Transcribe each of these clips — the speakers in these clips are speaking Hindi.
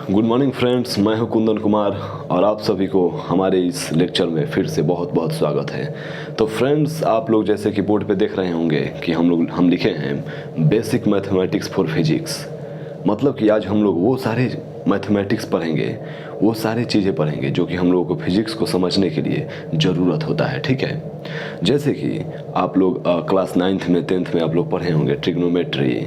गुड मॉर्निंग फ्रेंड्स, मैं हूं कुंदन कुमार और आप सभी को हमारे इस लेक्चर में फिर से बहुत बहुत स्वागत है। तो फ्रेंड्स, आप लोग जैसे कि बोर्ड पे देख रहे होंगे कि हम लिखे हैं बेसिक मैथमेटिक्स फॉर फिजिक्स। मतलब कि आज हम लोग वो सारे मैथमेटिक्स पढ़ेंगे, वो सारी चीज़ें पढ़ेंगे जो कि हम लोगों को फिजिक्स को समझने के लिए ज़रूरत होता है। ठीक है, जैसे कि आप लोग क्लास 9th में 10th में आप लोग पढ़े होंगे ट्रिग्नोमेट्री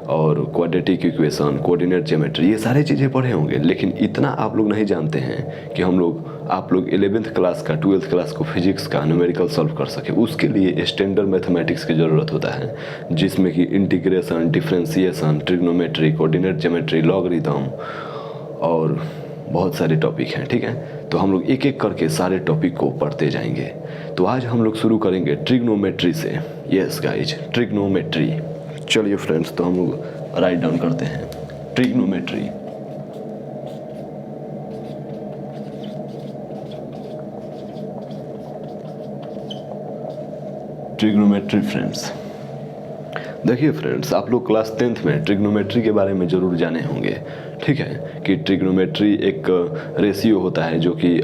और क्वाड्रेटिक इक्वेशन, कोऑर्डिनेट ज्योमेट्री, ये सारी चीज़ें पढ़े होंगे। लेकिन इतना आप लोग नहीं जानते हैं कि आप लोग 11th क्लास का 12th क्लास को फिजिक्स का न्यूमेरिकल सॉल्व कर सके। उसके लिए स्टैंडर्ड मैथमेटिक्स की ज़रूरत होता है, जिसमें कि integration, differentiation, trigonometry, coordinate geometry, logarithm और बहुत सारे टॉपिक हैं। ठीक है, तो हम लोग एक एक करके सारे टॉपिक को पढ़ते जाएंगे। तो आज हम लोग शुरू करेंगे ट्रिग्नोमेट्री से। Yes guys, trigonometry. चलिए फ्रेंड्स, तो हम लोग राइट डाउन करते हैं ट्रिग्नोमेट्री। ट्रिग्नोमेट्री फ्रेंड्स, देखिए फ्रेंड्स, आप लोग क्लास 10th में ट्रिग्नोमेट्री के बारे में ज़रूर जाने होंगे। ठीक है, कि ट्रिग्नोमेट्री एक रेशियो होता है जो कि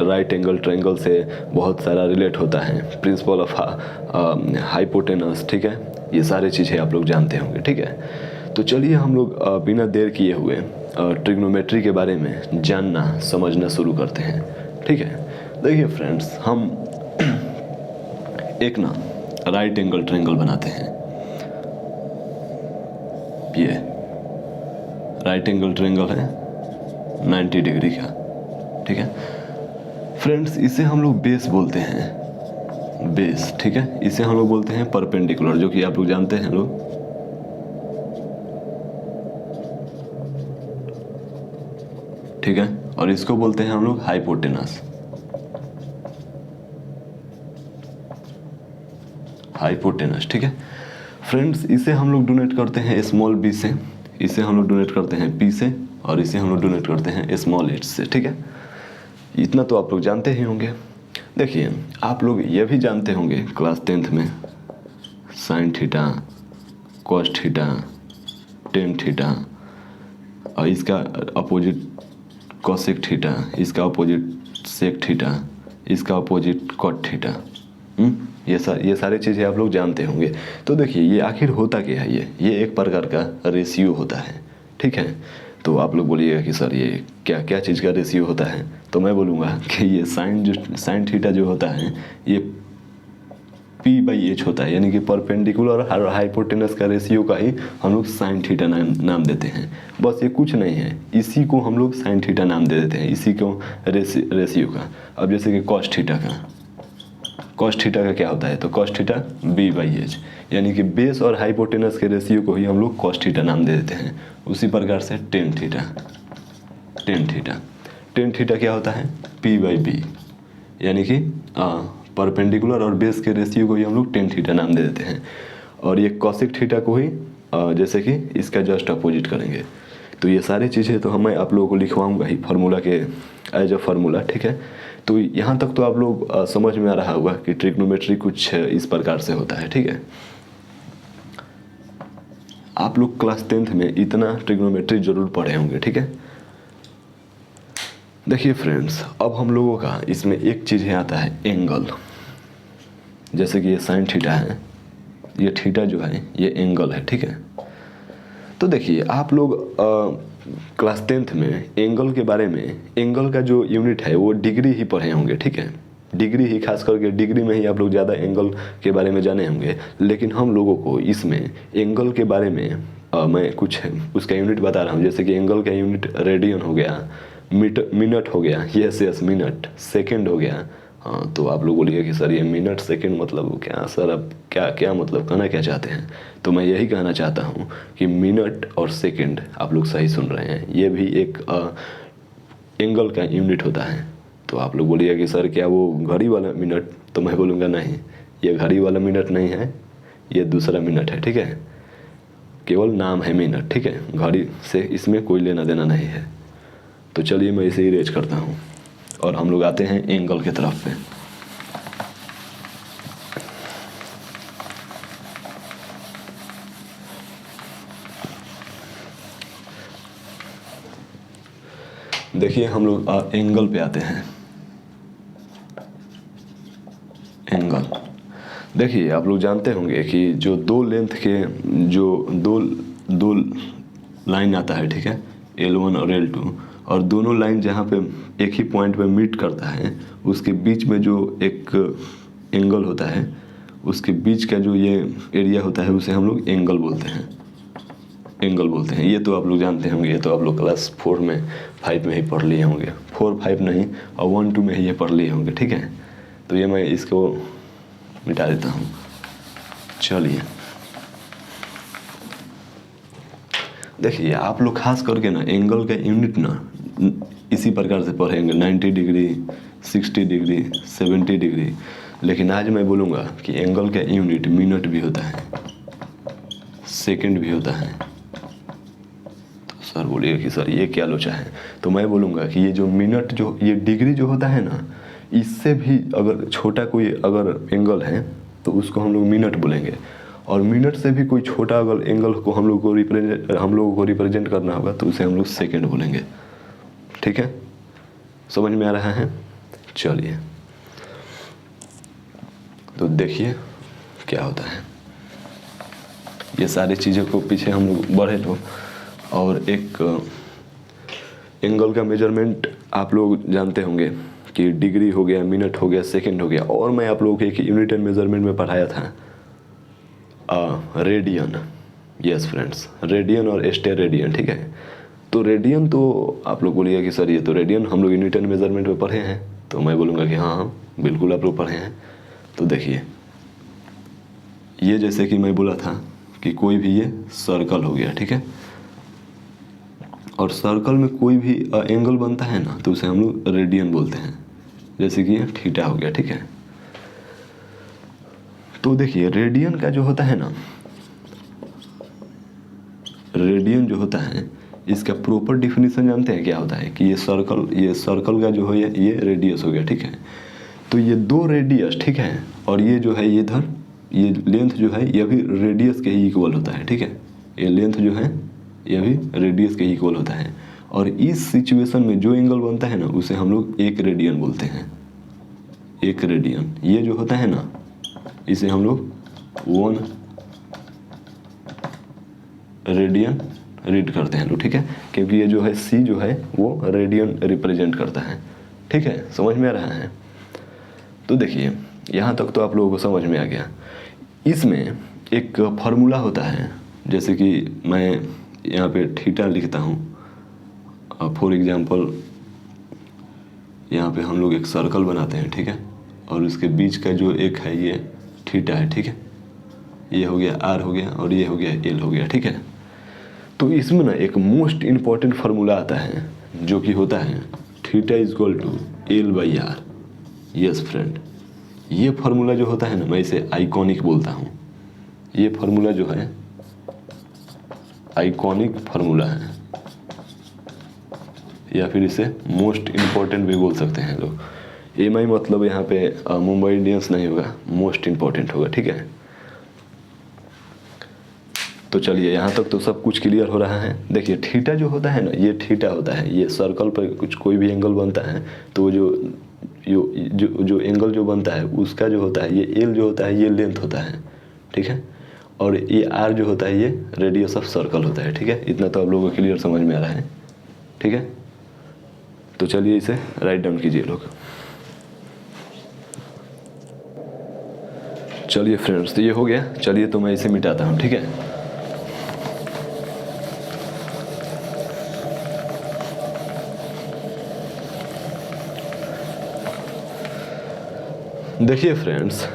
राइट एंगल ट्रायंगल से बहुत सारा रिलेट होता है। प्रिंसिपल ऑफ हाइपोटेनस, ठीक है, ये सारे चीज़ें आप लोग जानते होंगे। ठीक है, तो चलिए हम लोग बिना देर किए हुए ट्रिग्नोमेट्री के बारे में जानना समझना शुरू करते हैं। ठीक है, देखिए फ्रेंड्स, हम एक ना राइट एंगल ट्रायंगल बनाते हैं। ये राइट एंगल ट्रायंगल है 90 डिग्री का। ठीक है फ्रेंड्स, इसे हम लोग बेस बोलते हैं, बेस। ठीक है, इसे हम लोग बोलते हैं परपेंडिकुलर, जो कि आप लोग जानते हैं लोग। ठीक है, और इसको बोलते हैं हम लोग हाइपोटेनस। हाइपोटेनस, ठीक है फ्रेंड्स, इसे हम लोग डोनेट करते हैं स्मॉल बी से, इसे हम लोग डोनेट करते हैं पी से, और इसे हम लोग डोनेट करते हैं स्मॉल एच से। ठीक है, इतना तो आप लोग जानते ही होंगे। देखिए, आप लोग ये भी जानते होंगे क्लास 10th में sine theta, cos theta, tan theta, और इसका अपोजिट कॉसेक थीटा, इसका अपोजिट सेक थीटा, इसका अपोजिट कॉट थीटा। ये सारी चीज़ें आप लोग जानते होंगे। तो देखिए, ये आखिर होता क्या है? ये एक प्रकार का रेशियो होता है। ठीक है, तो आप लोग बोलिएगा कि सर ये क्या क्या चीज़ का रेशियो होता है? तो मैं बोलूँगा कि ये साइन थीटा जो होता है ये P/H होता है, यानी कि परपेंडिकुलर और हाइपोटेनस का रेशियो का ही हम लोग साइन थीटा नाम देते हैं। बस ये कुछ नहीं है, इसी को हम लोग साइन थीटा नाम दे देते हैं, इसी को रेशियो का। अब जैसे कि कॉस थीटा का क्या होता है? तो कॉस थीटा B/H, यानी कि बेस और हाइपोटेनस के रेशियो को ही हम लोग कॉस थीटा नाम दे देते हैं। उसी प्रकार से टेन थीटा क्या होता है? P/B, यानी कि परपेंडिकुलर और बेस के रेशियो को ही हम लोग टेन थीटा नाम दे देते हैं। और ये कॉसेक थीटा को ही जैसे कि इसका जस्ट अपोजिट करेंगे। तो ये सारी चीज़ें तो मैं आप लोगों को लिखवाऊंगा ही फार्मूला के एज अ फार्मूला। ठीक है, तो यहाँ तक तो आप लोग समझ में आ रहा होगा कि ट्रिग्नोमेट्री कुछ इस प्रकार से होता है। ठीक है, आप लोग क्लास 10th में इतना ट्रिग्नोमेट्री जरूर पढ़े होंगे। ठीक है, देखिए फ्रेंड्स, अब हम लोगों का इसमें एक चीज़ है, आता है एंगल। जैसे कि ये साइन थीटा है, ये थीटा जो है ये एंगल है। ठीक है, तो देखिए, आप लोग क्लास 10th में एंगल के बारे में, एंगल का जो यूनिट है वो डिग्री ही पढ़े होंगे। ठीक है, डिग्री ही, खास करके डिग्री में ही आप लोग ज़्यादा एंगल के बारे में जाने होंगे। लेकिन हम लोगों को इसमें एंगल के बारे में मैं कुछ उसका यूनिट बता रहा हूँ। जैसे कि एंगल का यूनिट रेडियन हो गया, मिनट हो गया, यस मिनट, सेकंड हो गया। हाँ, तो आप लोग बोलिए कि सर ये मिनट सेकंड मतलब क्या सर, अब क्या मतलब कहना क्या चाहते हैं? तो मैं यही कहना चाहता हूँ कि मिनट और सेकंड, आप लोग सही सुन रहे हैं, ये भी एक एंगल का यूनिट होता है। तो आप लोग बोलिए कि सर क्या वो घड़ी वाला मिनट? तो मैं बोलूँगा नहीं, ये घड़ी वाला मिनट नहीं है, ये दूसरा मिनट है। ठीक है, केवल नाम है मिनट। ठीक है, घड़ी से इसमें कोई लेना देना नहीं है। तो चलिए मैं इसे इरेज करता हूँ और हम लोग आते हैं एंगल की तरफ पे। देखिए हम लोग एंगल पे आते हैं। एंगल देखिए आप लोग जानते होंगे कि जो दो लेंथ के जो दो लाइन आता है, ठीक है, L1 और L2, और दोनों लाइन जहाँ पे एक ही पॉइंट पे मीट करता है उसके बीच में जो एक एंगल होता है, उसके बीच का जो ये एरिया होता है उसे हम लोग एंगल बोलते हैं। एंगल बोलते हैं, ये तो आप लोग जानते होंगे, ये तो आप लोग क्लास 4 में 5 में ही पढ़ लिए होंगे, 4 5 नहीं और 1 2 में ही ये पढ़ लिए होंगे, ठीक है। तो ये मैं इसको मिटा देता हूँ। चलिए देखिए आप लोग खास करके ना एंगल का यूनिट ना इसी प्रकार से पढ़ेंगे, 90 डिग्री, 60 डिग्री, 70 डिग्री, लेकिन आज मैं बोलूँगा कि एंगल का यूनिट मिनट भी होता है, सेकंड भी होता है। तो सर बोलिएगा कि सर ये क्या लोचा है, तो मैं बोलूँगा कि ये जो मिनट जो ये डिग्री जो होता है ना, इससे भी अगर छोटा कोई अगर एंगल है तो उसको हम लोग मिनट बोलेंगे, और मिनट से भी कोई छोटा अगर एंगल को हम लोगों को रिप्रेजेंट करना होगा तो उसे हम लोग सेकंड बोलेंगे, ठीक है। समझ में आ रहा है। चलिए तो देखिए क्या होता है, ये सारी चीज़ों को पीछे हम लोग बढ़े तो, और एक एंगल का मेजरमेंट आप लोग जानते होंगे कि डिग्री हो गया, मिनट हो गया, सेकंड हो गया, और मैं आप लोगों को एक यूनिट एंड मेजरमेंट में पढ़ाया था रेडियन। यस फ्रेंड्स, रेडियन और स्टेरेडियन, ठीक है। तो रेडियन तो आप लोग बोलिएगा कि सर ये तो रेडियन हम लोग यूनिट एंड मेजरमेंट में पढ़े हैं, तो मैं बोलूँगा कि हाँ बिल्कुल आप लोग पढ़े हैं। तो देखिए ये जैसे कि मैं बोला था कि कोई भी ये सर्कल हो गया, ठीक है, और सर्कल में कोई भी एंगल बनता है ना तो उसे हम लोग रेडियन बोलते हैं, जैसे कि ये थीटा हो गया, ठीक है। तो देखिए रेडियन का जो होता है ना, रेडियन जो होता है इसका प्रॉपर डिफिनीशन जानते हैं क्या होता है कि ये सर्कल का जो है ये रेडियस हो गया, ठीक है। तो ये दो रेडियस, ठीक है, और ये जो है ये इधर ये लेंथ जो है ये भी रेडियस के ही इक्वल होता है, ठीक है। ये लेंथ जो है ये भी रेडियस के ही इक्वल होता है, और इस सिचुएशन में जो एंगल बनता है ना उसे हम लोग एक रेडियन बोलते हैं। एक रेडियन ये जो होता है ना इसे हम लोग 1 रेडियन रीड करते हैं लोग, ठीक है, क्योंकि ये जो है C जो है वो रेडियन रिप्रेजेंट करता है, ठीक है। समझ में आ रहा है। तो देखिए यहाँ तक तो आप लोगों को समझ में आ गया। इसमें एक फार्मूला होता है, जैसे कि मैं यहाँ पे थीटा लिखता हूँ फॉर एग्जांपल, यहाँ पे हम लोग एक सर्कल बनाते हैं, ठीक है, और उसके बीच का जो एक है ये थीटा है, ठीक है, ये हो गया R हो गया और ये हो गया L हो गया, ठीक है। तो इसमें ना एक मोस्ट इम्पॉर्टेंट फार्मूला आता है जो कि होता है theta is equal to L/R। Yes friend, ये फार्मूला जो होता है ना मैं इसे आइकॉनिक बोलता हूँ। ये फार्मूला जो है आइकॉनिक फार्मूला है, या फिर इसे मोस्ट इम्पॉर्टेंट भी बोल सकते हैं लोग। MI मतलब यहाँ पे मुंबई इंडियंस नहीं होगा, मोस्ट इम्पॉर्टेंट होगा, ठीक है। तो चलिए यहाँ तक तो सब कुछ क्लियर हो रहा है। देखिए थीटा जो होता है ना ये थीटा होता है, ये सर्कल पर कुछ कोई भी एंगल बनता है तो जो एंगल जो बनता है उसका जो होता है ये L जो होता है ये लेंथ होता है, ठीक है, और ये R जो होता है ये रेडियस ऑफ सर्कल होता है, ठीक है। इतना तो आप लोगों को क्लियर समझ में आ रहा है, ठीक है। तो चलिए इसे राइट डाउन कीजिए लोग। चलिए फ्रेंड्स तो ये हो गया। चलिए तो मैं इसे मिटाता हूँ, ठीक है। देखिए फ्रेंड्स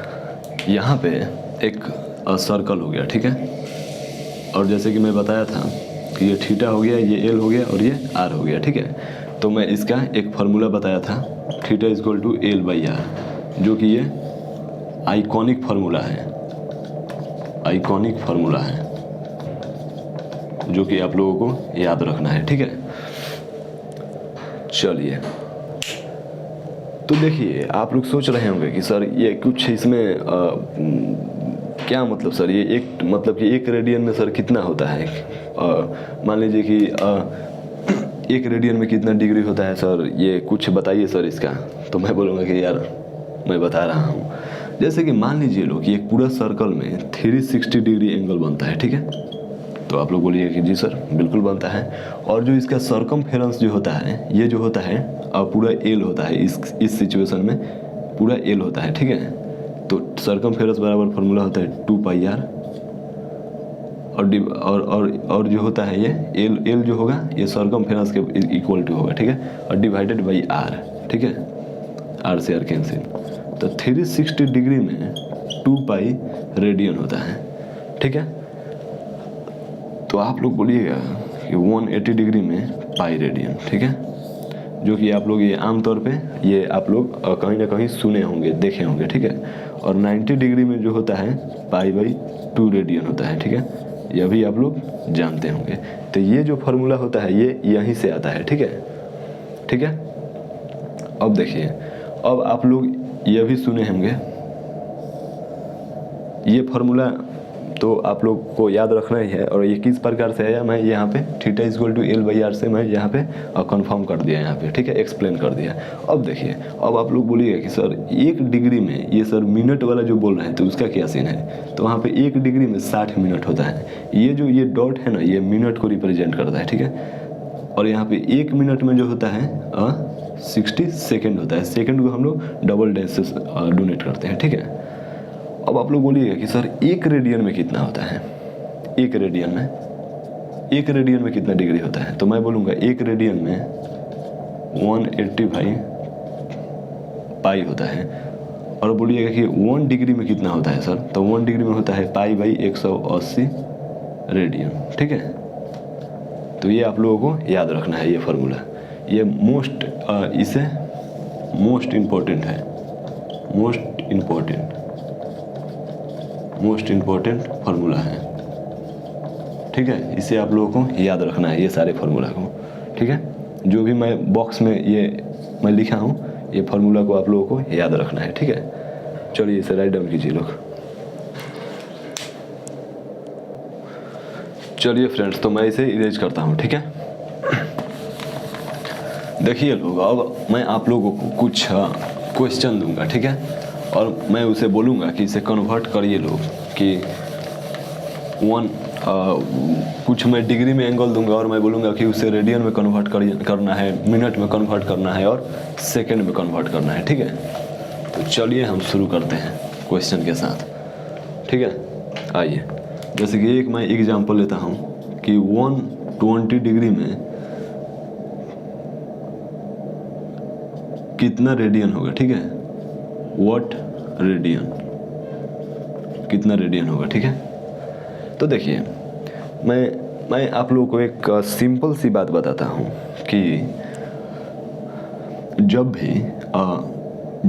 यहाँ पे एक सर्कल हो गया, ठीक है, और जैसे कि मैं बताया था कि ये थीटा हो गया, ये L हो गया और ये R हो गया, ठीक है। तो मैं इसका एक फार्मूला बताया था थीटा इजक्वल टू L/R, जो कि ये आइकॉनिक फार्मूला है, आइकॉनिक फार्मूला है जो कि आप लोगों को याद रखना है, ठीक है। चलिए तो देखिए आप लोग सोच रहे होंगे कि सर ये कुछ इसमें क्या मतलब सर ये एक मतलब कि एक रेडियन में सर कितना होता है। मान लीजिए कि 1 रेडियन में कितना डिग्री होता है सर, ये कुछ बताइए सर इसका। तो मैं बोलूँगा कि यार मैं बता रहा हूँ। जैसे कि मान लीजिए लोग कि एक पूरा सर्कल में 360 डिग्री एंगल बनता है, ठीक है। तो आप लोग बोलिए कि जी सर बिल्कुल बनता है। और जो इसका सरकमफेरेंस जो होता है, ये जो होता है पूरा एल होता है। इस सिचुएशन में पूरा एल होता है, ठीक है। तो सरकमफेरेंस बराबर फॉर्मूला होता है 2πr और जो होता है ये एल जो होगा ये सरकमफेरेंस के इक्वल टू होगा, ठीक है। और डिवाइडेड बाई आर, ठीक है। आर से आर कैंसिल। तो 360 डिग्री में 2π रेडियन होता है, ठीक है। तो आप लोग बोलिएगा कि 180 डिग्री में पाई रेडियन, ठीक है। जो कि आप लोग ये आमतौर पे ये आप लोग कहीं ना कहीं सुने होंगे, देखे होंगे, ठीक है। और 90 डिग्री में जो होता है π/2 रेडियन होता है, ठीक है। यह भी आप लोग जानते होंगे। तो ये जो फार्मूला होता है ये यहीं से आता है, ठीक है, ठीक है। अब देखिए, अब आप लोग यह भी सुने होंगे, ये फार्मूला तो आप लोग को याद रखना ही है। और ये किस प्रकार से है, मैं यहाँ पे θ=L/r से मैं यहाँ पे कंफर्म कर दिया यहाँ पे, ठीक है, एक्सप्लेन कर दिया। अब देखिए, अब आप लोग बोलिएगा कि सर 1 डिग्री में, ये सर मिनट वाला जो बोल रहे हैं तो उसका क्या सीन है। तो वहाँ पे 1 डिग्री में 60 मिनट होता है। ये जो ये डॉट है ना, ये मिनट को रिप्रेजेंट करता है, ठीक है। और यहाँ पे 1 मिनट में जो होता है 60 सेकेंड होता है। सेकेंड को हम लोग डबल डैश से डोनेट करते हैं, ठीक है। अब आप लोग बोलिएगा कि सर 1 रेडियन में कितना होता है। 1 रेडियन में कितना डिग्री होता है। तो मैं बोलूँगा 1 रेडियन में 180/π होता है। और बोलिएगा कि 1 डिग्री में कितना होता है सर। तो 1 डिग्री में होता है π/180 रेडियन, ठीक है। तो ये आप लोगों को याद रखना है, ये फार्मूला। ये इसे मोस्ट इम्पोर्टेंट है, मोस्ट इम्पोर्टेंट फार्मूला है, ठीक है। इसे आप लोगों को याद रखना है, ये सारे फार्मूला को, ठीक है। जो भी मैं बॉक्स में ये मैं लिखा हूँ, ये फार्मूला को आप लोगों को याद रखना है, ठीक है। चलिए इसे राइट डाउन कीजिए लोग। चलिए फ्रेंड्स, तो मैं इसे इरेज करता हूँ, ठीक है। देखिए लोग, अब मैं आप लोगों को कुछ क्वेश्चन दूंगा, ठीक है। और मैं उसे बोलूँगा कि इसे कन्वर्ट करिए लोग कि कुछ मैं डिग्री में एंगल दूंगा और मैं बोलूँगा कि उसे रेडियन में कन्वर्ट करना है, मिनट में कन्वर्ट करना है और सेकंड में कन्वर्ट करना है, ठीक है। तो चलिए हम शुरू करते हैं क्वेश्चन के साथ, ठीक है। आइए, जैसे कि एक मैं एग्जांपल लेता हूँ कि 120 डिग्री में कितना रेडियन होगा, ठीक है। व्हाट रेडियन, कितना रेडियन होगा, ठीक है। तो देखिए, मैं आप लोगों को एक सिंपल सी बात बताता हूँ कि जब भी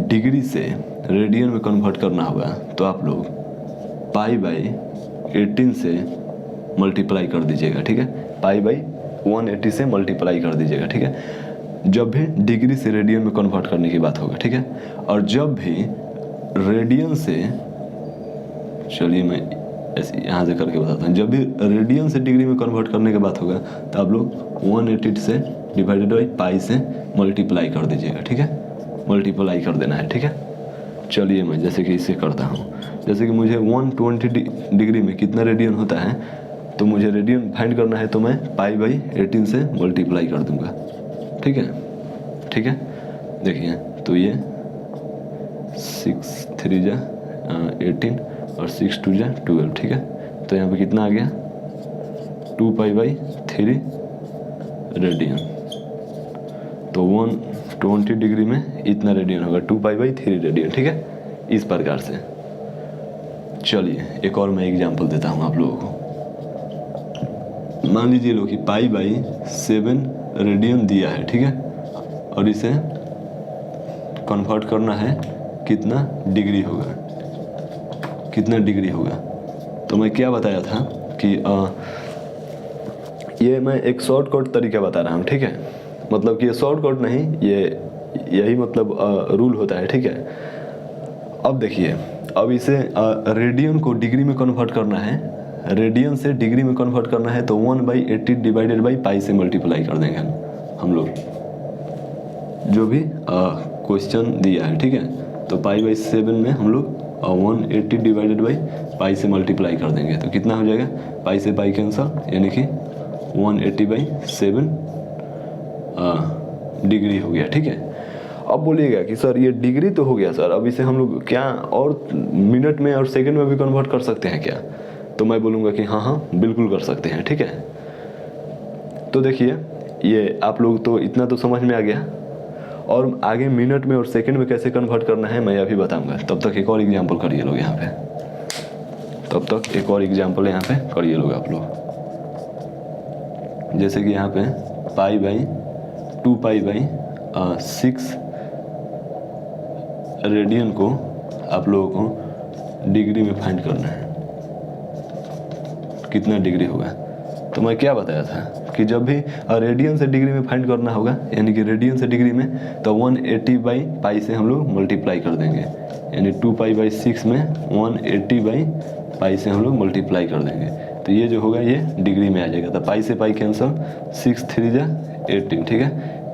डिग्री से रेडियन में कन्वर्ट करना होगा तो आप लोग π/18 से मल्टीप्लाई कर दीजिएगा, ठीक है। π/180 से मल्टीप्लाई कर दीजिएगा, ठीक है। जब भी डिग्री से रेडियन में कन्वर्ट करने की बात होगा, ठीक है। और जब भी रेडियन से, चलिए मैं ऐसे यहाँ से करके बताता हूँ, जब भी रेडियन से डिग्री में कन्वर्ट करने की बात होगा तो आप लोग 180 से डिवाइडेड बाई पाई से मल्टीप्लाई कर दीजिएगा, ठीक है। मल्टीप्लाई कर देना है, ठीक है। चलिए मैं जैसे कि इसे करता हूँ, जैसे कि मुझे 120 डिग्री में कितना रेडियन होता है, तो मुझे रेडियन फाइंड करना है तो मैं π/18 से मल्टीप्लाई कर दूंगा, ठीक है, ठीक है। देखिए, तो ये 6 3 जा 18 और 6 2 जा 12, ठीक है। तो यहाँ पे कितना आ गया 2π/3 रेडियन। तो 120 डिग्री में इतना रेडियन होगा 2π/3 रेडियन, ठीक है। इस प्रकार से। चलिए एक और मैं एग्जांपल देता हूँ आप लोगों को। मान लीजिए लो कि π/7 रेडियन दिया है, ठीक है। और इसे कन्वर्ट करना है, कितना डिग्री होगा, कितना डिग्री होगा। तो मैं क्या बताया था कि ये मैं एक शॉर्टकट तरीका बता रहा हूँ, ठीक है। मतलब कि ये शॉर्टकट नहीं, ये यही मतलब रूल होता है, ठीक है। अब देखिए, अब इसे रेडियन को डिग्री में कन्वर्ट करना है, रेडियन से डिग्री में कन्वर्ट करना है तो 1/80 डिवाइडेड बाई पाई से मल्टीप्लाई कर देंगे हम, हम लोग जो भी क्वेश्चन दिया है, ठीक है। तो π/7 में हम लोग 180 डिवाइडेड बाई पाई से मल्टीप्लाई कर देंगे तो कितना हो जाएगा, पाई से पाई कैंसल, यानी कि 180/7 डिग्री हो गया, ठीक है। अब बोलिएगा कि सर ये डिग्री तो हो गया सर, अब इसे हम लोग क्या और मिनट में और सेकंड में भी कन्वर्ट कर सकते हैं क्या? तो मैं बोलूँगा कि हाँ हाँ बिल्कुल कर सकते हैं, ठीक है। तो देखिए ये आप लोग तो इतना तो समझ में आ गया, और आगे मिनट में और सेकंड में कैसे कन्वर्ट करना है मैं अभी बताऊंगा। तब तक एक और एग्जांपल करिए लोग यहाँ पे, तब तक एक और एग्जांपल यहाँ पे करिए लोग आप लोग। जैसे कि यहाँ पे π/2π/6 रेडियन को आप लोगों को डिग्री में फाइंड करना है, कितना डिग्री होगा। तो मैं क्या बताया था कि जब भी रेडियन से डिग्री में फाइंड करना होगा, यानी कि रेडियन से डिग्री में, तो 180/पाई से हम लोग मल्टीप्लाई कर देंगे, यानी 2π/6 में 180/पाई से हम लोग मल्टीप्लाई कर देंगे। तो ये जो होगा ये डिग्री में आ जाएगा। तो पाई से पाई कैंसल, 6 3 जा 18, ठीक है,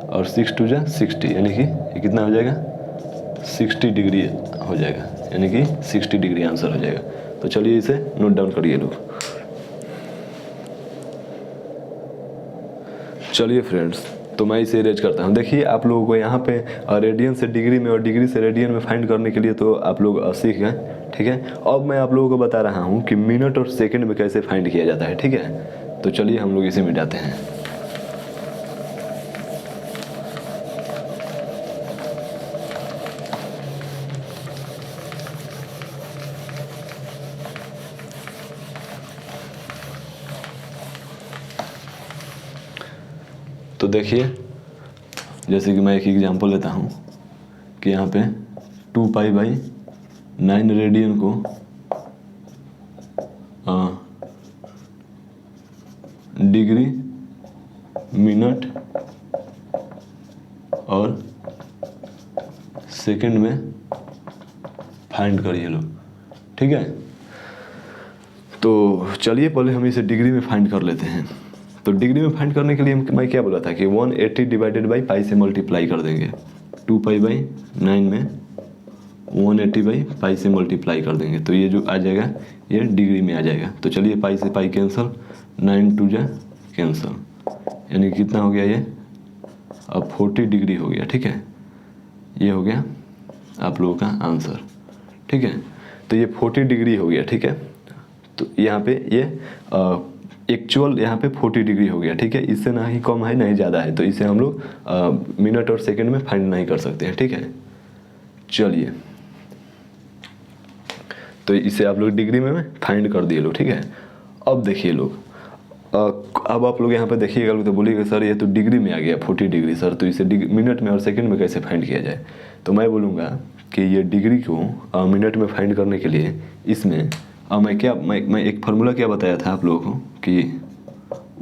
और 6 2 जा 60, यानी कि ये कितना हो जाएगा, 60 डिग्री हो जाएगा, यानी कि 60 डिग्री आंसर हो जाएगा। तो चलिए इसे नोट डाउन करिए लोग। चलिए फ्रेंड्स, तो मैं इसे इरेज करता हूँ। देखिए आप लोगों को यहाँ पे रेडियन से डिग्री में और डिग्री से रेडियन में फाइंड करने के लिए तो आप लोग सीख गए, ठीक है। अब मैं आप लोगों को बता रहा हूँ कि मिनट और सेकंड में कैसे फाइंड किया जाता है, ठीक है। तो चलिए हम लोग इसे मिटाते हैं। तो देखिए जैसे कि मैं एक एग्जांपल लेता हूँ कि यहाँ पे 2π/9 रेडियन को डिग्री, मिनट और सेकंड में फाइंड करिए लोग, ठीक है। तो चलिए पहले हम इसे डिग्री में फाइंड कर लेते हैं। तो डिग्री में फाइंड करने के लिए मैं क्या बोला था कि 180 डिवाइडेड बाई पाई से मल्टीप्लाई कर देंगे। 2π/9 में 180/पाई से मल्टीप्लाई कर देंगे, तो ये जो आ जाएगा ये डिग्री में आ जाएगा। तो चलिए पाई से पाई कैंसल, 9 2 जा कैंसल, यानी कितना हो गया ये, अब 40 डिग्री हो गया, ठीक है। ये हो गया आप लोगों का आंसर, ठीक है। तो ये 40 डिग्री हो गया, ठीक है। तो यहाँ पे ये एक्चुअल यहाँ पे 40 डिग्री हो गया, ठीक है। इससे ना ही कम है ना ही ज़्यादा है, तो इसे हम लोग मिनट और सेकंड में फाइंड नहीं कर सकते हैं, ठीक है। चलिए तो इसे आप लोग डिग्री में फाइंड कर दिए लोग, ठीक है। अब देखिए लोग, अब आप लोग यहाँ पे देखिएगा लोग, तो बोलिएगा सर ये तो डिग्री में आ गया 40 डिग्री सर, तो इसे मिनट में और सेकंड में कैसे फाइंड किया जाए। तो मैं बोलूँगा कि ये डिग्री को मिनट में फाइंड करने के लिए इसमें मैं एक फार्मूला क्या बताया था आप लोगों को कि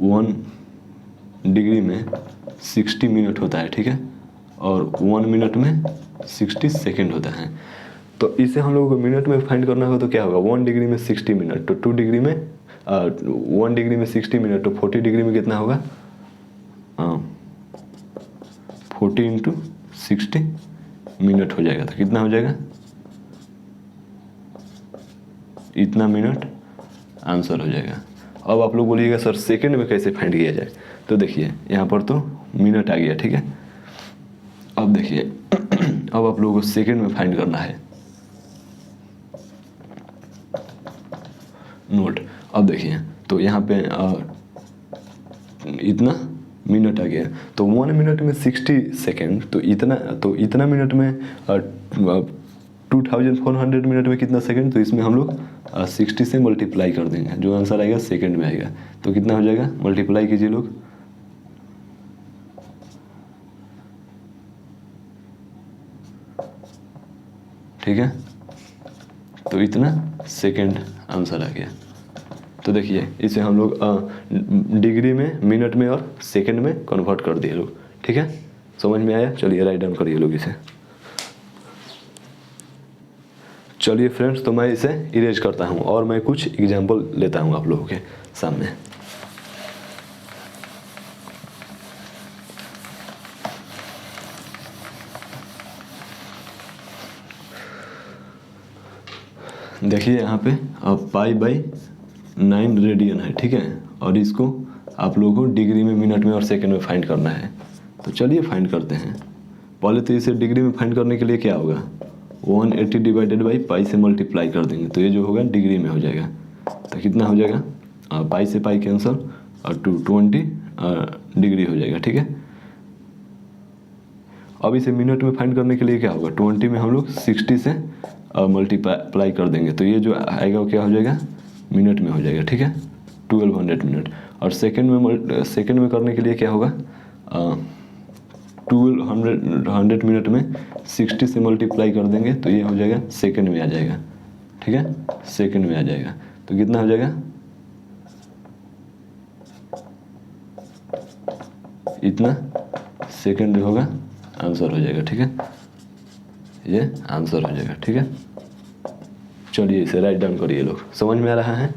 1 डिग्री में 60 मिनट होता है, ठीक है, और 1 मिनट में 60 सेकेंड होता है। तो इसे हम लोगों को मिनट में फाइंड करना होगा तो क्या होगा, 1 डिग्री में 60 मिनट, तो 2 डिग्री में 1 डिग्री में 60 मिनट, तो 40 डिग्री में कितना होगा, 40 × 60 मिनट हो जाएगा। तो कितना हो जाएगा, इतना मिनट आंसर हो जाएगा। अब आप लोग बोलिएगा सर सेकंड में कैसे फाइंड किया जाए। तो देखिए यहाँ पर तो मिनट आ गया, ठीक है। अब देखिए अब आप लोगों को सेकंड में फाइंड करना है। नोट, अब देखिए तो यहाँ पे इतना मिनट आ गया, तो 1 मिनट में 60 सेकेंड, तो इतना मिनट में 2400 मिनट में कितना सेकंड, तो इसमें हम लोग 60 से मल्टीप्लाई कर देंगे, जो आंसर आएगा सेकंड में आएगा। तो कितना हो जाएगा, मल्टीप्लाई कीजिए लोग, ठीक है। तो इतना सेकंड आंसर आ गया। तो देखिए इसे हम लोग डिग्री में, मिनट में और सेकंड में कन्वर्ट कर दिए लोग, ठीक है। समझ में आया। चलिए राइट डाउन करिए लोग इसे। चलिए फ्रेंड्स, तो मैं इसे इरेज करता हूँ और मैं कुछ एग्जांपल लेता हूँ आप लोगों के सामने। देखिए यहाँ पे अब π/9 रेडियन है, ठीक है। और इसको आप लोगों को डिग्री में, मिनट में और सेकंड में फाइंड करना है। तो चलिए फाइंड करते हैं। पहले तो इसे डिग्री में फाइंड करने के लिए क्या होगा, 180 डिवाइडेड बाई पाई से मल्टीप्लाई कर देंगे, तो ये जो होगा डिग्री में हो जाएगा। तो कितना हो जाएगा, पाई से पाई कैंसल और 220 डिग्री हो जाएगा, ठीक है। अब इसे मिनट में फाइंड करने के लिए क्या होगा, 20 में हम लोग 60 से मल्टीप्लाई कर देंगे, तो ये जो आएगा वो क्या हो जाएगा, मिनट में हो जाएगा, ठीक है, 1200 मिनट। और सेकंड में करने के लिए क्या होगा, 1200 मिनट में 60 से मल्टीप्लाई कर देंगे, तो ये हो जाएगा सेकंड में आ जाएगा, ठीक है, सेकंड में आ जाएगा। तो कितना हो जाएगा, इतना सेकंड जो होगा आंसर हो जाएगा, ठीक है, ये आंसर हो जाएगा, ठीक है। चलिए इसे राइट डाउन करिए लोग, समझ में आ रहा है।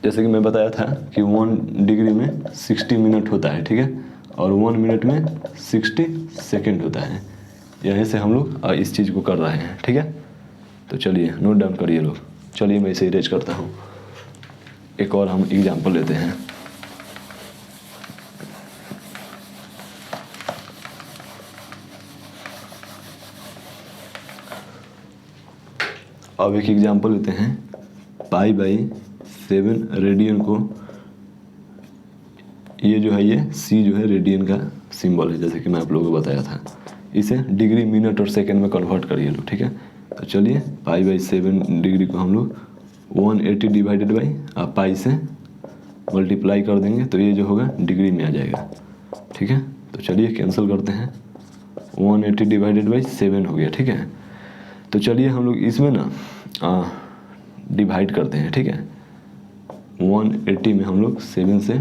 जैसे कि मैं बताया था कि 1 डिग्री में 60 मिनट होता है, ठीक है, और 1 मिनट में 60 सेकंड होता है। यहीं से हम लोग इस चीज़ को कर रहे हैं, ठीक है। तो चलिए नोट डाउन करिए लोग। चलिए मैं इसे इरेज करता हूँ। एक और हम एग्जाम्पल लेते हैं। अब एक एग्जाम्पल लेते हैं, π/7 रेडियन को, ये जो है, ये सी जो है रेडियन का सिंबल है, जैसे कि मैं आप लोगों को बताया था। इसे डिग्री, मिनट और सेकंड में कन्वर्ट करिए लोग, ठीक है। तो चलिए π/7 डिग्री को हम लोग 180 डिवाइडेड बाई पाई से मल्टीप्लाई कर देंगे, तो ये जो होगा डिग्री में आ जाएगा, ठीक है। तो चलिए कैंसिल करते हैं, 180 डिवाइडेड बाई 7 हो गया, ठीक है। तो चलिए हम लोग इसमें ना डिवाइड करते हैं, ठीक है। 180 में हम लोग 7 से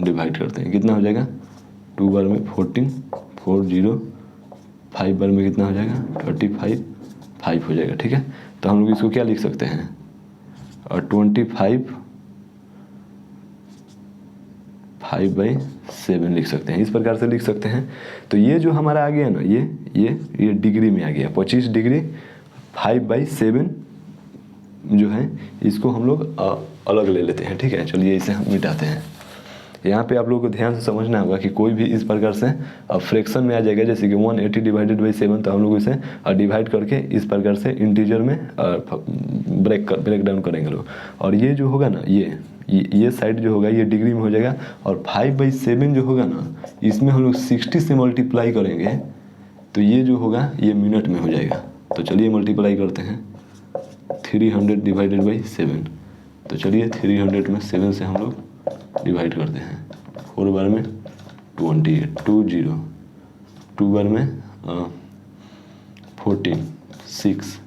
डिवाइड करते हैं, कितना हो जाएगा, 2 बार में 14, 40, 5 बार में कितना हो जाएगा, 35, 5 हो जाएगा, ठीक है। तो हम लोग इसको क्या लिख सकते हैं, और 25 5/7 लिख सकते हैं, इस प्रकार से लिख सकते हैं। तो ये जो हमारा आ गया ना, ये डिग्री में आ गया, 25 डिग्री 5/7 जो है, इसको हम लोग अलग ले लेते हैं, ठीक है। चलिए इसे हम मिटाते हैं। यहाँ पे आप लोगों को ध्यान से समझना होगा कि कोई भी इस प्रकार से फ्रैक्शन में आ जाएगा, जैसे कि 180 डिवाइडेड बाई 7, तो हम लोग इसे डिवाइड करके इस प्रकार से इंटीजर में ब्रेक डाउन करेंगे लोग। और ये जो होगा ना, ये साइड जो होगा ये डिग्री में हो जाएगा, और 5/7 जो होगा ना, इसमें हम लोग 60 से मल्टीप्लाई करेंगे, तो ये जो होगा ये मिनट में हो जाएगा। तो चलिए मल्टीप्लाई करते हैं, 300 डिवाइडेड बाई 7। तो चलिए 300 में 7 से हम लोग डिवाइड करते हैं, 4 बार में 28, 20, 2 बार में 14, 6।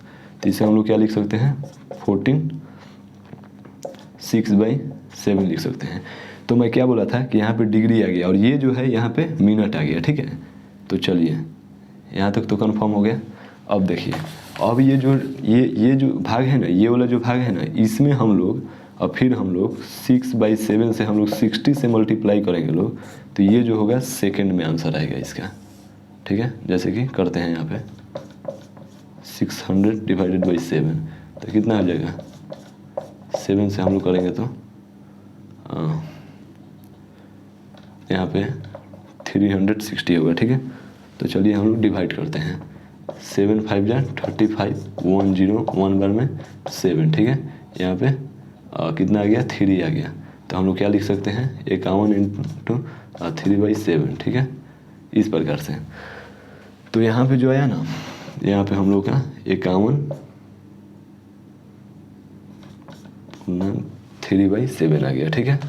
तो इसे हम लोग क्या लिख सकते हैं, 14 6/7 लिख सकते हैं। तो मैं क्या बोला था कि यहाँ पे डिग्री आ गया, और ये जो है यहाँ पे मिनट आ गया, ठीक है। तो चलिए यहाँ तक तो कंफर्म हो गया। अब देखिए, अब ये जो भाग है ना, ये वाला जो भाग है ना, इसमें हम लोग और फिर हम लोग 6/7 से हम लोग 60 से मल्टीप्लाई करेंगे लोग, तो ये जो होगा सेकंड में आंसर आएगा इसका, ठीक है। जैसे कि करते हैं यहाँ पे 600 डिवाइडेड बाई 7, तो कितना आ जाएगा, 7 से हम लोग करेंगे तो यहाँ पे 360 होगा, ठीक है। तो चलिए हम लोग डिवाइड करते हैं, 7 5 जा 35, 1 0, 1 बार में 7, ठीक है। यहाँ पे कितना आ गया, 3 आ गया। तो हम लोग क्या लिख सकते हैं, 51 इंटू 3/7, ठीक है, इस प्रकार से। तो यहाँ पे जो आया ना, यहाँ पे हम लोग का 51 3/7 आ गया, ठीक है।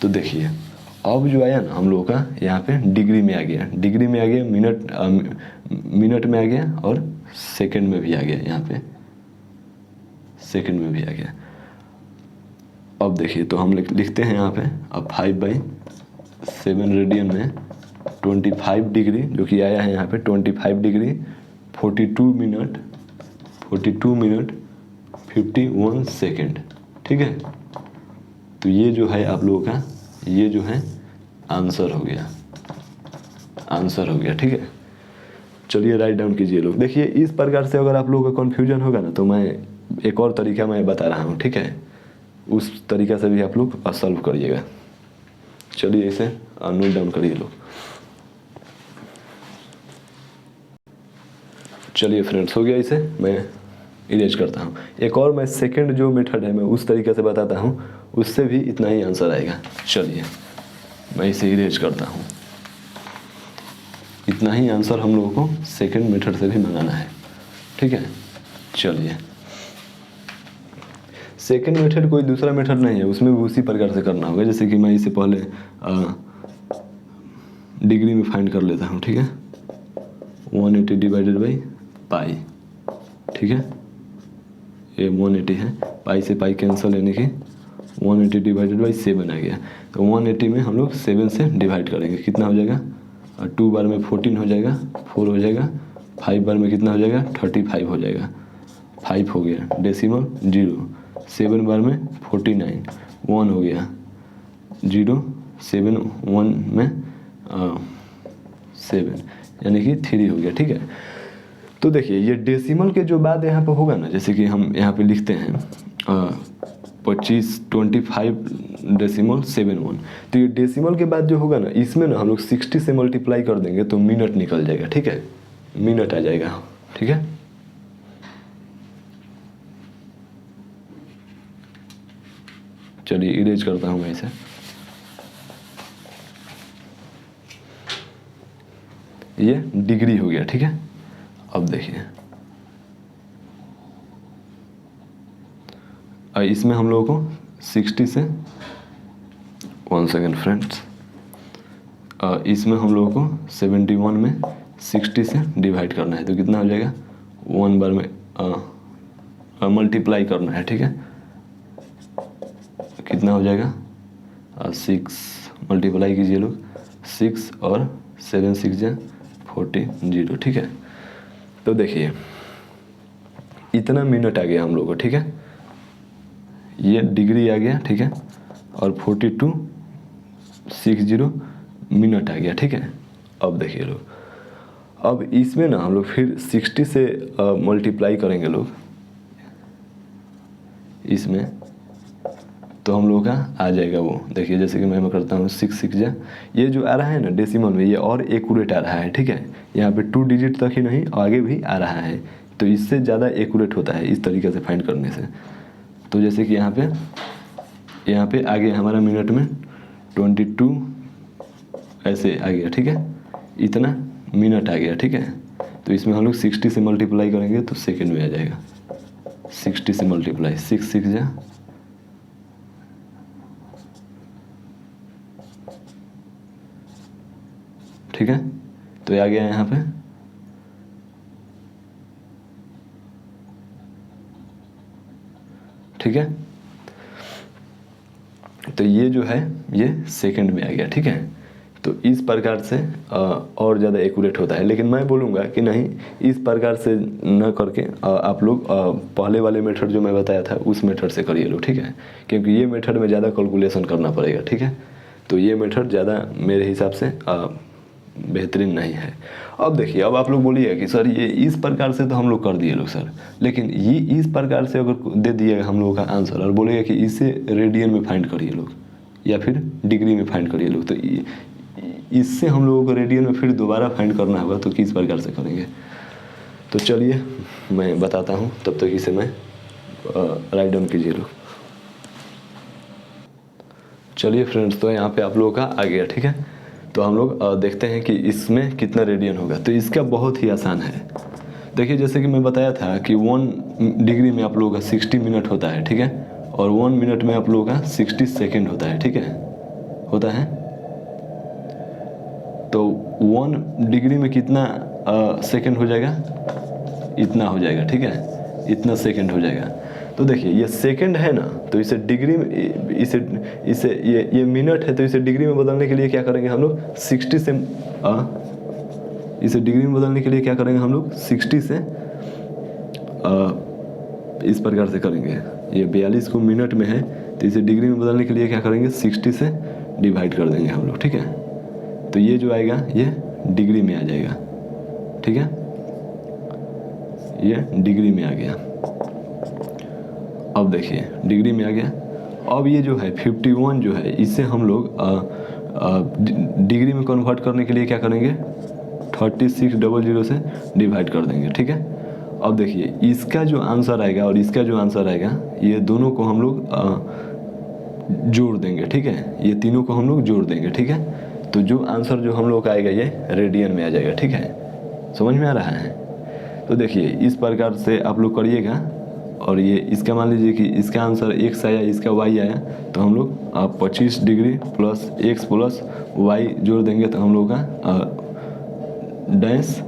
तो देखिए अब जो आया ना हम लोगों का, यहाँ पे डिग्री में आ गया, डिग्री में आ गया, मिनट में आ गया, और सेकंड में भी आ गया, यहाँ पे सेकंड में भी आ गया। अब देखिए, तो हम लिखते हैं यहाँ पे, अब 5/7 रेडियन में 25 डिग्री जो कि आया है यहाँ पे 25 डिग्री 42 मिनट 51 सेकेंड, ठीक है। तो ये जो है आप लोगों का, ये जो है आंसर हो गया, ठीक है। चलिए राइट डाउन कीजिए लोग। देखिए इस प्रकार से अगर आप लोगों का कन्फ्यूजन होगा ना, तो मैं एक और तरीका मैं बता रहा हूँ, ठीक है, उस तरीका से भी आप लोग सॉल्व करिएगा। चलिए इसे नोट डाउन करिए लोग। चलिए फ्रेंड्स, हो गया, इसे मैं इरेज करता हूँ। एक और मैं सेकंड जो मेथड है मैं उस तरीके से बताता हूँ, उससे भी इतना ही आंसर आएगा। चलिए मैं इसे इरेज करता हूँ। इतना ही आंसर हम लोगों को सेकंड मेथड से भी मंगाना है, ठीक है। चलिए सेकंड मेथड कोई दूसरा मेथड नहीं है, उसमें भी उसी प्रकार से करना होगा। जैसे कि मैं इसे पहले डिग्री में फाइंड कर लेता हूँ, ठीक है। 180 डिवाइडेड बाई पाई, ठीक है, ये 180 है, पाई से पाई कैंसिल, यानी कि 180 डिवाइडेड बाई 7 आ गया। तो 180 में हम लोग 7 से डिवाइड करेंगे, कितना हो जाएगा, 2 बार में 14 हो जाएगा, 4 हो जाएगा, 5 बार में कितना हो जाएगा, 35 हो जाएगा, 5 हो गया, डेसिमल 0, 7 बार में 49, 1 हो गया, 0, 7 1 में 7 यानी कि 3 हो गया, ठीक है। तो देखिए ये डेसिमल के जो बाद यहाँ पे होगा ना, जैसे कि हम यहाँ पे लिखते हैं 25.7.1, तो ये डेसिमल के बाद जो होगा ना, इसमें ना हम लोग 60 से मल्टीप्लाई कर देंगे तो मिनट निकल जाएगा, ठीक है, मिनट आ जाएगा, ठीक है। चलिए इरेज करता हूँ मैं इसे। ये डिग्री हो गया, ठीक है। अब देखिए इसमें हम लोगों को 60 से 1 सेकेंड फ्रेंड्स, इसमें हम लोगों को 71 में 60 से डिवाइड करना है, तो कितना हो जाएगा, 1 बार में मल्टीप्लाई करना है, ठीक है। कितना हो जाएगा, 6 मल्टीप्लाई कीजिए लोग, 6 और 7 6 40 0, ठीक है। तो देखिए इतना मिनट आ गया हम लोग को, ठीक है, ये डिग्री आ गया, ठीक है, और 4260 मिनट आ गया, ठीक है। अब देखिए लोग, अब इसमें ना हम लोग फिर 60 से मल्टीप्लाई करेंगे लोग इसमें, तो हम लोग का आ जाएगा वो, देखिए जैसे कि मैं करता हूँ 6 6 ये जो आ रहा है ना डेसिमल में, ये और एक्यूरेट आ रहा है, ठीक है। यहाँ पे 2 डिजिट तक ही नहीं, आगे भी आ रहा है, तो इससे ज़्यादा एक्यूरेट होता है इस तरीके से फाइंड करने से। तो जैसे कि यहाँ पे आ गया हमारा मिनट में 22 ऐसे आ गया, ठीक है, इतना मिनट आ गया, ठीक है। तो इसमें हम लोग 60 से मल्टीप्लाई करेंगे तो सेकेंड में आ जाएगा, 60 से मल्टीप्लाई, 6 6 ठीक है। तो ये आ गया यहाँ पे, ठीक है। तो ये जो है ये सेकंड में आ गया, ठीक है। तो इस प्रकार से और ज़्यादा एक्यूरेट होता है, लेकिन मैं बोलूँगा कि नहीं, इस प्रकार से न करके आप लोग पहले वाले मेथड जो मैं बताया था उस मेथड से करिए लो, ठीक है, क्योंकि ये मेथड में ज़्यादा कैलकुलेशन करना पड़ेगा, ठीक है। तो ये मेथड ज़्यादा मेरे हिसाब से बेहतरीन नहीं है। अब देखिए, अब आप लोग बोलिए कि सर ये इस प्रकार से तो हम लोग कर दिए लोग सर, लेकिन ये इस प्रकार से अगर दे दिएगा हम लोगों का आंसर और बोलेगा कि इसे रेडियन में फाइंड करिए लोग या फिर डिग्री में फाइंड करिए लोग, तो इससे हम लोगों को रेडियन में फिर दोबारा फाइंड करना होगा, तो किस प्रकार से करेंगे। तो चलिए मैं बताता हूँ, तब तक इसे मैं राइट डाउन कीजिए लोग। चलिए फ्रेंड्स, तो यहाँ पे आप लोगों का आ गया, ठीक है। तो हम लोग देखते हैं कि इसमें कितना रेडियन होगा। तो इसका बहुत ही आसान है। देखिए जैसे कि मैं बताया था कि 1 डिग्री में आप लोगों का 60 मिनट होता है, ठीक है, और 1 मिनट में आप लोगों का 60 सेकेंड होता है, ठीक है, होता है। तो 1 डिग्री में कितना सेकेंड हो जाएगा, इतना हो जाएगा, ठीक है, इतना सेकेंड हो जाएगा। तो देखिए ये सेकंड है ना, तो इसे डिग्री में, इसे ये मिनट है, तो इसे डिग्री में बदलने के लिए क्या करेंगे हम लोग, 60 से इसे डिग्री में बदलने के लिए क्या करेंगे हम लोग, 60 से इस प्रकार से करेंगे। ये 42 को मिनट में है, तो इसे डिग्री में बदलने के लिए क्या करेंगे, 60 से डिवाइड कर देंगे हम लोग, ठीक है। तो ये जो आएगा ये डिग्री में आ जाएगा, ठीक है, ये डिग्री में आ गया। अब देखिए डिग्री में आ गया। अब ये जो है 51 जो है इससे हम लोग डिग्री में कन्वर्ट करने के लिए क्या करेंगे, 3600 से डिवाइड कर देंगे, ठीक है। अब देखिए इसका जो आंसर आएगा और इसका जो आंसर आएगा ये दोनों को हम लोग जोड़ देंगे, ठीक है। ये तीनों को हम लोग जोड़ देंगे, ठीक है। तो जो आंसर जो हम लोग का आएगा ये रेडियन में आ जाएगा, ठीक है। समझ में आ रहा है। तो देखिए इस प्रकार से आप लोग करिएगा। और ये इसका मान लीजिए कि इसका आंसर x आया, इसका y आया, तो हम लोग 25 degree plus x plus y जोड़ देंगे तो हम लोग का डैश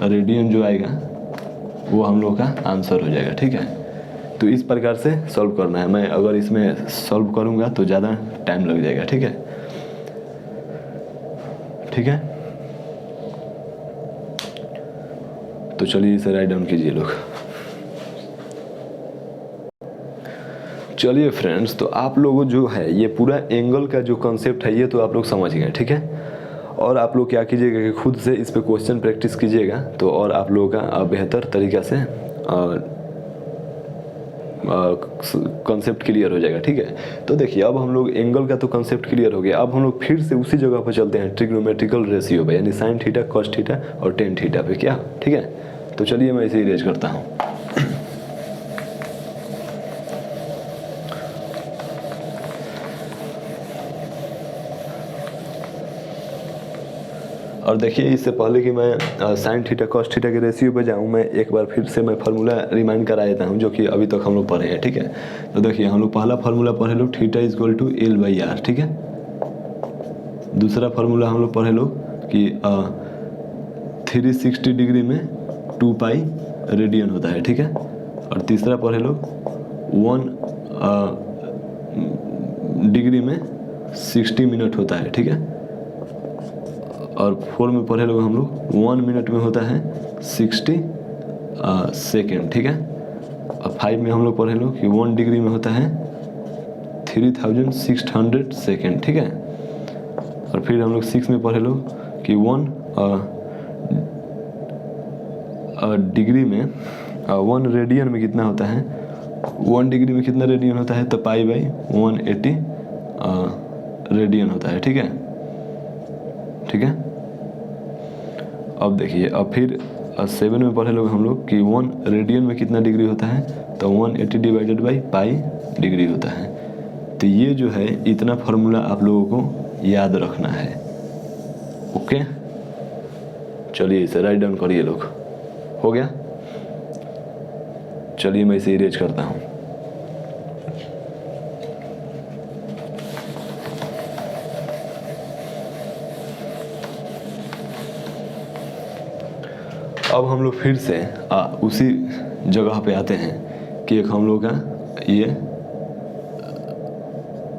रेडियन जो आएगा वो हम लोग का आंसर हो जाएगा, ठीक है। तो इस प्रकार से सॉल्व करना है। मैं अगर इसमें सॉल्व करूँगा तो ज़्यादा टाइम लग जाएगा, ठीक है। ठीक है, तो चलिए इसे राइट डाउन कीजिए लोग। चलिए फ्रेंड्स, तो आप लोगों जो है ये पूरा एंगल का जो कॉन्सेप्ट है ये तो आप लोग समझ गए, ठीक है। और आप लोग क्या कीजिएगा कि खुद से इस पे क्वेश्चन प्रैक्टिस कीजिएगा तो और आप लोगों का बेहतर तरीक़ा से कॉन्सेप्ट क्लियर हो जाएगा, ठीक है। तो देखिए अब हम लोग एंगल का तो कॉन्सेप्ट क्लियर हो गया। अब हम लोग फिर से उसी जगह पर चलते हैं ट्रिग्नोमेट्रिकल रेशियो पे, यानी साइन थीटा, कॉस थीटा और टेन थीटा पे, क्या, ठीक है। तो चलिए मैं इसे इरेज करता हूँ। और देखिए इससे पहले कि मैं साइन थीटा कॉस थीटा के रेशियो पे जाऊँ, मैं एक बार फिर से मैं फार्मूला रिमाइंड करा देता हूँ जो कि अभी तक हम लोग पढ़े हैं, ठीक है। तो देखिए हम लोग पहला फार्मूला पढ़े लोग theta is equal to L/R, ठीक है। दूसरा फार्मूला हम लोग पढ़े लोग कि 360 डिग्री में 2 पाई रेडियन होता है, ठीक है। और तीसरा पढ़े लोग 1 डिग्री में 60 मिनट होता है, ठीक है। और 4 में पढ़े लोग हम लोग 1 मिनट में होता है 60 सेकेंड, ठीक है। और 5 में हम लोग पढ़े लोग कि 1 डिग्री में होता है 3600 सेकेंड, ठीक है। और फिर हम लोग 6 में पढ़े लोग कि 1 डिग्री में 1 रेडियन में कितना होता है, 1 डिग्री में कितना रेडियन होता है, तो π/180 रेडियन होता है, ठीक है, ठीक है। अब देखिए अब फिर 7 में पढ़े लोग हम लोग कि 1 रेडियन में कितना डिग्री होता है, तो 180 डिवाइडेड बाई पाई डिग्री होता है। तो ये जो है इतना फार्मूला आप लोगों को याद रखना है, ओके। चलिए इसे राइट डाउन करिए लोग। हो गया, चलिए मैं इसे इरेज करता हूँ। अब हम लोग फिर से उसी जगह पे आते हैं कि एक हम लोग का ये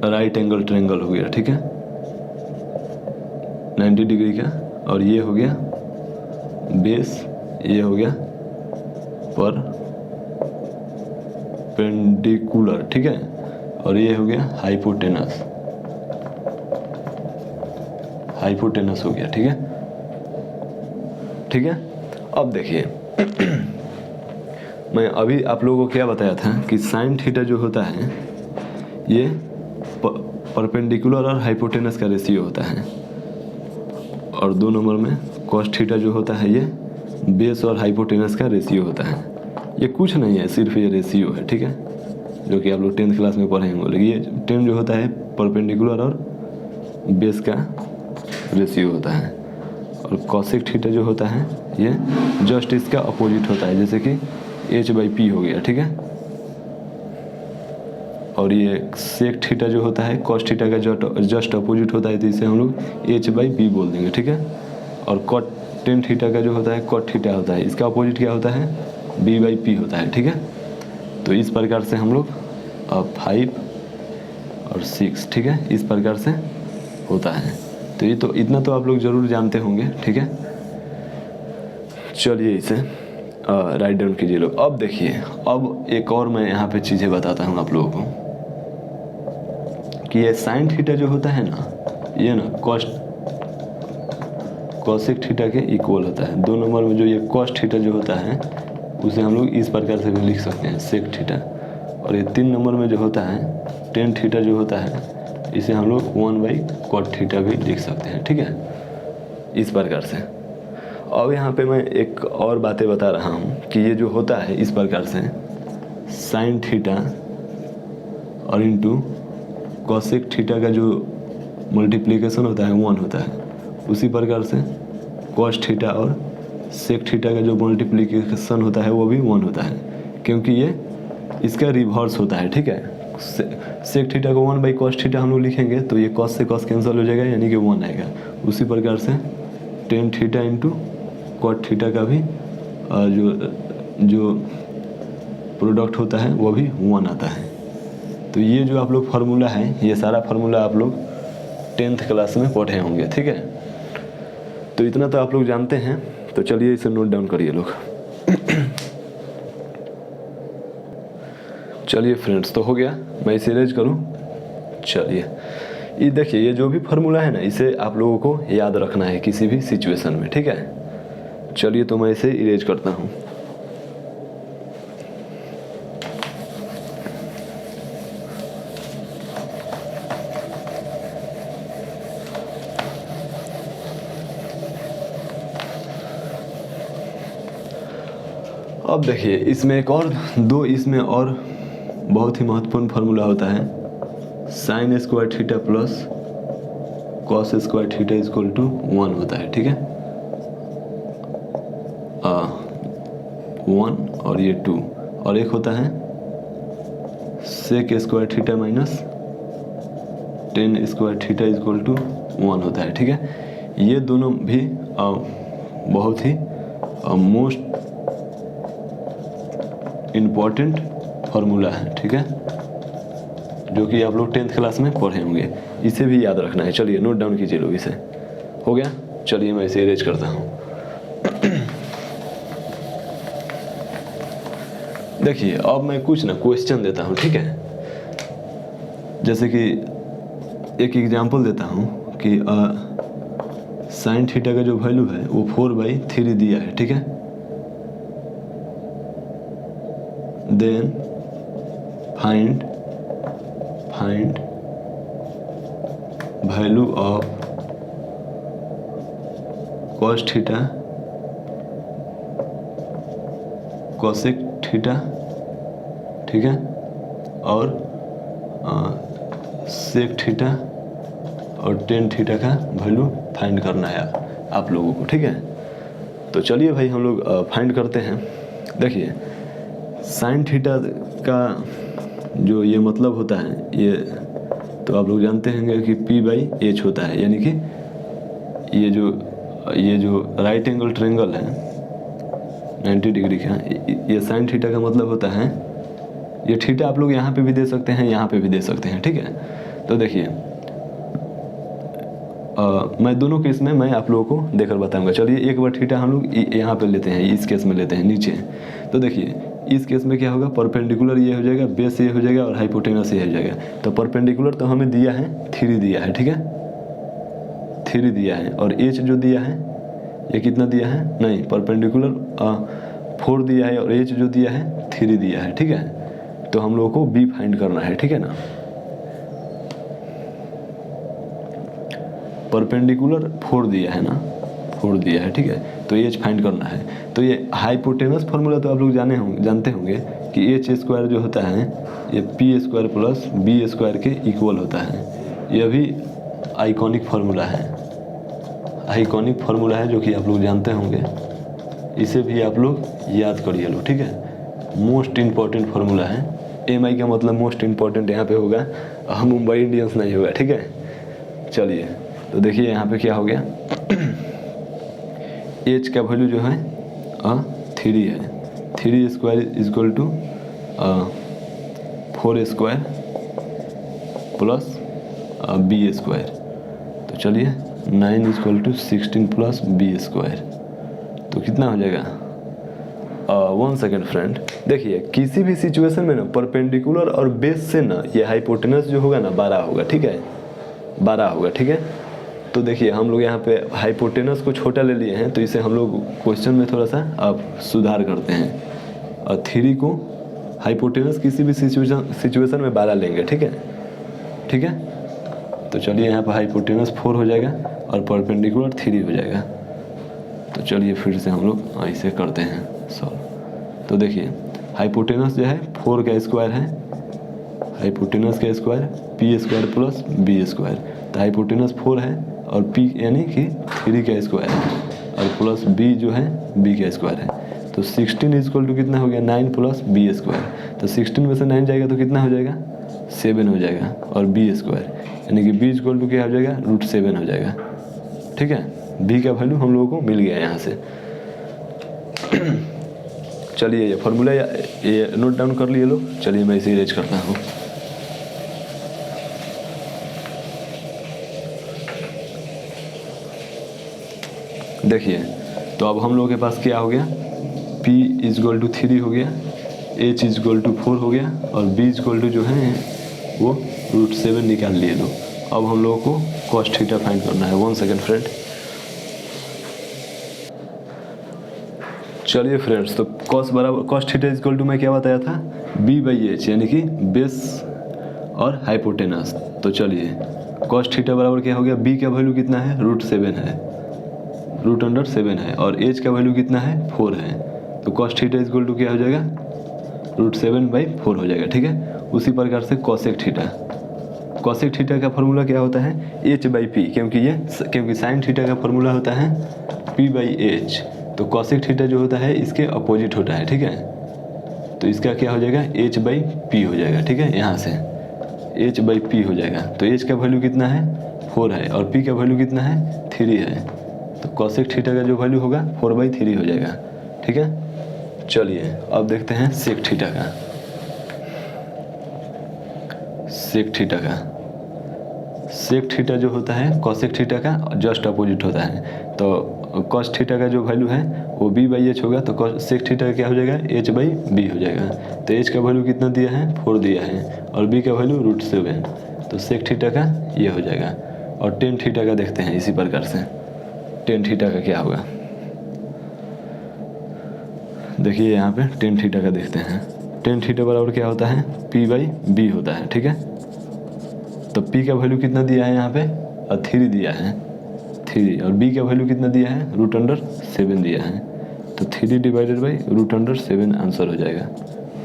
राइट एंगल ट्रायंगल हो गया, ठीक है, 90 डिग्री का। और ये हो गया बेस, ये हो गया परपेंडिकुलर, ठीक है। और ये हो गया हाइपोटेनस हो गया, ठीक है, ठीक है। अब देखिए मैं अभी आप लोगों को क्या बताया था कि साइन थीटा जो होता है ये परपेंडिकुलर और हाइपोटेनस का रेशियो होता है। और 2 नंबर में कॉस थीटा जो होता है ये बेस और हाइपोटेनस का रेशियो होता है। ये कुछ नहीं है, सिर्फ ये रेशियो है, ठीक है, जो कि आप लोग 10th क्लास में पढ़े होंगे। लेकिन ये टेन जो होता है परपेंडिकुलर और बेस का रेशियो होता है। और कॉसेक थीटा जो होता है ये जस्ट इसका अपोजिट होता है, जैसे कि h/p हो गया, ठीक है। और ये सेक थीटा जो होता है कॉस थीटा का जस्ट अपोजिट होता है, तो इसे हम लोग h/p बोल देंगे, ठीक है। और कॉट टेन थीटा का जो होता है कॉट थीटा होता है, इसका अपोजिट क्या होता है, b/p होता है, ठीक है। तो इस प्रकार से हम लोग 5 और 6, ठीक है, इस प्रकार से होता है। तो ये तो इतना तो आप लोग ज़रूर जानते होंगे, ठीक है। चलिए इसे राइट डाउन कीजिए लोग। अब देखिए अब एक और मैं यहाँ पे चीज़ें बताता हूँ आप लोगों को कि ये साइन थीटा जो होता है ना, ये ना कॉसेक थीटा के इक्वल होता है। 2 नंबर में जो ये कॉस थीटा जो होता है उसे हम लोग इस प्रकार से भी लिख सकते हैं सेक थीटा। और ये 3 नंबर में जो होता है टेन थीटा जो होता है इसे हम लोग 1/cot थीटा भी लिख सकते हैं, ठीक है, इस प्रकार से। अब यहाँ पे मैं एक और बातें बता रहा हूँ कि ये जो होता है इस प्रकार से साइन थीटा और इंटू कॉसेक थीटा का जो मल्टीप्लिकेशन होता है 1 होता है, उसी प्रकार से कॉस थीटा और सेक थीटा का जो मल्टीप्लिकेशन होता है वो भी 1 होता है, क्योंकि ये इसका रिवर्स होता है, ठीक है। सेक थीटा को 1/cos थीटा हम लोग लिखेंगे तो ये कॉस से कॉस कैंसिल हो जाएगा, यानी कि 1 आएगा। उसी प्रकार से tan theta into cot theta का भी जो प्रोडक्ट होता है वो भी 1 आता है। तो ये जो आप लोग फार्मूला है, ये सारा फार्मूला आप लोग 10th क्लास में पढ़े होंगे, ठीक है। तो इतना तो आप लोग जानते हैं, तो चलिए इसे नोट डाउन करिए लोग। चलिए फ्रेंड्स, तो हो गया, मैं इसे इरेज करूं। चलिए ये देखिए, ये जो भी फार्मूला है ना, इसे आप लोगों को याद रखना है किसी भी सिचुएशन में, ठीक है। चलिए तो मैं इसे इरेज करता हूं। अब देखिए इसमें एक और इसमें और बहुत ही महत्वपूर्ण फार्मूला होता है, sine square theta plus cos square theta equal to 1 होता है, ठीक है। 1 और ये 2, और एक होता है sec square theta minus tan square theta equal to 1 होता है, ठीक है। ये दोनों भी बहुत ही मोस्ट इम्पॉर्टेंट फार्मूला है, ठीक है, जो कि आप लोग 10th क्लास में पढ़े होंगे। इसे भी याद रखना है। चलिए नोट डाउन कीजिए लोग इसे। हो गया, चलिए मैं इसे इरेज करता हूँ। देखिए अब मैं कुछ ना क्वेश्चन देता हूँ, ठीक है। जैसे कि एक एग्जांपल देता हूँ कि साइन थीटा का जो वैल्यू है वो 4/3 दिया है, ठीक है। Then find value of cos theta cosec theta, ठीक है, और सेक थीटा और टेन थीटा का वैल्यू फाइंड करना है आप लोगों को, ठीक है। तो चलिए भाई हम लोग फाइंड करते हैं। देखिए साइन थीटा का जो ये मतलब होता है, ये तो आप लोग जानते होंगे कि P/H होता है, यानी कि ये जो राइट एंगल ट्रायंगल है 90 डिग्री का, ये साइन थीटा का मतलब होता है, ये थीटा आप लोग यहाँ पे भी दे सकते हैं, यहाँ पे भी दे सकते हैं, ठीक है। तो देखिए मैं दोनों केस में मैं आप लोगों को देकर बताऊंगा। चलिए एक बार थीटा हम लोग यहाँ पे लेते हैं, इस केस में लेते हैं नीचे। तो देखिए इस केस में क्या होगा, परपेंडिकुलर ये हो जाएगा, बेस ये हो जाएगा और हाइपोटेनस ये हो जाएगा। तो परपेंडिकुलर तो हमें दिया है 3 दिया है, ठीक है, 3 दिया है, और एच जो दिया है ये कितना दिया है, नहीं परपेंडिकुलर 4 दिया है और एच जो दिया है 3 दिया है, ठीक है। तो हम लोगों को बी फाइंड करना है, ठीक है ना। परपेंडिकुलर 4 दिया है ना, 4 दिया है, ठीक है, तो एच फाइंड करना है। तो ये हाइपोटेनस फार्मूला तो आप लोग जानते होंगे कि एच स्क्वायर जो होता है ये p square plus b square के इक्वल होता है। यह भी आइकॉनिक फार्मूला है, आइकॉनिक फार्मूला है जो कि आप लोग जानते होंगे। इसे भी आप लोग याद करिए लो, ठीक है। मोस्ट इम्पॉर्टेंट फार्मूला है, एम आई का मतलब मोस्ट इम्पॉर्टेंट यहाँ पे होगा, हम मुंबई इंडियंस नहीं होगा, ठीक है। चलिए तो देखिए यहाँ पे क्या हो गया, एच का वैल्यू जो है 3 है, 3 square equal to 4 square plus b square. तो चलिए 9 equal to 16 plus b square, तो कितना हो जाएगा, 1 सेकेंड फ्रेंड। देखिए किसी भी सिचुएशन में ना परपेंडिकुलर और बेस से ना ये हाइपोटेनस जो होगा ना 12 होगा, ठीक है, 12 होगा, ठीक है। तो देखिए हम लोग यहाँ पे हाइपोटेनस को छोटा ले लिए हैं, तो इसे हम लोग क्वेश्चन में थोड़ा सा अब सुधार करते हैं, और 3 को हाइपोटेनस किसी भी सिचुएशन में 12 लेंगे, ठीक है, ठीक है। तो चलिए यहाँ पर हाइपोटेनस 4 हो जाएगा और परपेंडिकुलर 3 हो जाएगा। तो चलिए फिर से हम लोग ऐसे करते हैं सॉल्व। तो देखिए हाइपोटेनस जो है 4 का स्क्वायर है, हाइपोटेनस का square p square plus b square. तो हाइपोटेनस 4 है और पी यानी कि 3 का स्क्वायर है और प्लस बी जो है बी का स्क्वायर है। तो 16 इक्वल टू कितना हो गया 9 प्लस बी स्क्वायर। तो 16 में से 9 जाएगा तो कितना हो जाएगा 7 हो जाएगा और बी स्क्वायर यानी कि बी इक्वल टू क्या हो जाएगा √7 हो जाएगा, ठीक है। बी का वैल्यू हम लोगों को मिल गया यहाँ से। चलिए ये फॉर्मूला ये नोट डाउन कर लिए लोग। चलिए मैं इसे इरेज करता हूँ। देखिए तो अब हम लोगों के पास क्या हो गया, P इक्वल टू 3 हो गया, H इक्वल टू 4 हो गया और B इक्वल टू जो है वो √7 निकाल लिए लोग। अब हम लोगों को कॉस थीटा फाइंड करना है। 1 सेकेंड फ्रेंड। चलिए फ्रेंड्स, तो कॉस थीटा इक्वल टू मैं क्या बताया था B/H यानी कि बेस और हाइपोटेनस। तो चलिए कॉस थीटा बराबर क्या हो गया, B का वैल्यू कितना है √7 है, √7 है और H का वैल्यू कितना है 4 है। तो कॉस थीटा इक्वल टू क्या हो जाएगा √7/4 हो जाएगा, ठीक है। उसी प्रकार से कॉसेक थीटा, कॉसेक थीटा का फॉर्मूला क्या होता है H/P, क्योंकि साइन थीटा का फॉर्मूला होता है P/H। तो कॉसेक थीटा जो होता है इसके अपोजिट होता है, ठीक है। तो इसका क्या हो जाएगा H/P हो जाएगा, ठीक है। यहाँ से H/P हो जाएगा। तो H का वैल्यू कितना है 4 है और P का वैल्यू कितना है 3 है। तो कॉसेक थीटा का जो वैल्यू होगा 4/3 हो जाएगा, ठीक है। चलिए अब देखते हैं सेक थीटा का। सेक थीटा जो होता है कॉसेक थीटा का जस्ट अपोजिट होता है। तो कॉस थीटा का जो वैल्यू है वो B/H होगा। तो सेक थीटा का क्या हो जाएगा H/B हो जाएगा। तो H का वैल्यू कितना दिया है 4 दिया है और B का वैल्यू √7। तो सेक थीटा का ये हो जाएगा। और टेन थीटा का देखते हैं इसी प्रकार से। टेन थीटा का क्या होगा, देखिए यहाँ पे टेन थीटा का देखते हैं। टेन थीटा बराबर क्या होता है P/B होता है, ठीक है। तो P का वैल्यू कितना दिया है यहाँ पे और 3 दिया है 3 और B का वैल्यू कितना दिया है √7 दिया है। तो 3/√7 आंसर हो जाएगा,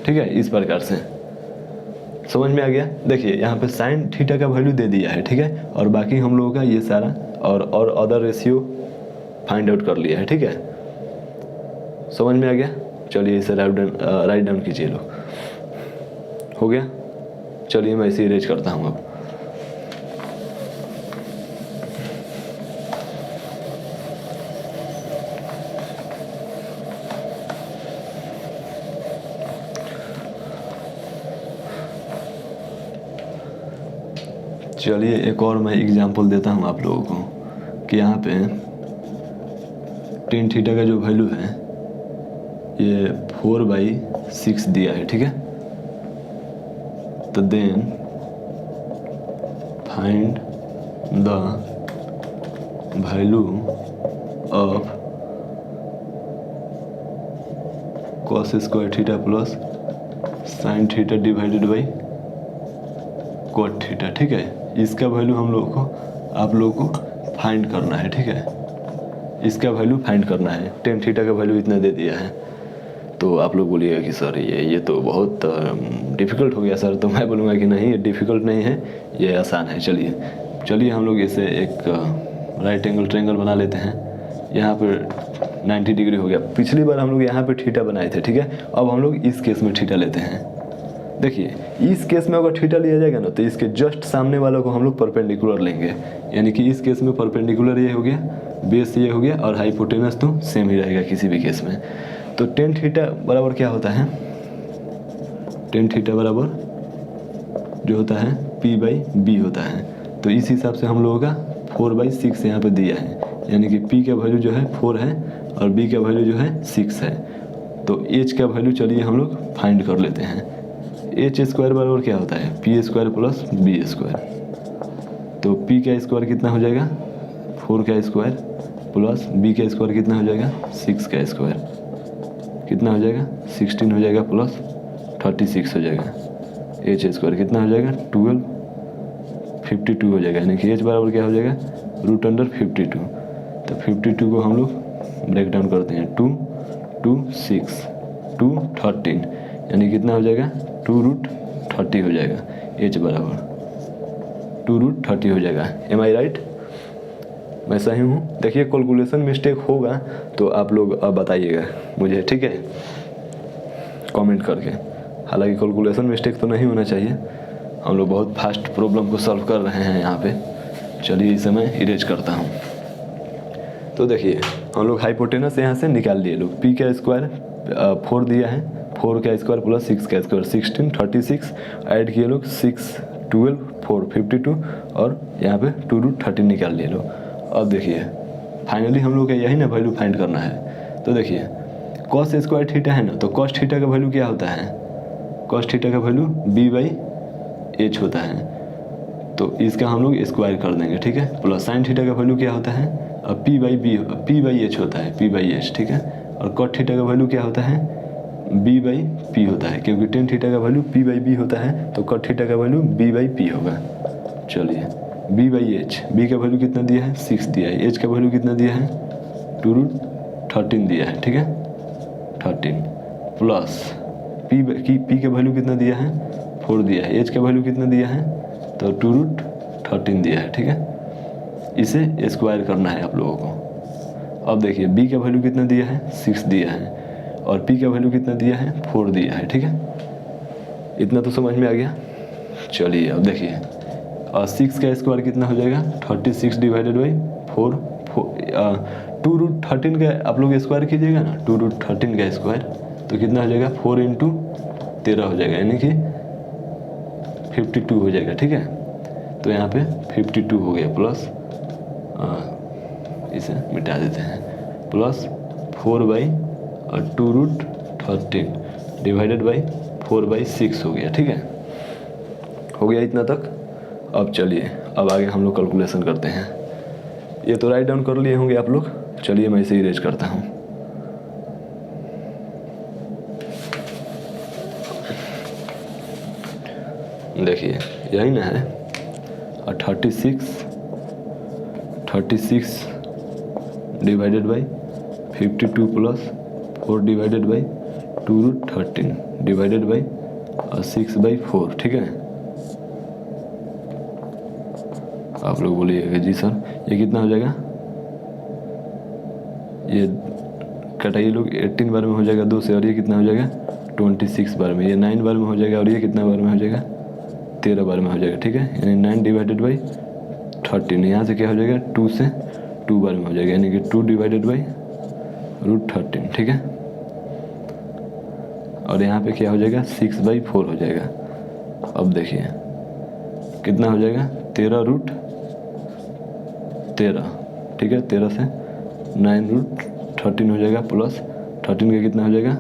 ठीक है। इस प्रकार से समझ में आ गया। देखिए यहाँ पे साइन थीटा का वैल्यू दे दिया है, ठीक है। और बाकी हम लोगों का ये सारा और अदर रेशियो फाइंड आउट कर लिया है, ठीक है। समझ में आ गया। चलिए इसे राइट डाउन कीजिए लो। हो गया। चलिए मैं इसे इरेज करता हूँ अब। चलिए एक और मैं एग्जांपल देता हूँ आप लोगों को कि यहाँ पे टेन थीटा का जो वैल्यू है ये 4/6 दिया है, ठीक है। तो then find the value of cos square theta plus sine theta divided by cot theta, ठीक है। इसका वैल्यू हम लोग को आप लोगों को फाइंड करना है, ठीक है। इसका वैल्यू फाइंड करना है। टेन थीटा का वैल्यू इतना दे दिया है। तो आप लोग बोलिएगा कि सर ये तो बहुत डिफ़िकल्ट हो गया सर। तो मैं बोलूँगा कि नहीं, ये डिफ़िकल्ट नहीं है, ये आसान है। चलिए हम लोग इसे एक राइट एंगल ट्रायंगल बना लेते हैं। यहाँ पर 90 डिग्री हो गया। पिछली बार हम लोग यहाँ पे थीटा बनाए थे, ठीक है। अब हम लोग इस केस में थीटा लेते हैं। देखिए इस केस में अगर थीटा लिया जाएगा ना तो इसके जस्ट सामने वालों को हम लोग परपेंडिकुलर लेंगे। यानी कि इस केस में परपेंडिकुलर ये हो गया, बेस ये हो गया और हाइपोटेनस तो सेम ही रहेगा किसी भी केस में। तो टेन थीटा बराबर क्या होता है, टेन थीटा बराबर जो होता है P/B होता है। तो इस हिसाब से हम लोगों का 4/6 यहाँ पे दिया है। यानी कि P का वैल्यू जो है 4 है और B का वैल्यू जो है 6 है। तो H का वैल्यू चलिए हम लोग फाइंड कर लेते हैं। H स्क्वायर बराबर क्या होता है P square plus B square. तो P का स्क्वायर कितना हो जाएगा 4 का स्क्वायर प्लस B का स्क्वायर कितना हो जाएगा 6 का स्क्वायर, कितना हो जाएगा 16 हो जाएगा प्लस 36 हो जाएगा। एच स्क्वायर कितना हो जाएगा 12 52 हो जाएगा, यानी कि एच बराबर क्या हो जाएगा √52। तो 52 को हम लोग ब्रेक डाउन करते हैं 2 2 6 2 13, यानी कितना हो जाएगा 2√30 हो जाएगा। एच बराबर 2√30 हो जाएगा। एम आई राइट? मैं सही हूँ? देखिए कैलकुलेशन मिस्टेक होगा तो आप लोग बताइएगा मुझे, ठीक है, कमेंट करके। हालांकि कैलकुलेशन मिस्टेक तो नहीं होना चाहिए, हम लोग बहुत फास्ट प्रॉब्लम को सॉल्व कर रहे हैं यहाँ पे। चलिए इसे मैं इरेज करता हूँ। तो देखिए हम लोग हाइपोटेनस यहाँ से निकाल लिए लोग। पी का स्क्वायर 4 दिया है, 4 का स्क्वायर प्लस 6 का स्क्वायर 16 36, ऐड किए लोग 6 12 4 52 और यहाँ पे 2√30 निकाल लिए लोग। अब देखिए फाइनली हम लोग का यही ना वैल्यू फाइंड करना है। तो देखिए कॉस स्क्वायर थीटा है ना, तो कॉस थीटा का वैल्यू क्या होता है, कॉस थीटा का वैल्यू b/h होता है, तो इसका हम लोग स्क्वायर कर देंगे, ठीक है। प्लस साइन थीटा का वैल्यू क्या होता है, अब p/h होता है, p/h, ठीक है। और कॉट थीटा का वैल्यू क्या होता है b/p होता है, क्योंकि टेन थीटा का वैल्यू p/b होता है, तो कॉट थीटा का वैल्यू b/p होगा। चलिए b/h, b का वैल्यू कितना दिया है 6 दिया है, h का वैल्यू कितना दिया है 2√13 दिया है, ठीक है 13, प्लस p का वैल्यू कितना दिया है 4 दिया है, h का वैल्यू कितना दिया है तो 2√13 दिया है, ठीक है। इसे स्क्वायर करना है आप लोगों को। अब देखिए b का वैल्यू कितना दिया है 6 दिया है और p का वैल्यू कितना दिया है 4 दिया है, ठीक है। इतना तो समझ में आ गया। चलिए अब देखिए और 6 का स्क्वायर कितना हो जाएगा 36 डिवाइडेड बाई 4 2√13 का आप लोग स्क्वायर कीजिएगा ना, 2√13 का स्क्वायर तो कितना हो जाएगा 4 × 13 हो जाएगा, यानी कि 52 हो जाएगा, ठीक है। तो यहाँ पे 52 हो गया, प्लस इसे मिटा देते हैं, प्लस 4/2√13 डिवाइडेड बाई 4/6 हो गया, ठीक है। हो गया इतना तक। अब चलिए अब आगे हम लोग कैलकुलेशन करते हैं। ये तो राइट डाउन कर लिए होंगे आप लोग। चलिए मैं इसे इरेज करता हूँ। देखिए यही ना है, और 36 divided by 52 plus 4 divided by 2√13 divided by 6/4, ठीक है। आप लोग बोलिएगा जी सर ये कितना हो जाएगा, ये कटाइए लोग 18 बार में हो जाएगा 2 से, और ये कितना हो जाएगा 26 बार में, ये 9 बार में हो जाएगा, और ये कितना बार में हो जाएगा 13 बार में हो जाएगा, ठीक है। यानी 9 डिवाइडेड बाई 13, यहाँ से क्या हो जाएगा 2 से 2 बार में हो जाएगा, यानी कि 2 डिवाइडेड बाई √13, ठीक है। और यहाँ पे क्या हो जाएगा 6/4 हो जाएगा। अब देखिए कितना हो जाएगा 13√13, ठीक है। 13 से 9√13 हो जाएगा, प्लस 13 का कितना हो जाएगा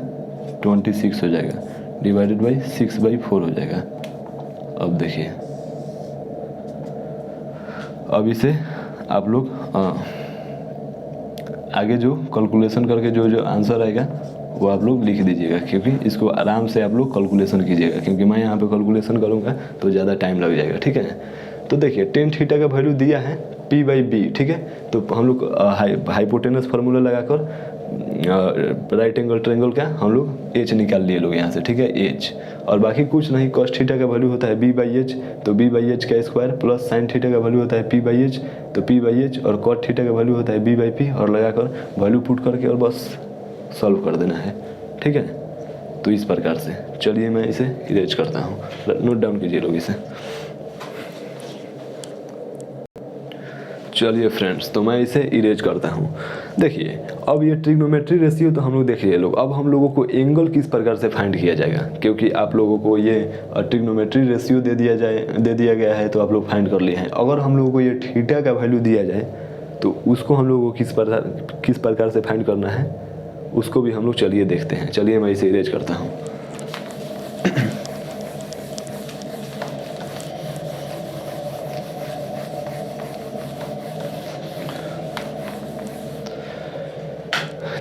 26 हो जाएगा, डिवाइडेड बाई 6/4 हो जाएगा। अब देखिए अब इसे आप लोग आगे जो कैलकुलेशन करके जो आंसर आएगा वो आप लोग लिख दीजिएगा, क्योंकि इसको आराम से आप लोग कैलकुलेशन कीजिएगा, क्योंकि मैं यहाँ पे कैलकुलेशन करूँगा तो ज़्यादा टाइम लग जाएगा, ठीक है। तो देखिए टेन थीटा का वैल्यू दिया है p/b, ठीक है। तो हम लोग हाइपोटेनस फार्मूला लगाकर राइट एंगल ट्रायंगल का हम लोग h निकाल लिए लोग यहाँ से, ठीक है h, और बाकी कुछ नहीं। cos थीटा का वैल्यू होता है b/h, तो b/h का स्क्वायर, प्लस sin थीटा का वैल्यू होता है p/h, तो p/h, और cot थीटा का वैल्यू होता है b/p, और लगाकर वैल्यू पुट करके और बस सॉल्व कर देना है, ठीक है। तो इस प्रकार से चलिए मैं इसे इरेज करता हूँ, नोट डाउन कीजिए लोग इसे। चलिए फ्रेंड्स तो मैं इसे इरेज करता हूँ। देखिए अब ये ट्रिग्नोमेट्री रेशियो तो हम लोग देख लिए लोग। अब हम लोगों को एंगल किस प्रकार से फाइंड किया जाएगा, क्योंकि आप लोगों को ये ट्रिग्नोमेट्री रेशियो दे दिया गया है, तो आप लोग फाइंड कर लिए हैं। अगर हम लोगों को ये थीटा का वैल्यू दिया जाए तो उसको हम लोगों को किस प्रकार से फाइंड करना है उसको भी हम लोग चलिए देखते हैं। चलिए मैं इसे इरेज करता हूँ।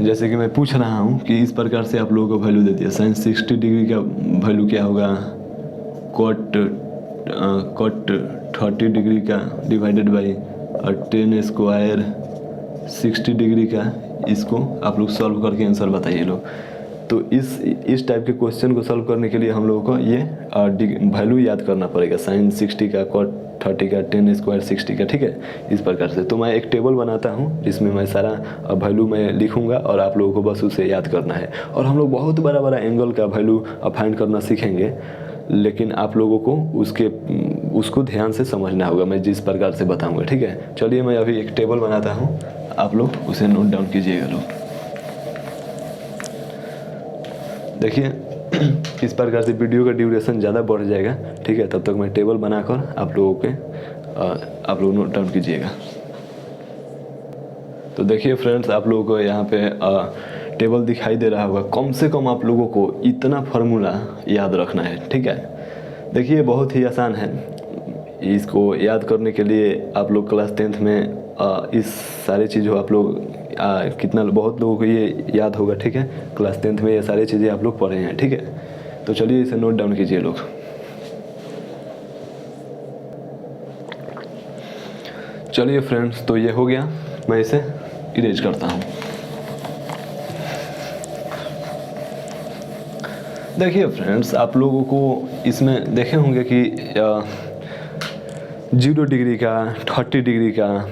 जैसे कि मैं पूछ रहा हूँ कि इस प्रकार से आप लोगों को वैल्यू दे दिया। साइन 60 डिग्री का वैल्यू क्या होगा, कॉट 30 डिग्री का डिवाइडेड बाई 10 स्क्वायर 60 डिग्री का। इसको आप लोग सॉल्व करके आंसर बताइए लोग। तो इस टाइप के क्वेश्चन को सॉल्व करने के लिए हम लोगों को ये वैल्यू याद करना पड़ेगा। साइन 60 का, कॉट 30 का, 10 स्क्वायर 60 का, ठीक है, इस प्रकार से। तो मैं एक टेबल बनाता हूँ जिसमें मैं सारा वैल्यू मैं लिखूंगा और आप लोगों को बस उसे याद करना है। और हम लोग बहुत बड़ा बड़ा एंगल का वैल्यू फाइंड करना सीखेंगे, लेकिन आप लोगों को उसको ध्यान से समझना होगा मैं जिस प्रकार से बताऊंगा, ठीक है। चलिए मैं अभी एक टेबल बनाता हूँ, आप लोग उसे नोट डाउन कीजिएगा लोग। देखिए इस प्रकार से वीडियो का ड्यूरेशन ज़्यादा बढ़ जाएगा, ठीक है। तब तक मैं टेबल बनाकर आप लोग नोट डाउन कीजिएगा। तो देखिए फ्रेंड्स, आप लोगों को यहाँ पे टेबल दिखाई दे रहा होगा। कम से कम आप लोगों को इतना फार्मूला याद रखना है, ठीक है। देखिए बहुत ही आसान है, इसको याद करने के लिए आप लोग क्लास 10th में इस सारी चीज़ों आप लोग बहुत लोगों को ये याद होगा, ठीक है। क्लास 10th में ये सारी चीज़ें आप लोग पढ़े हैं, ठीक है। तो चलिए इसे नोट डाउन कीजिए लोग। चलिए फ्रेंड्स, तो ये हो गया, मैं इसे इरेज करता हूँ। देखिए फ्रेंड्स, आप लोगों को इसमें देखे होंगे कि 0 डिग्री का, 30 डिग्री का,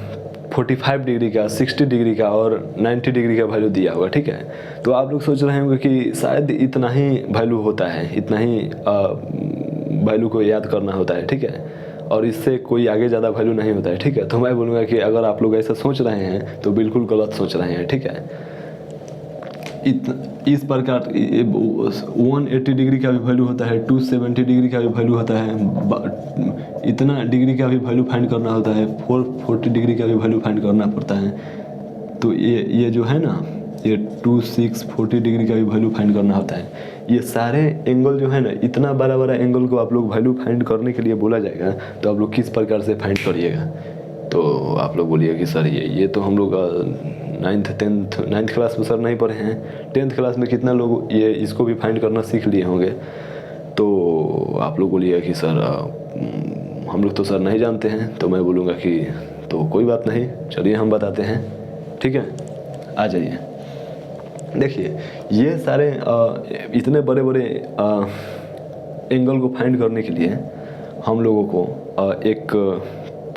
45 डिग्री का, 60 डिग्री का और 90 डिग्री का वैल्यू दिया होगा, ठीक है। तो आप लोग सोच रहे होंगे कि शायद इतना ही वैल्यू होता है, इतना ही वैल्यू को याद करना होता है, ठीक है, और इससे कोई आगे ज़्यादा वैल्यू नहीं होता है, ठीक है। तो मैं बोलूँगा कि अगर आप लोग ऐसा सोच रहे हैं तो बिल्कुल गलत सोच रहे हैं, ठीक है। इस प्रकार 180 डिग्री का भी वैल्यू होता है, 270 डिग्री का भी वैल्यू होता है, इतना डिग्री का भी वैल्यू फाइंड करना होता है, 440 डिग्री का भी वैल्यू फाइंड करना पड़ता है। तो ये जो है ना, ये 2640 डिग्री का भी वैल्यू फाइंड करना होता है। ये सारे एंगल जो है ना, इतना बड़ा बड़ा एंगल को आप लोग वैल्यू फाइंड करने के लिए बोला जाएगा, तो आप लोग किस प्रकार से फाइंड करिएगा। तो आप लोग बोलिए कि सर ये तो हम लोग 9th क्लास में सर नहीं पढ़े हैं, 10th क्लास में कितना लोग ये इसको भी फाइंड करना सीख लिए होंगे। तो आप लोग बोलिए कि सर हम लोग तो सर नहीं जानते हैं। तो मैं बोलूँगा कि तो कोई बात नहीं, चलिए हम बताते हैं, ठीक है, आ जाइए। देखिए ये सारे इतने बड़े बड़े एंगल को फाइंड करने के लिए हम लोगों को एक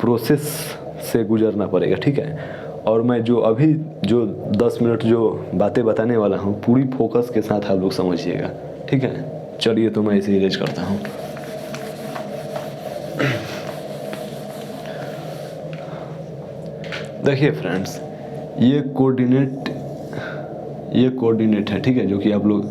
प्रोसेस से गुजरना पड़ेगा, ठीक है। और मैं जो 10 मिनट जो बातें बताने वाला हूँ, पूरी फोकस के साथ आप लोग समझिएगा, ठीक है। चलिए तो मैं इसे इरेज करता हूँ। देखिए फ्रेंड्स, ये कोऑर्डिनेट है, ठीक है, जो कि आप लोग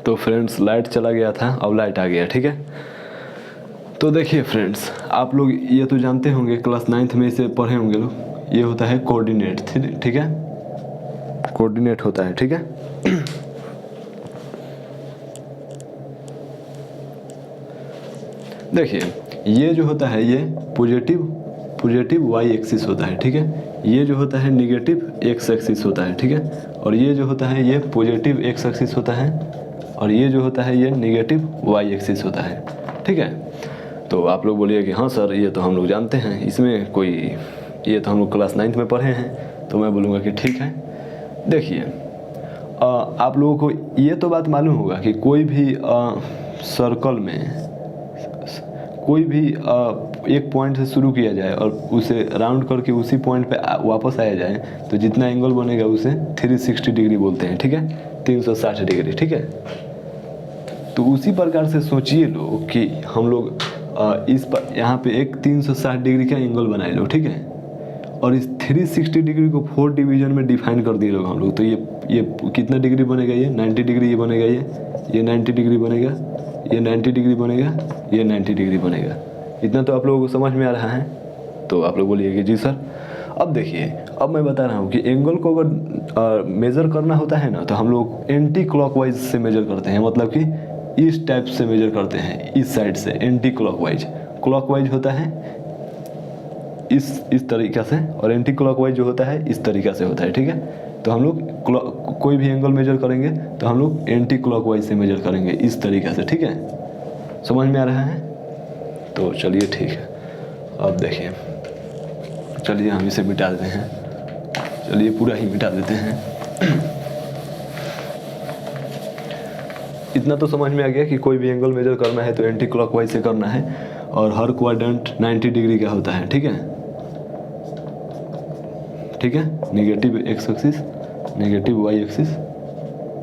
तो फ्रेंड्स लाइट चला गया था, अब लाइट आ गया, ठीक है। तो देखिए फ्रेंड्स, आप लोग ये तो जानते होंगे, क्लास 9th में इसे पढ़े होंगे लोग। ये होता है कोऑर्डिनेट, ठीक है, कोऑर्डिनेट होता है, ठीक है। देखिए ये जो होता है, ये पॉजिटिव वाई एक्सिस होता है, ठीक है। ये जो होता है निगेटिव एक्स एक्सिस होता है, ठीक है। और ये जो होता है, ये पॉजिटिव एक्स एक्सिस होता है, और ये जो होता है, ये निगेटिव वाई एक्सिस होता है, ठीक है। तो आप लोग बोलिए कि हाँ सर ये तो हम लोग जानते हैं, इसमें कोई, ये तो हम लोग क्लास 9th में पढ़े हैं। तो मैं बोलूँगा कि ठीक है। देखिए आप लोगों को ये तो बात मालूम होगा कि कोई भी सर्कल में कोई भी एक पॉइंट से शुरू किया जाए और उसे राउंड करके उसी पॉइंट पे वापस आया जाए, तो जितना एंगल बनेगा उसे 360 डिग्री बोलते हैं, ठीक है, 360 डिग्री, ठीक है। तो उसी प्रकार से सोचिए लोग कि हम लोग यहाँ पे एक 360 डिग्री का एंगल बनाए लो, ठीक है, और इस 360 डिग्री को 4 डिवीजन में डिफाइन कर दिए लोग हम लोग। तो ये कितना डिग्री बनेगा, ये 90 डिग्री ये बनेगा, ये 90 डिग्री बनेगा, ये 90 डिग्री बनेगा, ये 90 डिग्री बनेगा। इतना तो आप लोगों को समझ में आ रहा है। तो आप लोग बोलिए कि जी सर। अब देखिए अब मैं बता रहा हूँ कि एंगल को अगर मेज़र करना होता है ना तो हम लोग एंटी क्लॉकवाइज से मेज़र करते हैं, मतलब कि इस टाइप से मेज़र करते हैं, इस साइड से एंटी क्लॉकवाइज। क्लॉकवाइज होता है इस तरीक़ा से और एंटी क्लॉकवाइज जो होता है इस तरीक़ा से होता है, ठीक है। तो हम लोग कोई भी एंगल मेजर करेंगे तो हम लोग एंटी क्लॉकवाइज से मेजर करेंगे इस तरीक़े से, ठीक है। समझ में आ रहा है? तो चलिए ठीक है। अब देखिए, चलिए हम इसे मिटा देते हैं, चलिए पूरा ही मिटा देते हैं। इतना तो समझ में आ गया कि कोई भी एंगल मेजर करना है तो एंटी क्लॉकवाइज से करना है और हर क्वाड्रेंट 90 डिग्री का होता है, ठीक है। ठीक है, negative x axis, negative y axis,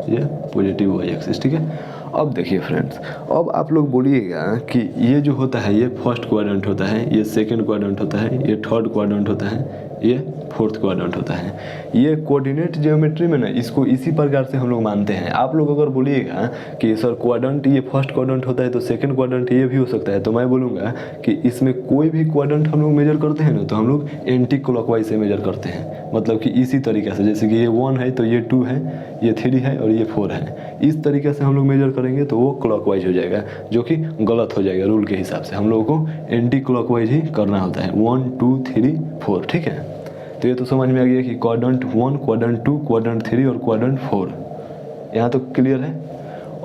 ये पॉजिटिव वाई एक्सिस, ठीक है। अब देखिए फ्रेंड्स, अब आप लोग बोलिएगा कि ये जो होता है ये फर्स्ट क्वाड्रेंट होता है, ये सेकंड क्वाड्रेंट होता है, ये थर्ड क्वाड्रेंट होता है, ये फोर्थ क्वाड्रेंट होता है। ये कोऑर्डिनेट ज्योमेट्री में ना इसको इसी प्रकार से हम लोग मानते हैं। आप लोग अगर बोलिएगा कि सर क्वाड्रेंट ये फर्स्ट क्वाड्रेंट होता है तो सेकंड क्वाड्रेंट ये भी हो सकता है, तो मैं बोलूँगा कि इसमें कोई भी क्वाड्रेंट हम लोग मेजर करते हैं ना तो हम लोग एंटी क्लॉकवाइज से मेजर करते हैं, मतलब कि इसी तरीके से, जैसे कि ये 1 है तो ये 2 है, ये 3 है और ये 4 है, इस तरीके से हम लोग मेजर करेंगे तो वो क्लॉकवाइज हो जाएगा, जो कि गलत हो जाएगा। रूल के हिसाब से हम लोगों को एंटी क्लॉकवाइज ही करना होता है, 1 2 3 4, ठीक है। तो ये तो समझ में आ गया कि क्वाड्रेंट 1, क्वाड्रेंट 2, क्वाड्रेंट 3 और क्वाड्रेंट 4, यहाँ तो क्लियर है।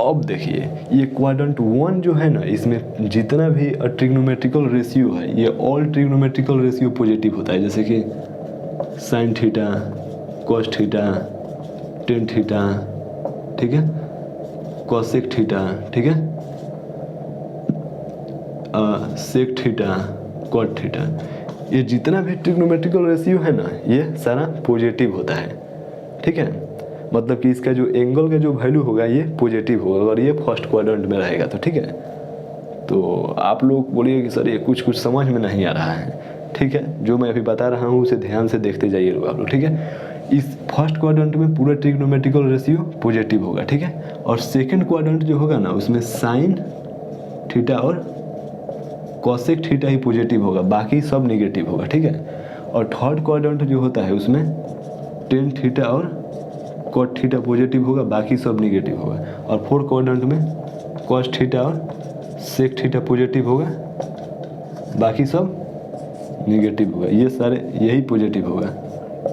अब देखिए ये क्वाड्रेंट 1 जो है ना, इसमें जितना भी ट्रिग्नोमेट्रिकल रेशियो है ये ऑल ट्रिग्नोमेट्रिकल रेशियो पॉजिटिव होता है, जैसे कि sine theta, cos theta, tan theta, ठीक है, कॉसेक थीटा, ठीक है, सेक थीटा, कॉट थीटा, ये जितना भी ट्रिग्नोमेट्रिकल रेशियो है ना ये सारा पॉजिटिव होता है, ठीक है। मतलब कि इसका जो एंगल का जो वैल्यू होगा ये पॉजिटिव होगा अगर ये फर्स्ट क्वाड्रेंट में रहेगा तो, ठीक है। तो आप लोग बोलिए कि सर ये कुछ समझ में नहीं आ रहा है, ठीक है। जो मैं अभी बता रहा हूँ उसे ध्यान से देखते जाइए लोग आप लोग, ठीक है। इस फर्स्ट क्वाड्रेंट में पूरा ट्रिग्नोमेट्रिकल रेशियो पॉजिटिव होगा, ठीक है। और सेकेंड क्वाड्रेंट जो होगा ना उसमें साइन थीटा और कॉसेक थीटा ही पॉजिटिव होगा, बाकी सब नेगेटिव होगा, ठीक है। और थर्ड क्वाड्रेंट जो होता है उसमें टेन थीटा और कॉट थीटा पॉजिटिव होगा, बाकी सब नेगेटिव होगा। और फोर्थ क्वाड्रेंट में कॉस थीटा और सेक थीटा पॉजिटिव होगा, बाकी सब नेगेटिव होगा। ये सारे यही पॉजिटिव होगा,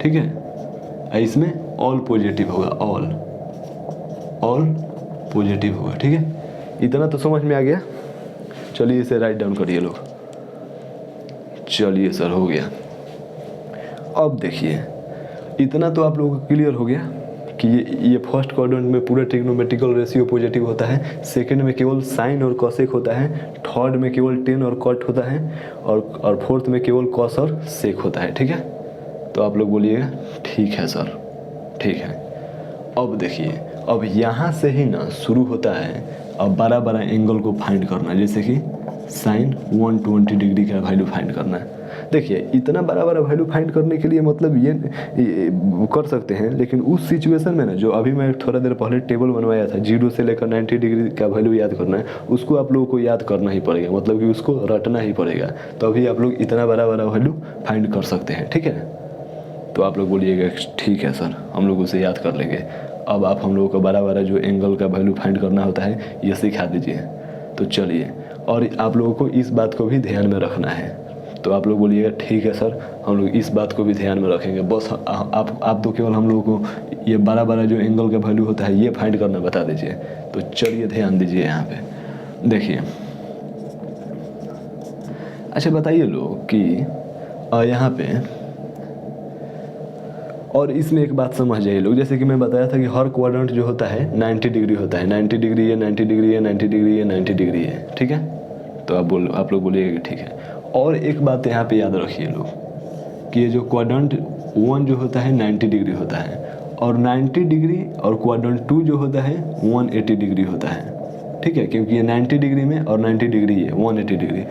ठीक है। इसमें ऑल पॉजिटिव होगा, ऑल पॉजिटिव होगा, ठीक है। इतना तो समझ में आ गया। चलिए इसे राइट डाउन करिए लोग। चलिए सर हो गया। अब देखिए इतना तो आप लोगों को क्लियर हो गया कि ये फर्स्ट क्वाड्रेंट में पूरा ट्रिग्नोमेट्रिकल रेशियो पॉजिटिव होता है, सेकंड में केवल साइन और कॉसेक होता है, थर्ड में केवल टेन और कॉट होता है और फोर्थ में केवल कॉस और सेक होता है, ठीक है। तो आप लोग बोलिएगा ठीक है सर, ठीक है। अब देखिए अब यहाँ से ही ना शुरू होता है अब बड़ा बड़ा एंगल को फाइंड करना, जैसे कि साइन 120 डिग्री का वैल्यू फाइंड करना है। देखिए इतना बड़ा बड़ा वैल्यू फाइंड करने के लिए मतलब ये कर सकते हैं, लेकिन उस सिचुएशन में ना जो अभी मैं थोड़ा देर पहले टेबल बनवाया था 0 से लेकर 90 डिग्री का वैल्यू याद करना है, उसको आप लोगों को याद करना ही पड़ेगा, मतलब कि उसको रटना ही पड़ेगा, तो अभी आप लोग इतना बड़ा बड़ा वैल्यू फाइंड कर सकते हैं, ठीक है। तो आप लोग बोलिएगा ठीक है सर, हम लोग उसे याद कर लेंगे। अब आप हम लोगों को बड़ा बड़ा जो एंगल का वैल्यू फाइंड करना होता है ये सिखा दीजिए। तो चलिए, और आप लोगों को इस बात को भी ध्यान में रखना है। तो आप लोग बोलिएगा ठीक है सर, हम लोग इस बात को भी ध्यान में रखेंगे। बस आप तो केवल हम लोगों को ये बड़ा बड़ा जो एंगल का वैल्यू होता है ये फाइंड करना बता दीजिए। तो चलिए ध्यान दीजिए यहाँ पे देखिए। अच्छा बताइए लोग कि यहाँ पे और इसमें एक बात समझ जाइए लोग, जैसे कि मैं बताया था कि हर क्वाड्रेंट जो होता है 90 डिग्री होता है, 90 डिग्री है, 90 डिग्री है, 90 डिग्री है, 90 डिग्री है, ठीक है। तो आप लोग बोलिएगा कि ठीक है। और एक बात यहाँ पे याद रखिए लोग कि ये जो क्वाड्रेंट 1 जो होता है 90 डिग्री होता है, और 90 डिग्री और क्वाड्रेंट 2 जो होता है 180 डिग्री होता है, ठीक है। क्योंकि ये 90 डिग्री में और 90 डिग्री है 180 डिग्री,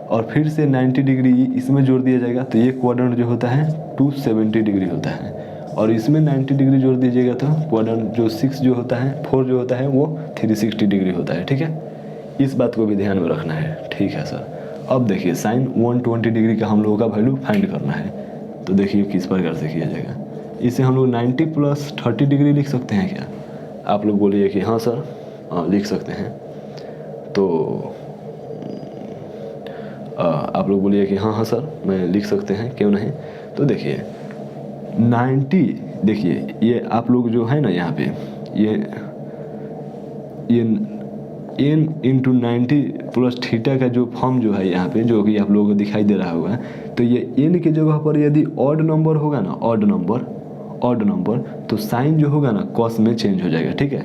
और फिर से 90 डिग्री इसमें जोड़ दिया जाएगा तो ये क्वाड्रेंट जो होता है 270 डिग्री होता है, और इसमें 90 डिग्री जोड़ दीजिएगा तो क्वाड्रेंट जो 6 जो होता है 4 जो होता है वो 360 डिग्री होता है, ठीक है। इस बात को भी ध्यान में रखना है, ठीक है सर। अब देखिए साइन 120 डिग्री का हम लोगों का वैल्यू फाइंड करना है, तो देखिए किस प्रकार से किया जाएगा। इसे हम लोग 90 + 30 डिग्री लिख सकते हैं क्या? आप लोग बोलिए कि हाँ सर लिख सकते हैं। तो आप लोग बोलिए कि हाँ सर मैं लिख सकते हैं, क्यों नहीं। तो देखिए 90, देखिए ये आप लोग जो है ना यहाँ पे ये n × 90 + थीटा का जो फॉर्म जो है यहाँ पे, जो कि आप लोगों को दिखाई दे रहा होगा, तो ये n की जगह पर यदि ऑड नंबर होगा ना, ऑड नंबर, तो साइन जो होगा ना कॉस में चेंज हो जाएगा। ठीक है,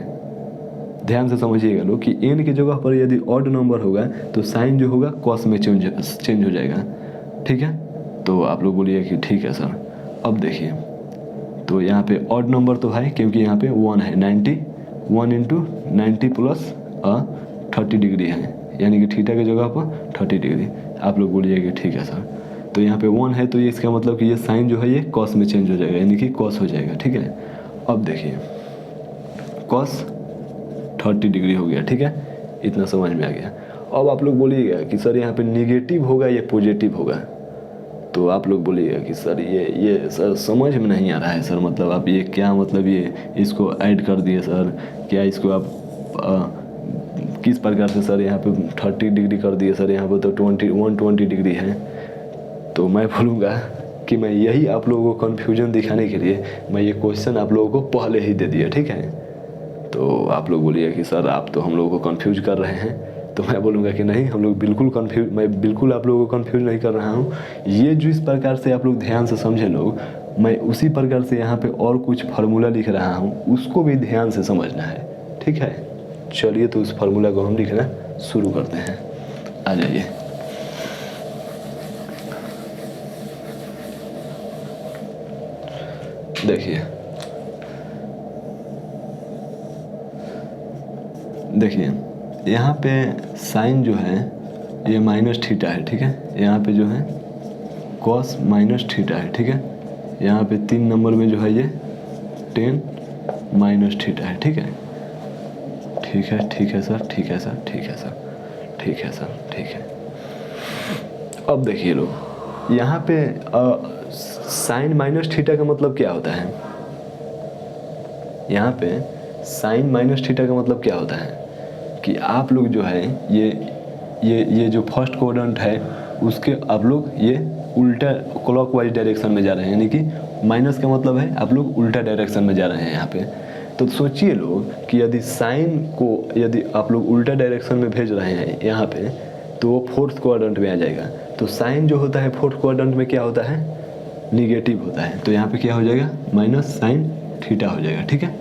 ध्यान से समझिएगा लोग कि n की जगह पर यदि ऑड नंबर होगा तो साइन जो होगा कॉस में चेंज हो जाएगा। ठीक है, तो आप लोग बोलिए कि ठीक है सर। अब देखिए तो यहाँ पे ऑड नंबर तो है क्योंकि यहाँ पे 1 है, 90, 1 × 90 + 30 डिग्री है, यानी कि थीटा की जगह पर 30 डिग्री। आप लोग बोलिए कि ठीक है सर। तो यहाँ पे 1 है तो ये इसका मतलब कि ये साइन जो है ये कॉस में चेंज हो जाएगा, यानी कि कॉस हो जाएगा। ठीक है, अब देखिए कॉस 30 डिग्री हो गया। ठीक है, इतना समझ में आ गया। अब आप लोग बोलिएगा कि सर यहाँ पे निगेटिव होगा या पॉजिटिव होगा। तो आप लोग बोलिएगा कि सर ये सर समझ में नहीं आ रहा है सर, मतलब आप ये क्या, मतलब ये इसको ऐड कर दिए सर, क्या इसको आप किस प्रकार से सर यहाँ पे 30 डिग्री कर दिए सर, यहाँ पे तो 120 डिग्री है। तो मैं बोलूँगा कि मैं यही आप लोगों को कन्फ्यूजन दिखाने के लिए मैं ये क्वेश्चन आप लोगों को पहले ही दे दिया। ठीक है, तो आप लोग बोलिए कि सर आप तो हम लोगों को कंफ्यूज कर रहे हैं। तो मैं बोलूँगा कि नहीं, हम लोग बिल्कुल कंफ्यूज, मैं बिल्कुल आप लोगों को कंफ्यूज नहीं कर रहा हूँ। ये जिस प्रकार से आप लोग ध्यान से समझे लोग, मैं उसी प्रकार से यहाँ पे और कुछ फार्मूला लिख रहा हूँ, उसको भी ध्यान से समझना है। ठीक है, चलिए तो उस फार्मूला को हम लिखना शुरू करते हैं। आ जाइए। देखिए यहाँ पे साइन जो है ये -θ है। ठीक है, यहाँ पे जो है कॉस -θ है। ठीक है, यहाँ पे 3 नंबर में जो है ये tan -θ है। ठीक है, ठीक है सर, ठीक है सर, ठीक है सर, ठीक है सर, ठीक है। अब देखिए लोग यहाँ पे साइन -θ का मतलब क्या होता है, यहाँ पे साइन -θ का मतलब क्या होता है कि आप लोग जो है ये जो फर्स्ट क्वाड्रेंट है उसके आप लोग ये उल्टा क्लॉकवाइज डायरेक्शन में जा रहे हैं, यानी कि माइनस का मतलब है आप लोग उल्टा डायरेक्शन में जा रहे हैं यहाँ पे। तो सोचिए लोग कि यदि साइन को यदि आप लोग उल्टा डायरेक्शन में भेज रहे हैं यहाँ पे, तो वो फोर्थ क्वाड्रेंट में आ जाएगा। तो साइन जो होता है फोर्थ क्वाड्रेंट में क्या होता है, निगेटिव होता है। तो यहाँ पे क्या हो जाएगा, -sin θ हो जाएगा। ठीक है,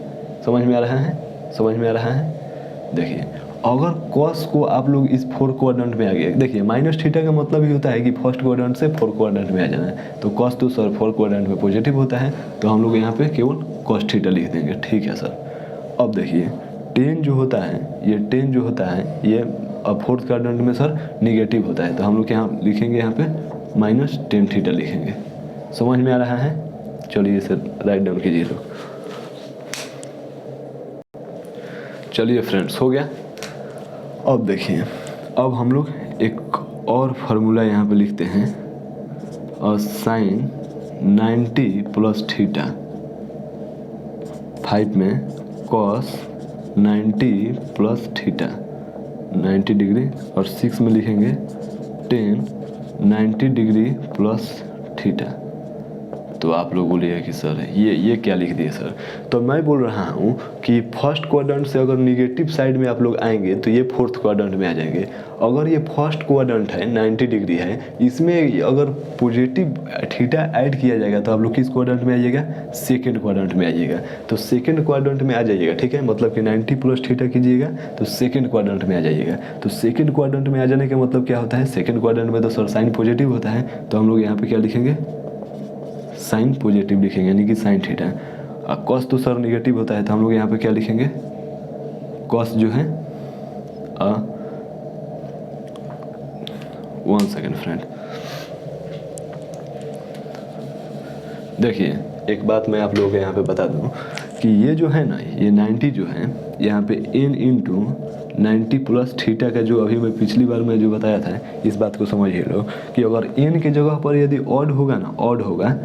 समझ में आ रहा है, समझ में आ रहा है। देखिए अगर कॉस को आप लोग इस फोर्थ क्वाड्रेंट में आ गया, देखिए -θ का मतलब ही होता है कि फर्स्ट क्वाड्रेंट से फोर्थ क्वाड्रेंट में आ जाना है। तो कॉस तो सर फोर्थ क्वाड्रेंट में पॉजिटिव होता है, तो हम लोग यहाँ पे केवल cos θ लिख देंगे। ठीक है सर। अब देखिए tan जो होता है, ये tan जो होता है ये फोर्थ क्वाड्रेंट में सर निगेटिव होता है, तो हम लोग यहाँ लिखेंगे, यहाँ पे -tan θ लिखेंगे। समझ में आ रहा है। चलिए इसे राइट डाउन कीजिए लोग। चलिए फ्रेंड्स, हो गया। अब देखिए अब हम लोग एक और फार्मूला यहाँ पे लिखते हैं, और साइन 90 + θ, 5 में कॉस 90 + θ 90 डिग्री, और 6 में लिखेंगे tan 90 डिग्री + θ। तो आप लोग बोलिए कि सर ये क्या लिख दिए सर। तो मैं बोल रहा हूँ कि फर्स्ट क्वाड्रेंट से अगर निगेटिव साइड में आप लोग आएंगे तो ये फोर्थ क्वाड्रेंट में आ जाएंगे। अगर ये फर्स्ट क्वाड्रेंट है 90 डिग्री है, इसमें अगर पॉजिटिव θ ऐड किया जाएगा तो आप लोग किस क्वाड्रेंट में आइएगा, सेकेंड क्वाड्रेंट में आइएगा। तो सेकेंड क्वाड्रेंट में आ जाइएगा। ठीक है, मतलब कि 90 + θ कीजिएगा तो सेकेंड क्वाड्रेंट में आ जाइएगा। तो सेकेंड क्वाड्रेंट में आ जाने का मतलब क्या होता है, सेकेंड क्वाड्रेंट में तो सर साइन पॉजिटिव होता है, तो हम लोग यहाँ पे क्या लिखेंगे, साइन पॉजिटिव लिखेंगे, यानी कि sin θ। और कॉस तो सर निगेटिव होता है, तो हम लोग यहाँ पे क्या लिखेंगे, कॉस जो है 1 सेकेंड फ्रेंड। देखिए एक बात मैं आप लोगों को यहाँ पे बता दूँ कि ये जो है ना, ये 90 जो है यहाँ पे n × 90 + θ का जो अभी मैं पिछली बार मैं जो बताया था, इस बात को समझिए लोग कि अगर n की जगह पर यदि ऑड होगा ना, ऑड होगा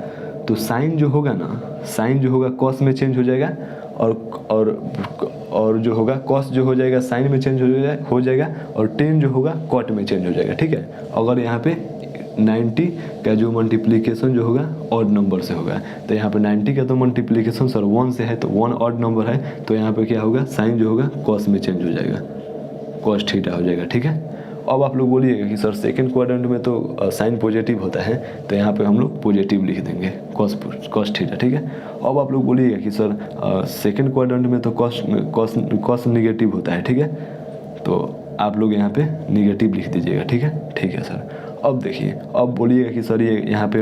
तो साइन जो होगा ना, साइन जो होगा कॉस में चेंज हो जाएगा, और जो होगा कॉस जो हो जाएगा साइन में चेंज हो जाएगा, और टेन जो होगा कॉट में चेंज हो जाएगा, ठीक है। अगर यहाँ पे 90 का जो मल्टीप्लिकेशन जो होगा ऑड नंबर से होगा, तो यहाँ पे 90 का तो मल्टीप्लिकेशन सर 1 से है, तो 1 ऑड नंबर है, तो यहाँ पे क्या होगा, साइन जो होगा कॉस में चेंज हो जाएगा, कॉस थीटा हो जाएगा, ठीक है। अब आप लोग बोलिएगा कि सर सेकंड क्वाड्रेंट में तो साइन पॉजिटिव होता है, तो यहाँ पे हम लोग पॉजिटिव लिख देंगे कॉस थीटा, ठीक है। अब आप लोग बोलिएगा कि सर सेकंड क्वाड्रेंट में तो कॉस निगेटिव होता है, ठीक है, तो आप लोग यहाँ पे निगेटिव लिख दीजिएगा, ठीक है सर। अब देखिए, अब बोलिएगा कि सर ये यहाँ पे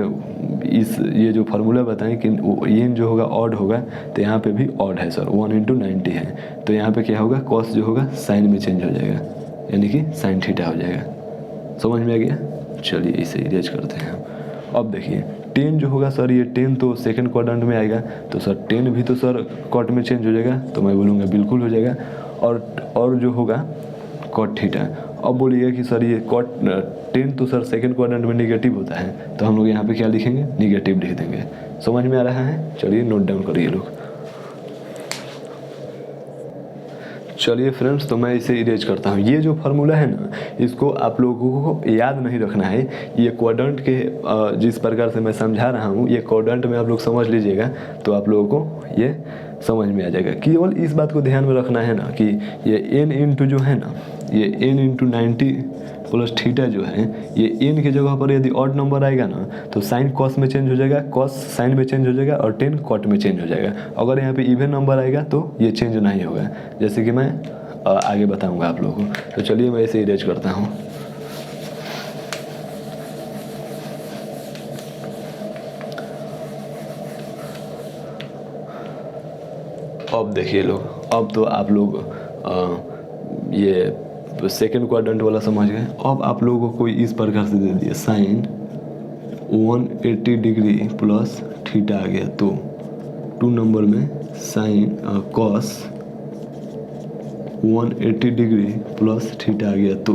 ये जो फार्मूला बताएं कि ये जो होगा ऑड होगा, तो यहाँ पे भी ऑड है सर, 1 × 90 है, तो यहाँ पे क्या होगा, कॉस जो होगा साइन में चेंज हो जाएगा, यानी कि साइन थीटा हो जाएगा। समझ में आ गया? चलिए इसे इरेज करते हैं। अब देखिए 10 जो होगा सर, ये 10 तो सेकंड क्वाड्रेंट में आएगा, तो सर 10 भी तो सर कॉट में चेंज हो जाएगा, तो मैं बोलूँगा बिल्कुल हो जाएगा। और जो होगा कॉट थीटा, अब बोलिए कि सर ये कॉट 10 तो सर सेकंड क्वाड्रेंट में निगेटिव होता है, तो हम लोग यहाँ पे क्या लिखेंगे, निगेटिव लिख देंगे। समझ में आ रहा है? चलिए नोट डाउन करिए लोग। चलिए फ्रेंड्स, तो मैं इसे इरेज करता हूँ। ये जो फार्मूला है ना, इसको आप लोगों को याद नहीं रखना है। ये क्वाड्रेंट के जिस प्रकार से मैं समझा रहा हूँ, ये क्वाड्रेंट में आप लोग समझ लीजिएगा, तो आप लोगों को ये समझ में आ जाएगा। केवल इस बात को ध्यान में रखना है ना कि ये n इंटू जो है ना, ये n इंटू 90 प्लस थीटा जो है, ये n की जगह पर यदि ऑड नंबर आएगा ना, तो साइन कॉस में चेंज हो जाएगा, कॉस साइन में चेंज हो जाएगा, और 10 कॉट में चेंज हो जाएगा। अगर यहाँ पे इवन नंबर आएगा तो ये चेंज नहीं होगा, जैसे कि मैं आगे बताऊंगा आप लोगों को। तो चलिए मैं इसे इरेज करता हूँ। अब देखिए लोग, अब तो आप लोग ये सेकंड क्वाड्रेंट वाला समझ गए। अब आप लोगों को इस प्रकार से दे दिया, साइन 180 डिग्री प्लस थीटा आ गया, तो 2 नंबर में sine cos 180 degree plus theta आ गया, तो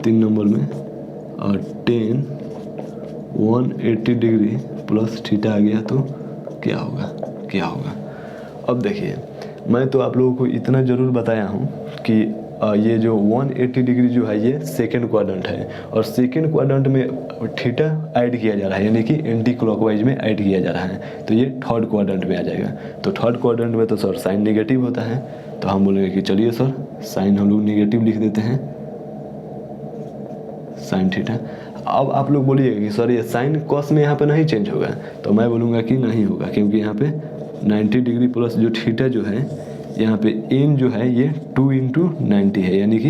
3 नंबर में टेन 180 डिग्री प्लस थीटा आ गया, तो क्या होगा। अब देखिए, मैं तो आप लोगों को इतना ज़रूर बताया हूँ कि ये जो 180 डिग्री जो है ये सेकंड क्वाड्रेंट है, और सेकंड क्वाड्रेंट में थीटा ऐड किया जा रहा है, यानी कि एंटी क्लॉकवाइज में ऐड किया जा रहा है, तो ये थर्ड क्वाड्रेंट में आ जाएगा। तो थर्ड क्वाड्रेंट में तो सर साइन नेगेटिव होता है, तो हम बोलेंगे कि चलिए सर साइन हम लोग नेगेटिव लिख देते हैं, साइन थीटा। अब आप लोग बोलिएगा कि सर ये साइन कॉस में यहाँ पे नहीं चेंज होगा, तो मैं बोलूँगा कि नहीं होगा, क्योंकि यहाँ पे 90 डिग्री प्लस जो थीटा जो है, यहाँ पे n जो है ये 2 × 90 है, यानी कि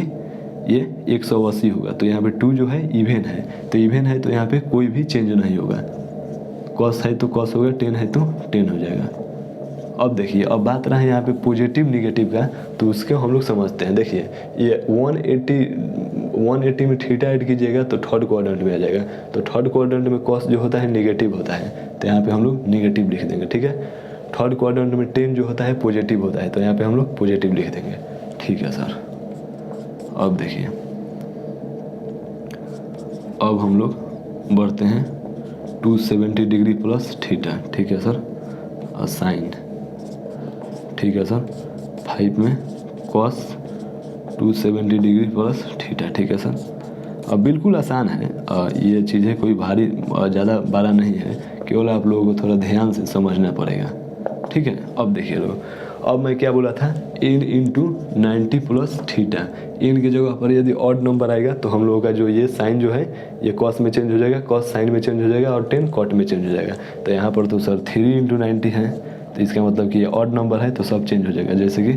ये 180 होगा, तो यहाँ पे 2 जो है इवन है, तो इवन है तो यहाँ पे कोई भी चेंज नहीं होगा। कॉस है तो कॉस होगा, 10 है तो 10 हो जाएगा। अब देखिए, अब बात रहा है यहाँ पे पॉजिटिव निगेटिव का, तो उसके हम लोग समझते हैं। देखिए ये 180 में थीटा ऐड कीजिएगा तो थर्ड क्वाड्रेंट में आ जाएगा, तो थर्ड क्वाड्रेंट में कॉस जो होता है निगेटिव होता है, तो यहाँ पे हम लोग निगेटिव लिख देंगे, ठीक है। थर्ड क्वाड्रेंट में 10 जो होता है पॉजिटिव होता है, तो यहाँ पे हम लोग पॉजिटिव लिख देंगे, ठीक है सर। अब देखिए, अब हम लोग बढ़ते हैं 270 डिग्री प्लस थीटा, ठीक है सर, और साइन, ठीक है सर, 5 में कॉस 270 डिग्री प्लस थीटा, ठीक है सर। अब बिल्कुल आसान है, ये चीज़ें कोई भारी ज़्यादा बड़ा नहीं है, केवल आप लोगों को थोड़ा ध्यान से समझना पड़ेगा, ठीक है। अब देखिए लोग, अब मैं क्या बोला था, n × 90 प्लस थीटा, n की जगह पर यदि ऑड नंबर आएगा तो हम लोगों का जो ये साइन जो है ये कॉस में चेंज हो जाएगा, कॉस साइन में चेंज हो जाएगा, और 10 कॉट में चेंज हो जाएगा। तो यहाँ पर तो सर 3 × 90 है, तो इसका मतलब कि ये ऑड नंबर है, तो सब चेंज हो जाएगा, जैसे कि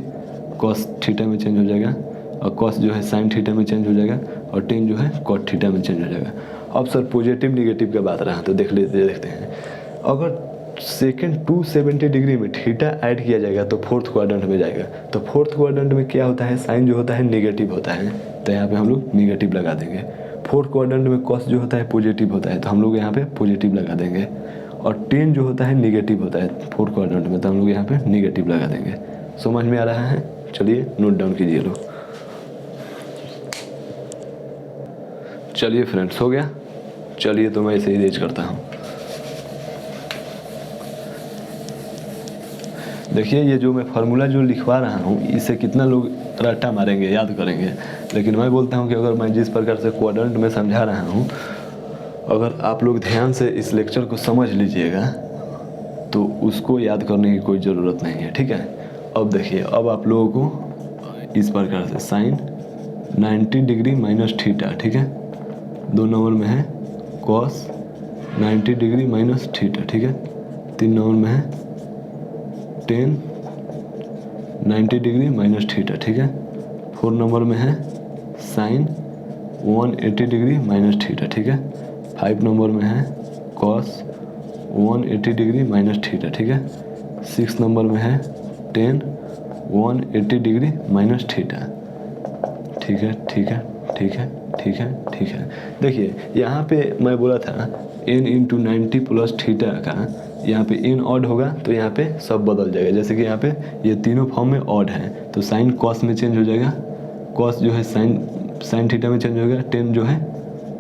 कॉस थीटा में चेंज हो जाएगा, और कॉस जो है साइन थीटा में चेंज हो जाएगा, और 10 जो है कॉट थीटा में चेंज हो जाएगा। अब सर पॉजिटिव निगेटिव का बात रहा, तो देखते हैं, अगर सेकेंड 270 डिग्री में थीटा ऐड किया जाएगा तो फोर्थ क्वाड्रेंट में जाएगा, तो फोर्थ क्वाड्रेंट में क्या होता है, साइन जो होता है नेगेटिव होता है, तो यहाँ पे हम लोग नेगेटिव लगा देंगे। फोर्थ क्वाड्रेंट में कॉस जो होता है पॉजिटिव होता है, तो हम लोग यहाँ पे पॉजिटिव लगा देंगे, और 10 जो होता है नेगेटिव होता है फोर्थ क्वाड्रेंट में, तो हम लोग यहाँ पे नेगेटिव लगा देंगे। समझ में आ रहा है? चलिए नोट डाउन कीजिए लोग। चलिए फ्रेंड्स, हो गया। चलिए तो मैं इसे इरेज करता हूँ। देखिए ये जो मैं फार्मूला जो लिखवा रहा हूँ इसे कितना लोग रट्टा मारेंगे, याद करेंगे, लेकिन मैं बोलता हूँ कि अगर मैं जिस प्रकार से क्वाड्रेंट में समझा रहा हूँ, अगर आप लोग ध्यान से इस लेक्चर को समझ लीजिएगा तो उसको याद करने की कोई ज़रूरत नहीं है, ठीक है। अब देखिए, अब आप लोगों को इस प्रकार से साइन 90 डिग्री माइनस थीटा, ठीक है, 2 नंबर में है कॉस 90 डिग्री माइनस थीटा, ठीक है, 3 नंबर में है टेन 90 डिग्री माइनस थीटा, ठीक है, 4 नंबर में है साइन 180 डिग्री माइनस थीटा, ठीक है, 5 नंबर में है कॉस 180 डिग्री माइनस थीटा, ठीक है, 6 नंबर में है टेन 180 डिग्री माइनस थीटा, ठीक है, ठीक है, ठीक है, ठीक है, ठीक है। देखिए यहाँ पे मैं बोला था n इंटू 90 प्लस थीटा का, यहाँ पे n ऑड होगा तो यहाँ पे सब बदल जाएगा। जैसे कि यहाँ पे ये तीनों फॉर्म में ऑड है तो साइन कॉस में चेंज हो जाएगा, कॉस जो है साइन थीटा में चेंज हो जाएगा, टेन जो है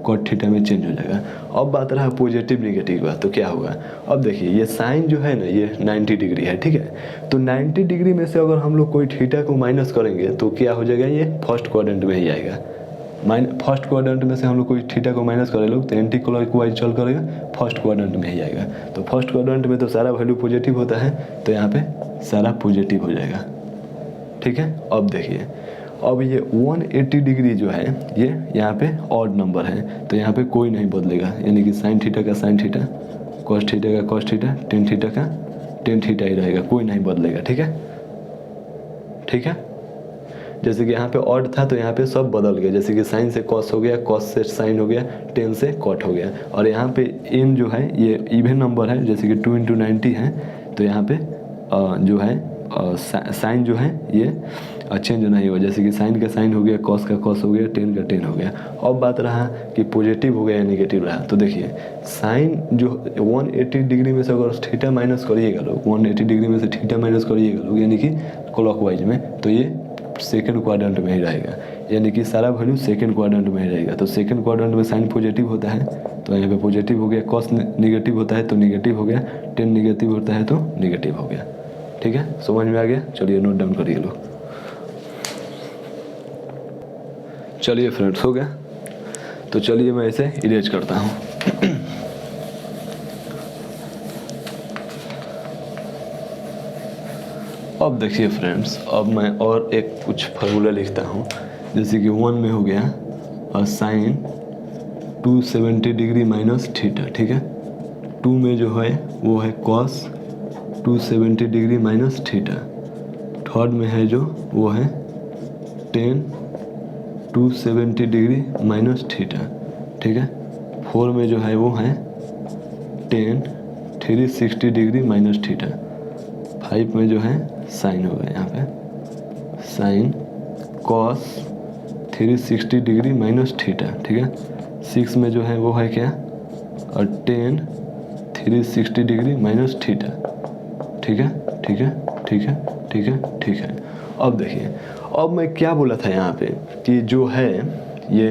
कॉट थीटा में चेंज हो जाएगा। अब बात रहा पॉजिटिव निगेटिव का, तो क्या होगा। अब देखिए ये साइन जो है ना ये 90 डिग्री है, ठीक है, तो 90 डिग्री में से अगर हम लोग कोई थीटा को माइनस करेंगे तो क्या हो जाएगा, ये फर्स्ट क्वाड्रेंट में ही आएगा। फर्स्ट क्वाड्रेंट में से हम लोग कोई थीटा को माइनस करे लोग तो एंटी क्लॉकवाइज चल करेगा, फर्स्ट क्वाड्रेंट में ही आएगा। तो फर्स्ट क्वाड्रेंट में तो सारा वैल्यू पॉजिटिव होता है तो यहाँ पे सारा पॉजिटिव हो जाएगा, ठीक है। अब देखिए, अब ये 180 डिग्री जो है ये यहाँ पे ऑड नंबर है तो यहाँ पे कोई नहीं बदलेगा, यानी कि साइन थीटा का साइन थीटा, कॉस थीटा का कॉस थीटा, टेन थीटा का टेन थीटा ही रहेगा, कोई नहीं बदलेगा, ठीक है, ठीक है। जैसे कि यहाँ पे ऑड था तो यहाँ पे सब बदल गया, जैसे कि साइन से कॉस हो गया, कॉस से साइन हो गया, टेन से कॉट हो गया। और यहाँ पे n जो है ये इवन नंबर है, जैसे कि 2 इंटू 90 है तो यहाँ पे जो है साइन जो है ये चेंज नहीं हुआ, जैसे कि साइन का साइन हो गया, कॉस का कॉस हो गया, टेन का टेन हो गया। अब बात रहा कि पॉजिटिव हो गया या नेगेटिव रहा, तो देखिए साइन जो 180 डिग्री में से अगर थीटा माइनस करिएगा लोग, 180 डिग्री में से थीटा माइनस करिएगा लोग यानी कि क्लॉकवाइज में, तो ये सेकंड क्वाड्रेंट में ही रहेगा, यानी कि सारा वैल्यू सेकंड क्वाड्रेंट में ही रहेगा। तो सेकंड क्वाड्रेंट में साइन पॉजिटिव होता है तो यहाँ पे पॉजिटिव हो गया, कॉस निगेटिव होता है तो निगेटिव हो गया, टेन निगेटिव होता है तो निगेटिव हो गया, ठीक है। समझ में आ गया, चलिए नोट डाउन करिए लो। चलिए फ्रेंड्स, हो गया, तो चलिए मैं इसे इरेज करता हूँ। अब देखिए फ्रेंड्स, अब मैं और एक कुछ फार्मूला लिखता हूँ, जैसे कि 1 में हो गया और साइन 270 डिग्री माइनस थीटा, ठीक है, 2 में जो है वो है cos 270 degree minus theta, third में है जो वो है टेन 270 डिग्री माइनस थीटा, ठीक है, 4 में जो है वो है टेन 360 डिग्री माइनस थीटा, 5 में जो है साइन होगा यहाँ पे sine cos 360 degree minus theta, ठीक है, 6 में जो है वो है क्या और टेन 360 डिग्री माइनस थीटा, ठीक है, ठीक है, ठीक है, ठीक है, ठीक है। अब देखिए, अब मैं क्या बोला था यहाँ पे कि जो है ये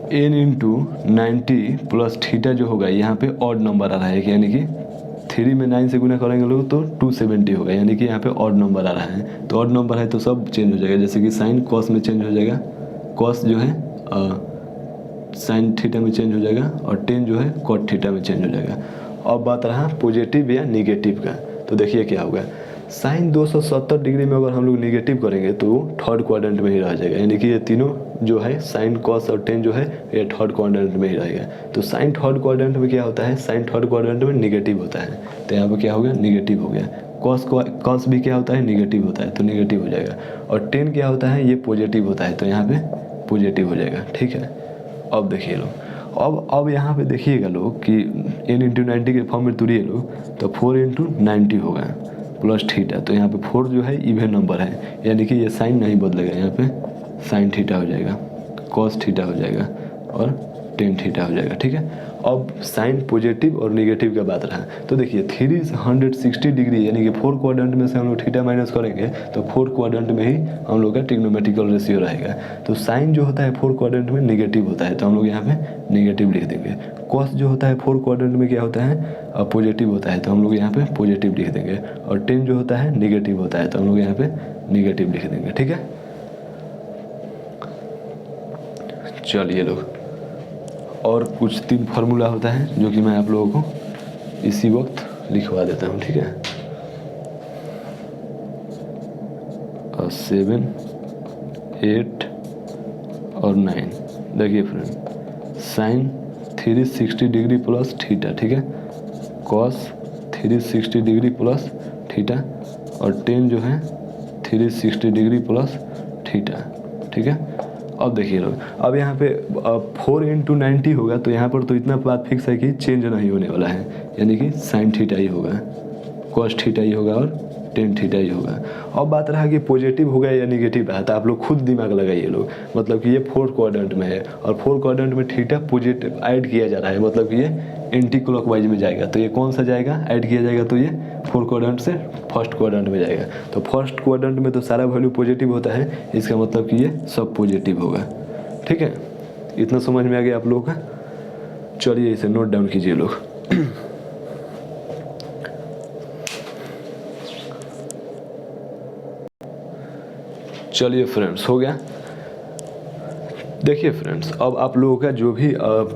n इंटू 90 प्लस थीटा जो होगा यहाँ पे ऑड नंबर आ रहा है, यानी कि 3 में 9 से गुना करेंगे लोग तो 270 होगा, यानी कि यहाँ पे ऑड नंबर आ रहा है। तो ऑड नंबर है तो सब चेंज हो जाएगा, जैसे कि साइन कॉस में चेंज हो जाएगा, कॉस जो है साइन थीटा में चेंज हो जाएगा और टेन जो है कॉट थीटा में चेंज हो जाएगा। अब बात रहा पॉजिटिव या निगेटिव का, तो देखिए क्या होगा, साइन 270 डिग्री में अगर हम लोग निगेटिव करेंगे तो थर्ड क्वाड्रेंट में ही रह जाएगा, यानी कि ये तीनों जो है साइन कॉस और टेन जो है ये थर्ड क्वाड्रेंट में ही रहेगा। तो साइन थर्ड क्वाड्रेंट में क्या होता है, साइन थर्ड क्वाड्रेंट में निगेटिव होता है तो यहाँ पर क्या हो गया, निगेटिव हो गया। कॉस भी क्या होता है, निगेटिव होता है तो निगेटिव हो जाएगा। और टेन क्या होता है, ये पॉजिटिव होता है तो यहाँ पे पॉजिटिव हो जाएगा, ठीक है। अब देखिए लोग, अब यहाँ पे देखिएगा लोग कि n इंटू 90 के फॉर्म में तुरिए लोग तो 4 इंटू 90 होगा प्लस थीटा, तो यहाँ पे 4 जो है इवन नंबर है, यानी कि ये साइन नहीं बदलेगा, यहाँ पे साइन थीटा हो जाएगा, कॉस थीटा हो जाएगा और टेन थीटा हो जाएगा, ठीक है। अब साइन पॉजिटिव और निगेटिव का बात रहा, तो देखिए 360 डिग्री यानी कि 4 क्वाड्रेंट में से हम लोग थीटा माइनस करेंगे तो 4 क्वाड्रेंट में ही हम लोग का ट्रिग्नोमेट्रिकल रेशियो रहेगा। तो साइन जो होता है 4 क्वाड्रेंट में निगेटिव होता है, तो हम लोग यहाँ पे निगेटिव लिख देंगे। कॉस जो होता है 4 क्वाड्रेंट में क्या होता है पॉजिटिव होता है, तो हम लोग यहाँ पे पॉजिटिव लिख देंगे। और टेन जो होता है निगेटिव होता है, तो हम लोग यहाँ पे निगेटिव लिख देंगे। ठीक है, चलिए लोग, और कुछ 3 फार्मूला होता है जो कि मैं आप लोगों को इसी वक्त लिखवा देता हूँ। ठीक है, 7, 8 और 9। देखिए friend, sine 360 degree plus theta, ठीक है, कॉस 360 डिग्री प्लस थीटा, और टेन जो है 360 डिग्री प्लस थीटा। ठीक है, अब देखिए लोग, अब यहाँ पे 4 × 90 होगा, तो यहाँ पर तो इतना बात फिक्स है कि चेंज नहीं होने वाला है, यानी कि साइन थीटा ही होगा, कॉस थीटा ही होगा और टेन थीटा ही होगा। अब बात रहा कि पॉजिटिव होगा या निगेटिव रहा, तो आप लोग खुद दिमाग लगाइए लोग, मतलब कि ये 4 क्वाड्रेंट में है और 4 क्वाड्रेंट में थीटा पॉजिटिव ऐड किया जा रहा है, मतलब कि ये एंटी क्लॉकवाइज में जाएगा, तो ये कौन सा जाएगा ऐड किया जाएगा, तो ये 4 क्वाड्रेंट से फर्स्ट क्वाड्रेंट में जाएगा। तो फर्स्ट क्वाड्रेंट में तो सारा वैल्यू पॉजिटिव होता है, इसका मतलब कि ये सब पॉजिटिव होगा। ठीक है, इतना समझ में आ गया आप लोगों का। चलिए इसे नोट डाउन कीजिए लोग। चलिए फ्रेंड्स, हो गया। देखिए फ्रेंड्स, अब आप लोगों का जो भी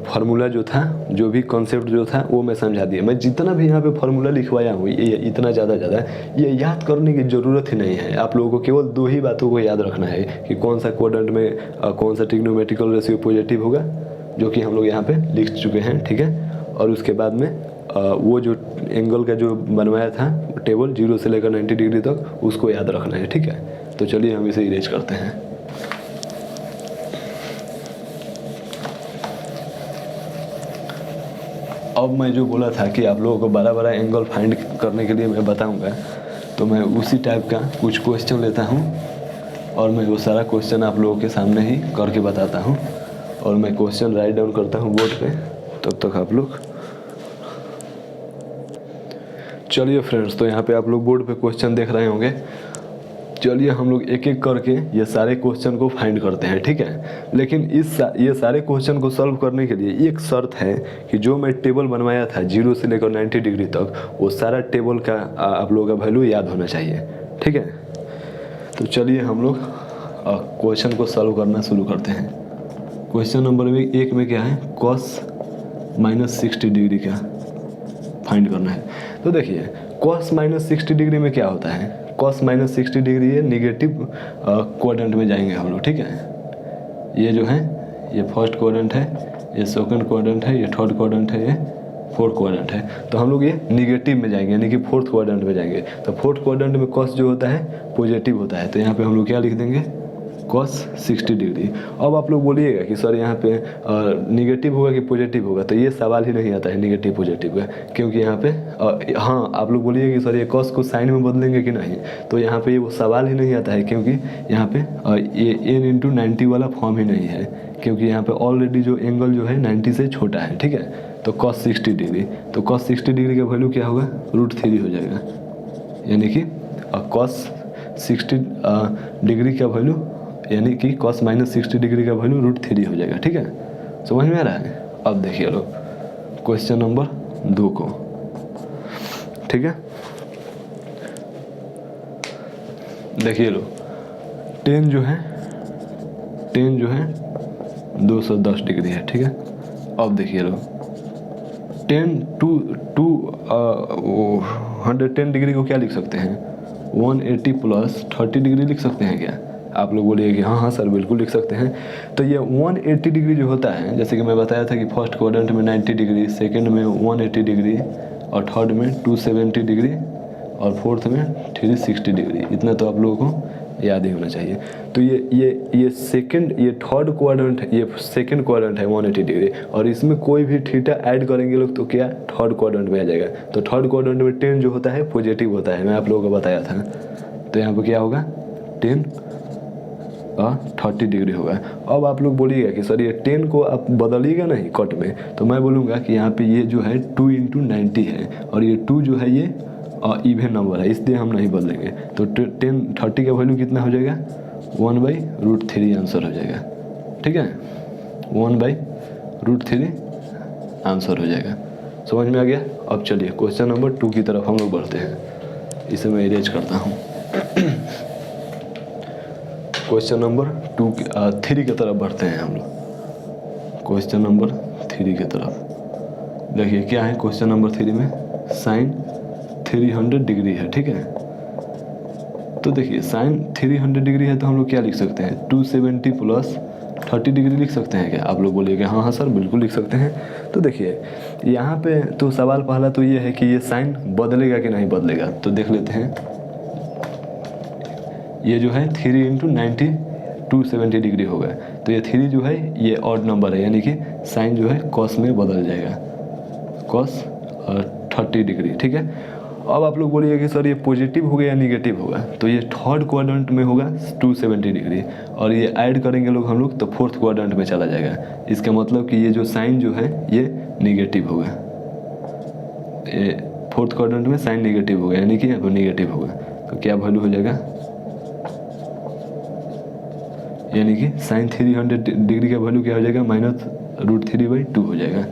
फार्मूला जो था, जो भी कॉन्सेप्ट जो था, वो मैं समझा दिया। मैं जितना भी यहाँ पे फार्मूला लिखवाया हूँ, ये इतना ज़्यादा ये याद करने की ज़रूरत ही नहीं है। आप लोगों को केवल 2 ही बातों को याद रखना है कि कौन सा क्वाड्रेंट में कौन सा ट्रिग्नोमेट्रिकल रेशियो पॉजिटिव होगा, जो कि हम लोग यहाँ पे लिख चुके हैं। ठीक है, और उसके बाद में वो जो एंगल का जो बनवाया था टेबल 0 से लेकर 90 डिग्री तक, उसको याद रखना है। ठीक है, तो चलिए हम इसे इरेज करते हैं। अब मैं जो बोला था कि आप लोगों को बड़ा बड़ा एंगल फाइंड करने के लिए मैं बताऊंगा, तो मैं उसी टाइप का कुछ क्वेश्चन लेता हूं और मैं वो सारा क्वेश्चन आप लोगों के सामने ही करके बताता हूं, और मैं क्वेश्चन राइट डाउन करता हूं बोर्ड पे, तब तक आप लोग। चलिए फ्रेंड्स, तो यहाँ पे आप लोग बोर्ड पे क्वेश्चन देख रहे होंगे। चलिए हम लोग एक एक करके ये सारे क्वेश्चन को फाइंड करते हैं। ठीक है, लेकिन ये सारे क्वेश्चन को सॉल्व करने के लिए एक शर्त है कि जो मैं टेबल बनवाया था 0 से लेकर 90 डिग्री तक, वो सारा टेबल का आप लोगों का वैल्यू याद होना चाहिए। ठीक है, तो चलिए हम लोग क्वेश्चन को सॉल्व करना शुरू करते हैं। क्वेश्चन नंबर 1 में क्या है, कॉस -60 डिग्री का फाइंड करना है। तो देखिए कॉस -60 डिग्री में क्या होता है, कॉस -60 डिग्री ये निगेटिव क्वाड्रेंट में जाएंगे हम लोग। ठीक है, ये जो है ये फर्स्ट क्वाड्रेंट है, ये सेकंड क्वाड्रेंट है, ये थर्ड क्वाड्रेंट है, ये फोर्थ क्वाड्रेंट है, तो हम लोग ये निगेटिव में जाएंगे, यानी कि फोर्थ क्वाड्रेंट में जाएंगे। तो फोर्थ क्वाड्रेंट में कॉस जो होता है पॉजिटिव होता है, तो यहाँ पे हम लोग क्या लिख देंगे, कॉस 60 डिग्री। अब आप लोग बोलिएगा कि सर यहाँ पे निगेटिव होगा कि पॉजिटिव होगा, तो ये सवाल ही नहीं आता है निगेटिव पॉजिटिव का, क्योंकि यहाँ पे हाँ आप लोग बोलिए कि सर ये कॉस को साइन में बदलेंगे कि नहीं, तो यहाँ पे वो सवाल ही नहीं आता है, क्योंकि यहाँ पे ये n × 90 वाला फॉर्म ही नहीं है, क्योंकि यहाँ पे ऑलरेडी जो एंगल जो है 90 से छोटा है। ठीक है, तो कॉस 60 डिग्री, तो कॉस 60 डिग्री का वैल्यू क्या होगा, √3 हो जाएगा, यानी कि कॉस 60 डिग्री का वैल्यू, यानी कि cos -60 डिग्री का वैल्यू √3 हो जाएगा। ठीक है, समझ में आ रहा है। अब देखिए लो क्वेश्चन नंबर 2 को। ठीक है, देखिए लो टेन जो है 210 डिग्री है। ठीक है, अब देखिए लो 110 डिग्री को क्या लिख सकते हैं, 180 + 30 डिग्री लिख सकते हैं क्या। आप लोग बोलिए कि हाँ सर बिल्कुल लिख सकते हैं। तो ये 180 डिग्री जो होता है, जैसे कि मैं बताया था कि फर्स्ट क्वाड्रेंट में 90 डिग्री, सेकंड में 180 डिग्री, और थर्ड में 270 डिग्री, और फोर्थ में 360 डिग्री। इतना तो आप लोगों को याद ही होना चाहिए। तो ये थर्ड क्वाड्रेंट है, ये सेकंड क्वाड्रेंट है 180 डिग्री, और इसमें कोई भी थीटा ऐड करेंगे लोग तो क्या थर्ड क्वाड्रेंट में आ जाएगा। तो थर्ड क्वाड्रेंट में 10 जो होता है पॉजिटिव होता है, मैं आप लोगों को बताया था। तो यहाँ पर क्या होगा 10 30 डिग्री होगा। अब आप लोग बोलिएगा कि सर ये 10 को आप बदलिएगा नहीं कट में, तो मैं बोलूँगा कि यहाँ पे ये जो है 2 × 90 है और ये 2 जो है ये इवन नंबर है, इसलिए हम नहीं बदलेंगे। तो 30 का वैल्यू कितना हो जाएगा 1/√3 आंसर हो जाएगा। ठीक है, 1/√3 आंसर हो जाएगा। समझ में आ गया। अब चलिए क्वेश्चन नंबर 2 की तरफ हम लोग बढ़ते हैं। इसे मैं इरेज करता हूँ। क्वेश्चन नंबर 3 की तरफ बढ़ते हैं हम लोग। क्वेश्चन नंबर 3 की तरफ देखिए क्या है। क्वेश्चन नंबर 3 में साइन 300 डिग्री है। ठीक है, तो देखिए साइन 300 डिग्री है तो हम लोग क्या लिख सकते हैं 270 + 30 डिग्री लिख सकते हैं क्या। आप लोग बोलिएगा हाँ सर बिल्कुल लिख सकते हैं। तो देखिए यहाँ पे तो सवाल पहला तो ये है कि ये साइन बदलेगा कि नहीं बदलेगा, तो देख लेते हैं। ये जो है 3 × 90 270 डिग्री होगा, तो ये 3 जो है ये ऑड नंबर है, यानी कि साइन जो है कॉस में बदल जाएगा, कॉस 30 डिग्री। ठीक है, अब आप लोग बोलिए कि सर ये पॉजिटिव होगा या निगेटिव होगा, तो ये थर्ड क्वाड्रेंट में होगा 270 डिग्री और ये ऐड करेंगे लोग हम लोग तो फोर्थ क्वाड्रेंट में चला जाएगा। इसका मतलब कि ये जो साइन जो है ये निगेटिव होगा, ये फोर्थ क्वाड्रेंट में साइन निगेटिव होगा, यानी कि अब निगेटिव होगा। तो क्या वैल्यू हो जाएगा, यानी कि साइन 300 डिग्री का वैल्यू क्या हो जाएगा -√3/2 हो जाएगा।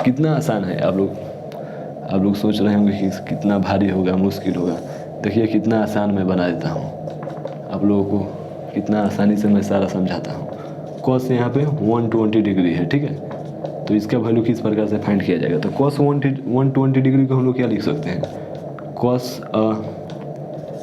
कितना आसान है। आप लोग सोच रहे होंगे कि कितना भारी होगा, मुश्किल होगा। देखिए कितना आसान मैं बना देता हूँ आप लोगों को, कितना आसानी से मैं सारा समझाता हूँ। कॉस यहाँ पे 120 डिग्री है। ठीक है, तो इसका वैल्यू किस प्रकार से फाइंड किया जाएगा, तो कॉस 120 डिग्री को हम लोग क्या लिख सकते हैं, कॉस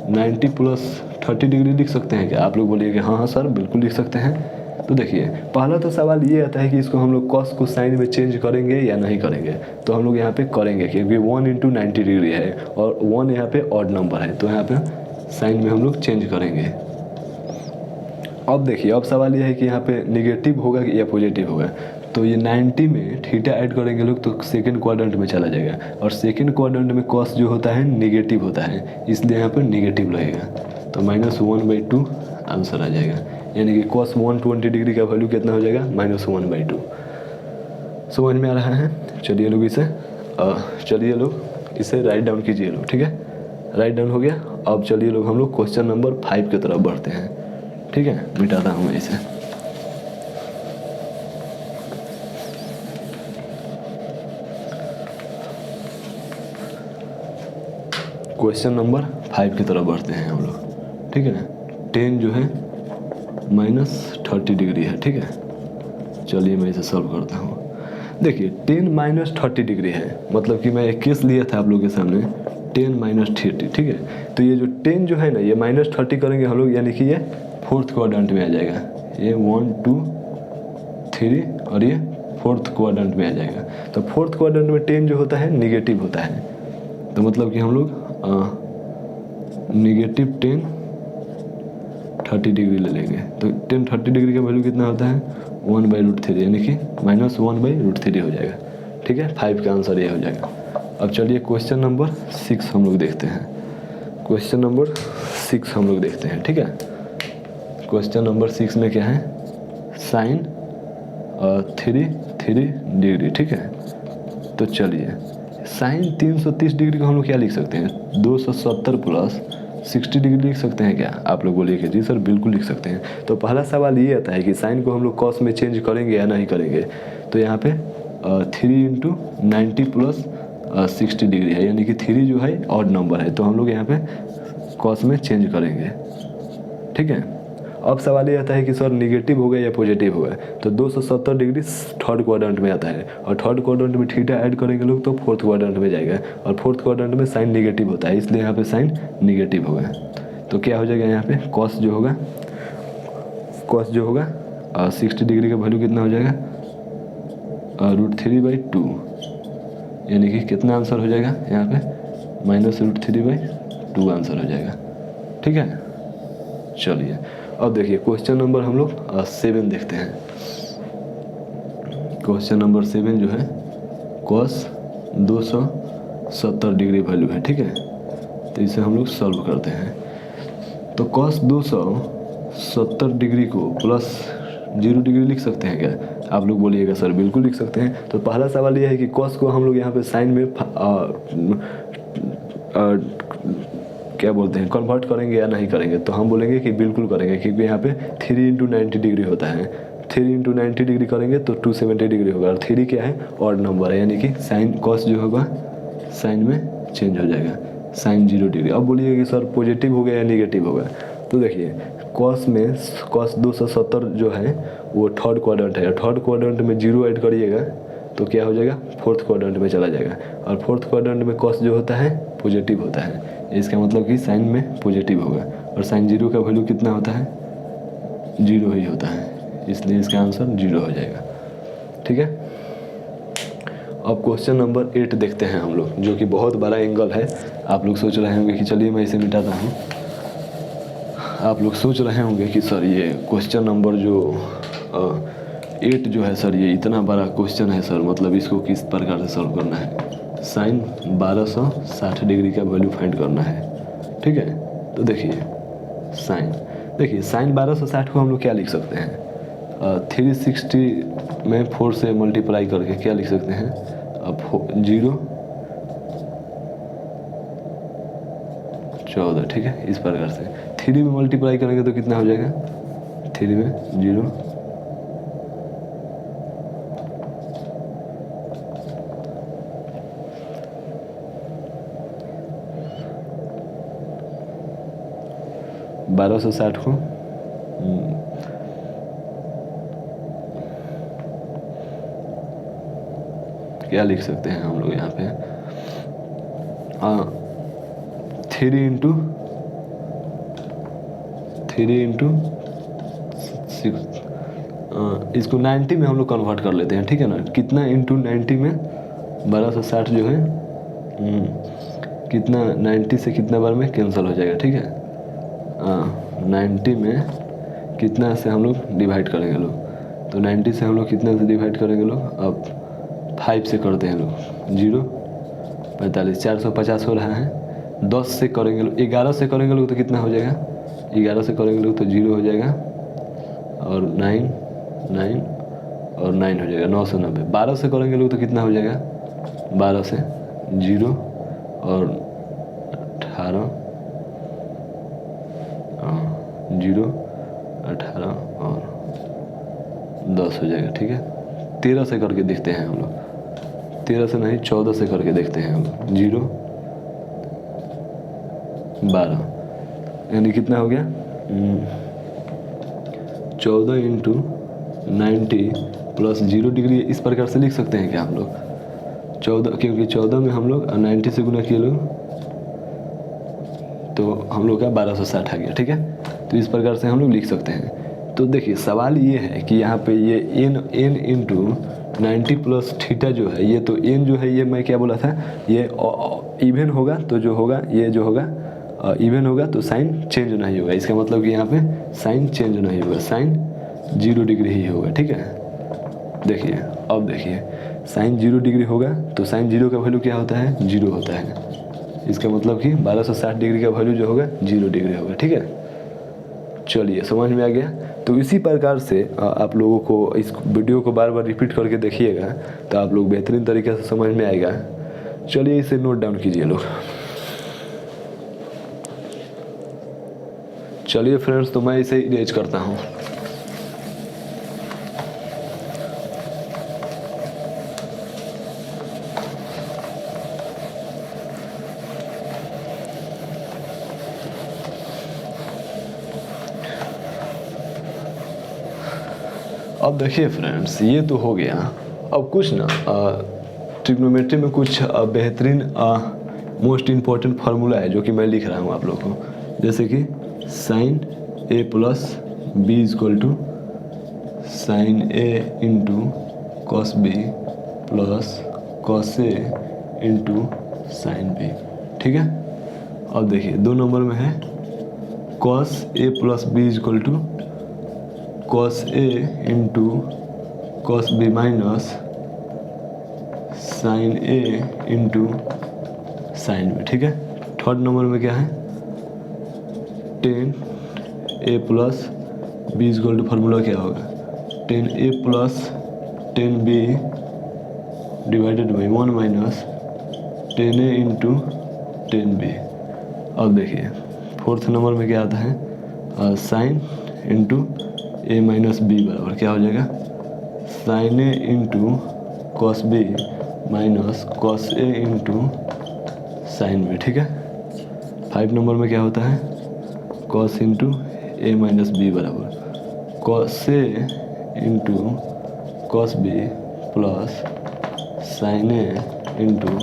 90 + 30 डिग्री लिख सकते हैं क्या। आप लोग बोलिए कि हाँ सर बिल्कुल लिख सकते हैं। तो देखिए पहला तो सवाल ये आता है कि इसको हम लोग कॉस को साइन में चेंज करेंगे या नहीं करेंगे, तो हम लोग यहाँ पे करेंगे क्योंकि 1 × 90 डिग्री है और 1 यहाँ पे ऑड नंबर है, तो यहाँ पे साइन में हम लोग चेंज करेंगे। अब देखिए अब सवाल ये है कि यहाँ पे निगेटिव होगा या पॉजिटिव होगा, तो ये 90 में थीटा ऐड करेंगे लोग तो सेकंड क्वाड्रेंट में चला जाएगा और सेकंड क्वाड्रेंट में कॉस जो होता है निगेटिव होता है, इसलिए यहाँ पर निगेटिव लगेगा, तो -1/2 आंसर आ जाएगा। यानी कि कॉस 120 डिग्री का वैल्यू कितना हो जाएगा -1/2। समझ में आ रहा है। चलिए लोग इसे राइट डाउन कीजिए लोग। ठीक है, राइट डाउन हो गया। अब चलिए लोग हम लोग क्वेश्चन नंबर 5 की तरफ बढ़ते हैं। ठीक है, मिटाता हूँ मैं इसे। क्वेश्चन नंबर 5 की तरफ बढ़ते हैं हम लोग। ठीक है, 10 जो है -30 डिग्री है। ठीक है, चलिए मैं इसे सॉल्व करता हूँ। देखिए 10 - 30 डिग्री है, मतलब कि मैं एक केस लिया था आप लोगों के सामने 10 - 30। ठीक है, तो ये जो 10 जो है ना ये -30 करेंगे हम लोग, यानी कि ये फोर्थ क्वाड्रेंट में आ जाएगा। ये 1 2 3 और ये फोर्थ क्वाड्रेंट में आ जाएगा। तो फोर्थ क्वाड्रेंट में 10 जो होता है निगेटिव होता है, तो मतलब कि हम लोग -10 30 डिग्री ले लेंगे। तो 10 30 डिग्री का वैल्यू कितना होता है 1/√3, यानी कि -1/√3 हो जाएगा। ठीक है, 5 का आंसर ये हो जाएगा। अब चलिए क्वेश्चन नंबर 6 हम लोग देखते हैं। क्वेश्चन नंबर 6 हम लोग देखते हैं। ठीक है, क्वेश्चन नंबर 6 में क्या है, साइन 3 डिग्री। ठीक है, तो चलिए साइन 330 डिग्री को हम लोग क्या लिख सकते हैं 270 + 60 डिग्री लिख सकते हैं क्या। आप लोग बोलिए कि जी सर बिल्कुल लिख सकते हैं। तो पहला सवाल ये आता है कि साइन को हम लोग कॉस में चेंज करेंगे या नहीं करेंगे, तो यहाँ पे 3 × 90 + 60 डिग्री है, यानी कि 3 जो है ऑड नंबर है, तो हम लोग यहाँ पे कॉस में चेंज करेंगे। ठीक है, अब सवाल ये आता है कि सर निगेटिव होगा या पॉजिटिव होगा, तो 270 डिग्री थर्ड क्वाड्रेंट में आता है और थर्ड क्वाड्रेंट में थीटा ऐड करेंगे लोग तो फोर्थ क्वाड्रेंट में जाएगा और फोर्थ क्वाड्रेंट में साइन निगेटिव होता है, इसलिए यहाँ पे साइन निगेटिव होगा। तो क्या हो जाएगा यहाँ पे कॉस जो होगा 60 डिग्री का वैल्यू कितना हो जाएगा √3/2, यानी कि कितना आंसर हो जाएगा यहाँ पे -√3/2 आंसर हो जाएगा। ठीक है, चलिए अब देखिए क्वेश्चन नंबर हम लोग 7 देखते हैं। क्वेश्चन नंबर 7 जो है कॉस 270 डिग्री वैल्यू है। ठीक है, तो इसे हम लोग सॉल्व करते हैं। तो कॉस 70 डिग्री को प्लस 0 डिग्री लिख सकते हैं क्या? आप लोग बोलिएगा सर बिल्कुल लिख सकते हैं। तो पहला सवाल यह है कि कॉस को हम लोग यहाँ पे साइन में क्या बोलते हैं, कन्वर्ट करेंगे या नहीं करेंगे? तो हम बोलेंगे कि बिल्कुल करेंगे, क्योंकि यहाँ पे 3 × 90 डिग्री होता है। 3 × 90 डिग्री करेंगे तो 270 डिग्री होगा, और 3 क्या है, ऑड नंबर है, यानी कि साइन कॉस जो होगा साइन में चेंज हो जाएगा, साइन 0 डिग्री। अब बोलिए कि सर पॉजिटिव हो गया या निगेटिव होगा? तो देखिए कॉस में कॉस 270 जो है वो थर्ड क्वाड्रेंट है, थर्ड क्वाड्रेंट में 0 ऐड करिएगा तो क्या हो जाएगा, फोर्थ क्वाड्रेंट में चला जाएगा, और फोर्थ क्वाड्रेंट में कॉस जो होता है पॉजिटिव होता है। इसका मतलब कि साइन में पॉजिटिव होगा, और साइन 0 का वैल्यू कितना होता है, 0 ही होता है, इसलिए इसका आंसर 0 हो जाएगा। ठीक है। अब क्वेश्चन नंबर 8 देखते हैं हम लोग, जो कि बहुत बड़ा एंगल है। आप लोग सोच रहे होंगे कि चलिए मैं इसे मिटाता हूँ। आप लोग सोच रहे होंगे कि सर ये क्वेश्चन नंबर जो 8 जो है सर, ये इतना बड़ा क्वेश्चन है सर, मतलब इसको किस प्रकार से सॉल्व करना है? साइन 1260 डिग्री का वैल्यू फाइंड करना है। ठीक है। तो देखिए साइन 1260 को हम लोग क्या लिख सकते हैं, 360 में 4 से मल्टीप्लाई करके क्या लिख सकते हैं, अब 0 14। ठीक है। इस प्रकार से 3 में मल्टीप्लाई करेंगे तो कितना हो जाएगा, 3 में 0 1260 को क्या लिख सकते हैं हम लोग यहाँ पे, 3 × 6, इसको 90 में हम लोग कन्वर्ट कर लेते हैं। ठीक है ना। कितना इंटू 90 में 1260 जो है कितना, 90 से कितना बार में कैंसिल हो जाएगा। ठीक है। 90 में कितना से हम लोग डिवाइड करेंगे लोग, तो 90 से हम लोग कितना से डिवाइड करेंगे लोग, अब 5 से करते हैं लोग, 0 45 450 हो रहा है। 10 से करेंगे लोग, 11 से करेंगे लोग तो कितना हो जाएगा, 11 से करेंगे लोग तो 0 हो जाएगा, और 9 और 9 हो जाएगा, 990। 12 से करेंगे लोग तो कितना हो जाएगा, 12 से 0 और 18 0 18 और 10 हो जाएगा। ठीक है। 13 से करके देखते हैं हम लोग, 13 से नहीं 14 से करके देखते हैं हम लोग, 0 12 यानी कितना हो गया, 14 × 90 प्लस 0 डिग्री। इस प्रकार से लिख सकते हैं क्या हम लोग, 14, क्योंकि 14 में हम लोग 90 से गुना किए लोग तो हम लोग का 1260 आ गया। ठीक है। तो इस प्रकार से हम लोग लिख सकते हैं। तो देखिए सवाल ये है कि यहाँ पे ये n × 90 प्लस थीटा जो है, ये तो n जो है ये मैं क्या बोला था, ये इवन होगा तो जो होगा, ये जो होगा इवन होगा तो साइन चेंज नहीं होगा। इसका मतलब कि यहाँ पे साइन चेंज नहीं होगा, साइन 0 डिग्री ही होगा। ठीक है। देखिए अब देखिए साइन 0 डिग्री होगा तो साइन 0 का वैल्यू क्या होता है, 0 होता है। इसका मतलब कि 1260 डिग्री का वैल्यू जो होगा 0 डिग्री होगा। ठीक है। चलिए समझ में आ गया। तो इसी प्रकार से आप लोगों को इस वीडियो को बार बार रिपीट करके देखिएगा तो आप लोग बेहतरीन तरीके से समझ में आएगा। चलिए इसे नोट डाउन कीजिए लोग। चलिए फ्रेंड्स, तो मैं इसे इरेज करता हूँ। अब देखिए फ्रेंड्स, ये तो हो गया। अब कुछ ना ट्रिग्नोमेट्री में कुछ बेहतरीन मोस्ट इम्पॉर्टेंट फार्मूला है जो कि मैं लिख रहा हूँ आप लोगों को। जैसे कि sine a plus b equal to sine a into cos B plus cos A into sine B. ठीक है। अब देखिए 2 नंबर में है cos a plus b equal to cos A into cos B minus sine A into sine B. ठीक है। थर्ड नंबर में क्या है, tan a plus b is equal to formula क्या होगा 10a plus 10b divided by 1 minus 10a into 10b। अब देखिए फोर्थ नंबर में क्या आता है sine into A minus B बराबर क्या हो जाएगा साइन ए into cos B minus cos ए इंटू साइन बी। ठीक है। 5 नंबर में क्या होता है cos into A minus B बराबर कॉस ए into cos B plus sine ए इंटू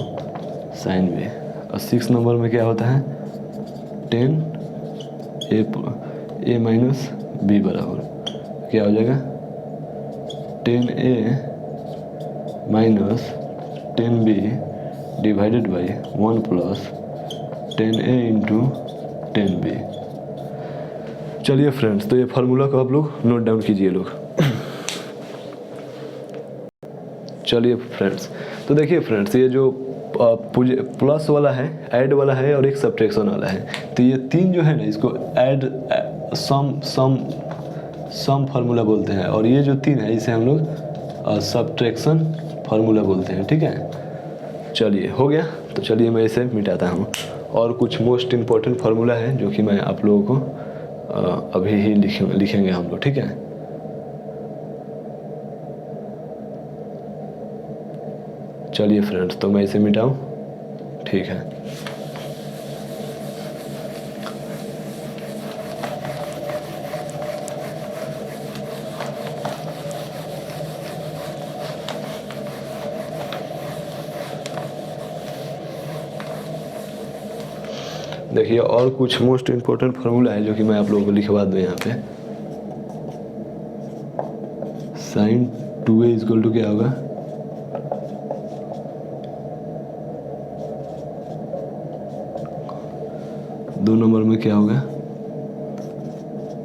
साइन बी। और 6 नंबर में क्या होता है 10 ए माइनस बी बराबर क्या हो जाएगा 10a minus 10b divided by 1 plus 10a into 10b। चलिए फ्रेंड्स, तो ये फार्मूला को आप लोग नोट डाउन कीजिए लोग। चलिए फ्रेंड्स, तो देखिए फ्रेंड्स, ये जो प्लस वाला है, ऐड वाला है और एक सब्ट्रैक्शन वाला है, तो ये तीन जो है ना इसको ऐड सम फार्मूला बोलते हैं, और ये जो तीन है इसे हम लोग सब्ट्रैक्शन फार्मूला बोलते हैं। ठीक है। चलिए हो गया, तो चलिए मैं इसे मिटाता हूँ। और कुछ मोस्ट इम्पोर्टेंट फार्मूला है जो कि मैं आप लोगों को अभी ही लिखेंगे हम लोग। ठीक है। चलिए फ्रेंड्स, तो मैं इसे मिटाऊं। ठीक है। देखिए और कुछ मोस्ट इम्पोर्टेंट फार्मूला है जो कि मैं आप लोगों को लिखवा दूँ यहाँ पे। साइन 2a इजक्वल टू क्या होगा 2 नंबर में क्या होगा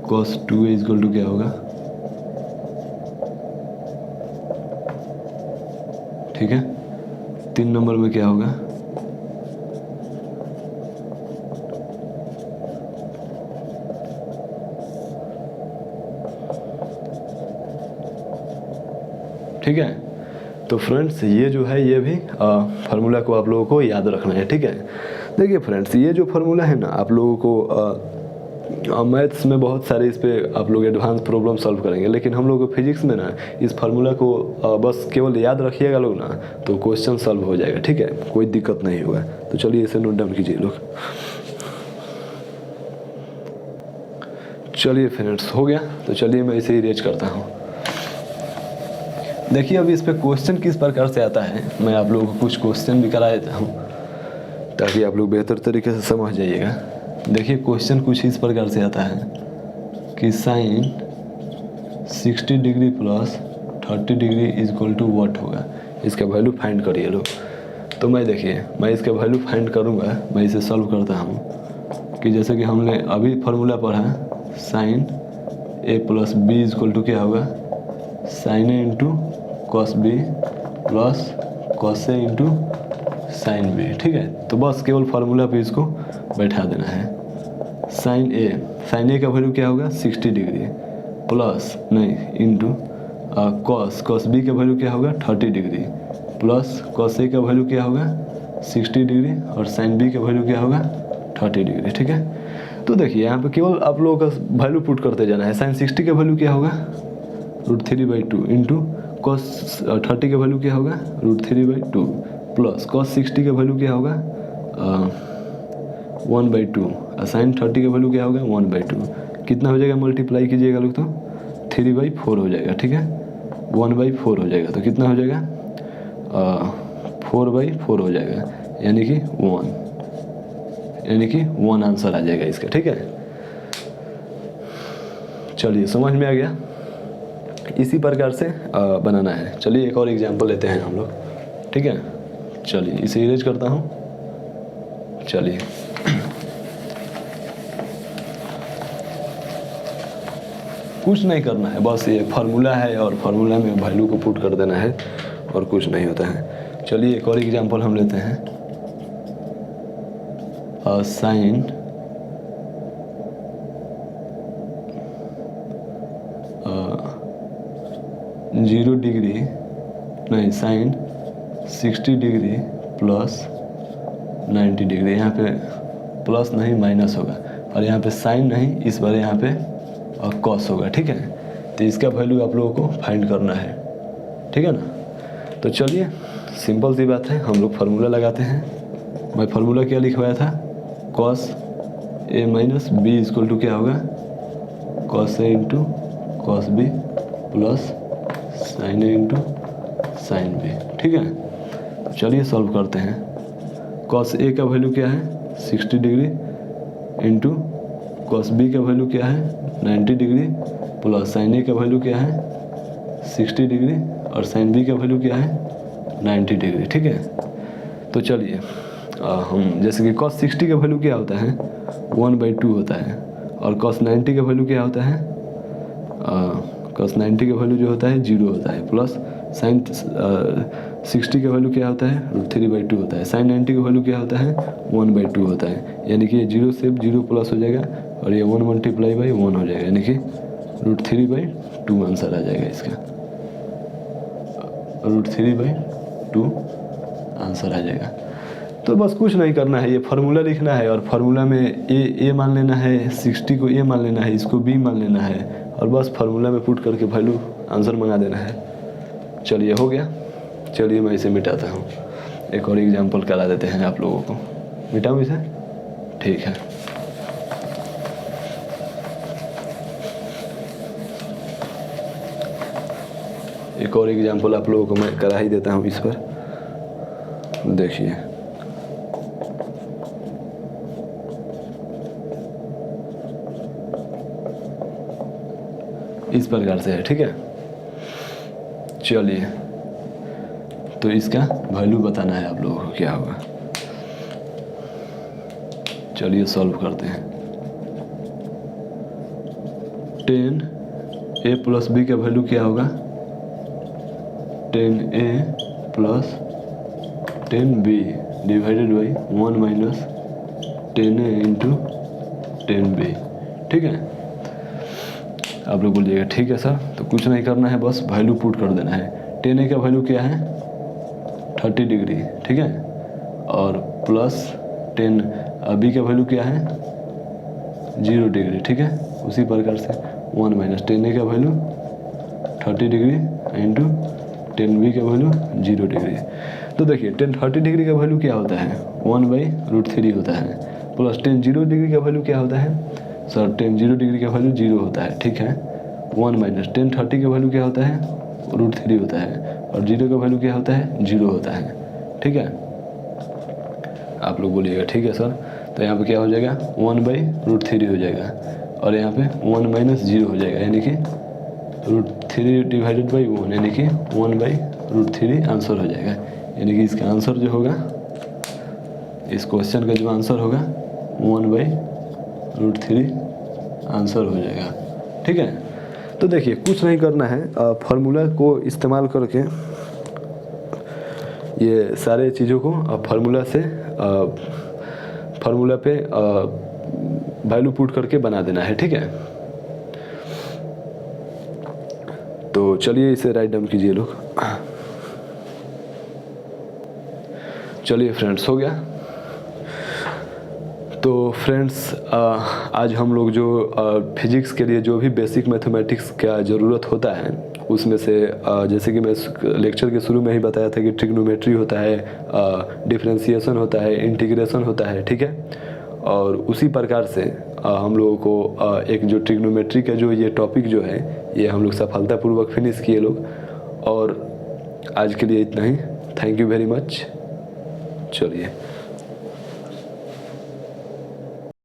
cos 2a इजक्वल टू क्या होगा। ठीक है। 3 नंबर में क्या होगा ठीक है। तो फ्रेंड्स, ये जो है ये भी फार्मूला को आप लोगों को याद रखना है। ठीक है। देखिए फ्रेंड्स, ये जो फार्मूला है ना आप लोगों को मैथ्स में बहुत सारे इस पे आप लोग एडवांस प्रॉब्लम सॉल्व करेंगे, लेकिन हम लोग को फिजिक्स में ना इस फार्मूला को बस केवल याद रखिएगा लोग ना, तो क्वेश्चन सॉल्व हो जाएगा। ठीक है। कोई दिक्कत नहीं होगा। तो चलिए इसे नोट डाउन कीजिए लोग। चलिए फ्रेंड्स, हो गया। तो चलिए मैं इसे इरेज करता हूँ। देखिए अभी इस पे क्वेश्चन किस प्रकार से आता है, मैं आप लोगों को कुछ क्वेश्चन भी करा देता हूँ ताकि आप लोग बेहतर तरीके से समझ जाइएगा। देखिए क्वेश्चन कुछ इस प्रकार से आता है कि sine 60 degree plus 30 degree is equal to what होगा, इसका वैल्यू फाइंड करिए लोग। तो मैं देखिए मैं इसका वैल्यू फाइंड करूँगा, मैं इसे सॉल्व करता हूँ कि जैसे कि हमने अभी फार्मूला पढ़ा sine A plus B is equal to क्या होगा साइन ए into cos B plus cos ए इंटू साइन बी। ठीक है। तो बस केवल फार्मूला पे इसको बैठा देना है। साइन ए का वैल्यू क्या होगा 60 डिग्री प्लस नहीं इंटू कॉस बी का वैल्यू क्या होगा 30 डिग्री प्लस कॉस ए का वैल्यू क्या होगा 60 डिग्री और साइन बी का वैल्यू क्या होगा 30 डिग्री। ठीक है। तो देखिए यहाँ पे केवल आप लोगों का वैल्यू पुट करते जाना है। साइन 60 का वैल्यू क्या होगा √3/2 इंटू कॉस 30 का वैल्यू क्या होगा √3/2 प्लस कॉस 60 का वैल्यू क्या होगा 1/2 और साइन 30 का वैल्यू क्या होगा 1/2। कितना हो जाएगा मल्टीप्लाई कीजिएगा लोग तो 3/4 हो जाएगा। ठीक है। 1/4 हो जाएगा तो कितना हो जाएगा 4/4 हो जाएगा, यानी कि 1 आंसर आ जाएगा इसका। ठीक है। चलिए समझ में आ गया। इसी प्रकार से बनाना है। चलिए एक और एग्जांपल लेते हैं हम लोग। ठीक है। चलिए इसे इरेज करता हूँ। चलिए कुछ नहीं करना है, बस ये फार्मूला है और फार्मूला में वैल्यू को पुट कर देना है और कुछ नहीं होता है। चलिए एक और एग्जांपल हम लेते हैं। साइन 0 डिग्री नहीं साइन 60 डिग्री प्लस 90 डिग्री, यहाँ पे प्लस नहीं माइनस होगा, और यहाँ पे साइन नहीं, इस बार यहाँ पे कॉस होगा। ठीक है, तो इसका वैल्यू आप लोगों को फाइंड करना है, ठीक है ना। तो चलिए सिंपल सी बात है, हम लोग फार्मूला लगाते हैं। मैं फार्मूला क्या लिखवाया था, cos A minus B equal to क्या होगा, कॉस ए into cos B plus sine ए इंटू साइन बी। ठीक है, तो चलिए सॉल्व करते हैं। कॉस ए का वैल्यू क्या है 60 डिग्री इंटू कॉस बी का वैल्यू क्या है 90 डिग्री प्लस साइन ए का वैल्यू क्या है 60 डिग्री और साइन बी का वैल्यू क्या है 90 डिग्री। ठीक है, तो चलिए हम जैसे कि cos 60 का वैल्यू क्या होता है 1/2 होता है, और cos 90 का वैल्यू क्या होता है cos 90 का वैल्यू जो होता है 0 होता है, प्लस साइन 60 का वैल्यू क्या होता है √3/2 होता है, साइन 90 का वैल्यू क्या होता है 1/2 होता है, यानी कि ये 0 से 0 प्लस हो जाएगा और ये 1 मल्टीप्लाई बाई 1 हो जाएगा, यानी कि √3/2 आंसर आ जाएगा इसका, √3/2 आंसर आ जाएगा। तो बस कुछ नहीं करना है, ये फार्मूला लिखना है और फार्मूला में ए मान लेना है, 60 को ए मान लेना है, इसको बी मान लेना है, और बस फार्मूला में पुट करके वैल्यू आंसर मंगा देना है। चलिए हो गया, चलिए मैं इसे मिटाता हूँ, एक और एग्जांपल करा देते हैं आप लोगों को। मिटाऊँ इसे, ठीक है। एक और एग्जांपल आप लोगों को मैं करा ही देता हूँ इस पर, देखिए। इस प्रकार से है, ठीक है। चलिए, तो इसका वैल्यू बताना है आप लोगों को क्या होगा। चलिए सॉल्व करते हैं। 10a प्लस बी का वैल्यू क्या होगा 10a plus 10b divided by 1 minus 10a into 10b। ठीक है, आप लोग बोलिएगा ठीक है सर, तो कुछ नहीं करना है, बस वैल्यू पुट कर देना है। 10a का वैल्यू क्या है 30 डिग्री, ठीक है, और प्लस 10b का वैल्यू क्या है 0 डिग्री, ठीक है। उसी प्रकार से 1 माइनस 10a का वैल्यू 30 डिग्री इंटू 10b का वैल्यू 0 डिग्री। तो देखिए 30 डिग्री का वैल्यू क्या होता है 1/√3 होता है, प्लस 0 डिग्री का वैल्यू क्या होता है सर 0 डिग्री का वैल्यू 0 होता है, ठीक है। 1 माइनस 30 का वैल्यू क्या होता है √3 होता है, और 0 का वैल्यू क्या होता है 0 होता है, ठीक है। आप लोग बोलिएगा ठीक है सर, तो यहाँ पे क्या हो जाएगा 1/√3 हो जाएगा, और यहाँ पे 1 माइनस 0 हो जाएगा, यानी कि √3 डिवाइडेड बाई 1, यानी कि 1/√3 आंसर हो जाएगा। यानी कि इसका आंसर जो होगा, इस क्वेश्चन का जो आंसर होगा 1/√3 आंसर हो जाएगा, ठीक है। तो देखिए कुछ नहीं करना है, फार्मूला को इस्तेमाल करके ये सारे चीज़ों को फार्मूला से फार्मूला पे वैल्यू पुट करके बना देना है, ठीक है। तो चलिए इसे राइट डाउन कीजिए लोग। चलिए फ्रेंड्स, हो गया। तो फ्रेंड्स आज हम लोग जो फिजिक्स के लिए जो भी बेसिक मैथमेटिक्स का ज़रूरत होता है उसमें से जैसे कि मैं लेक्चर के शुरू में ही बताया था कि ट्रिग्नोमेट्री होता है, डिफरेंशिएशन होता है, इंटीग्रेशन होता है, ठीक है। और उसी प्रकार से हम लोगों को एक जो ट्रिग्नोमेट्री का जो ये टॉपिक जो है ये हम लोग सफलतापूर्वक फिनिश किए लोग। और आज के लिए इतना ही, थैंक यू वेरी मच। चलिए।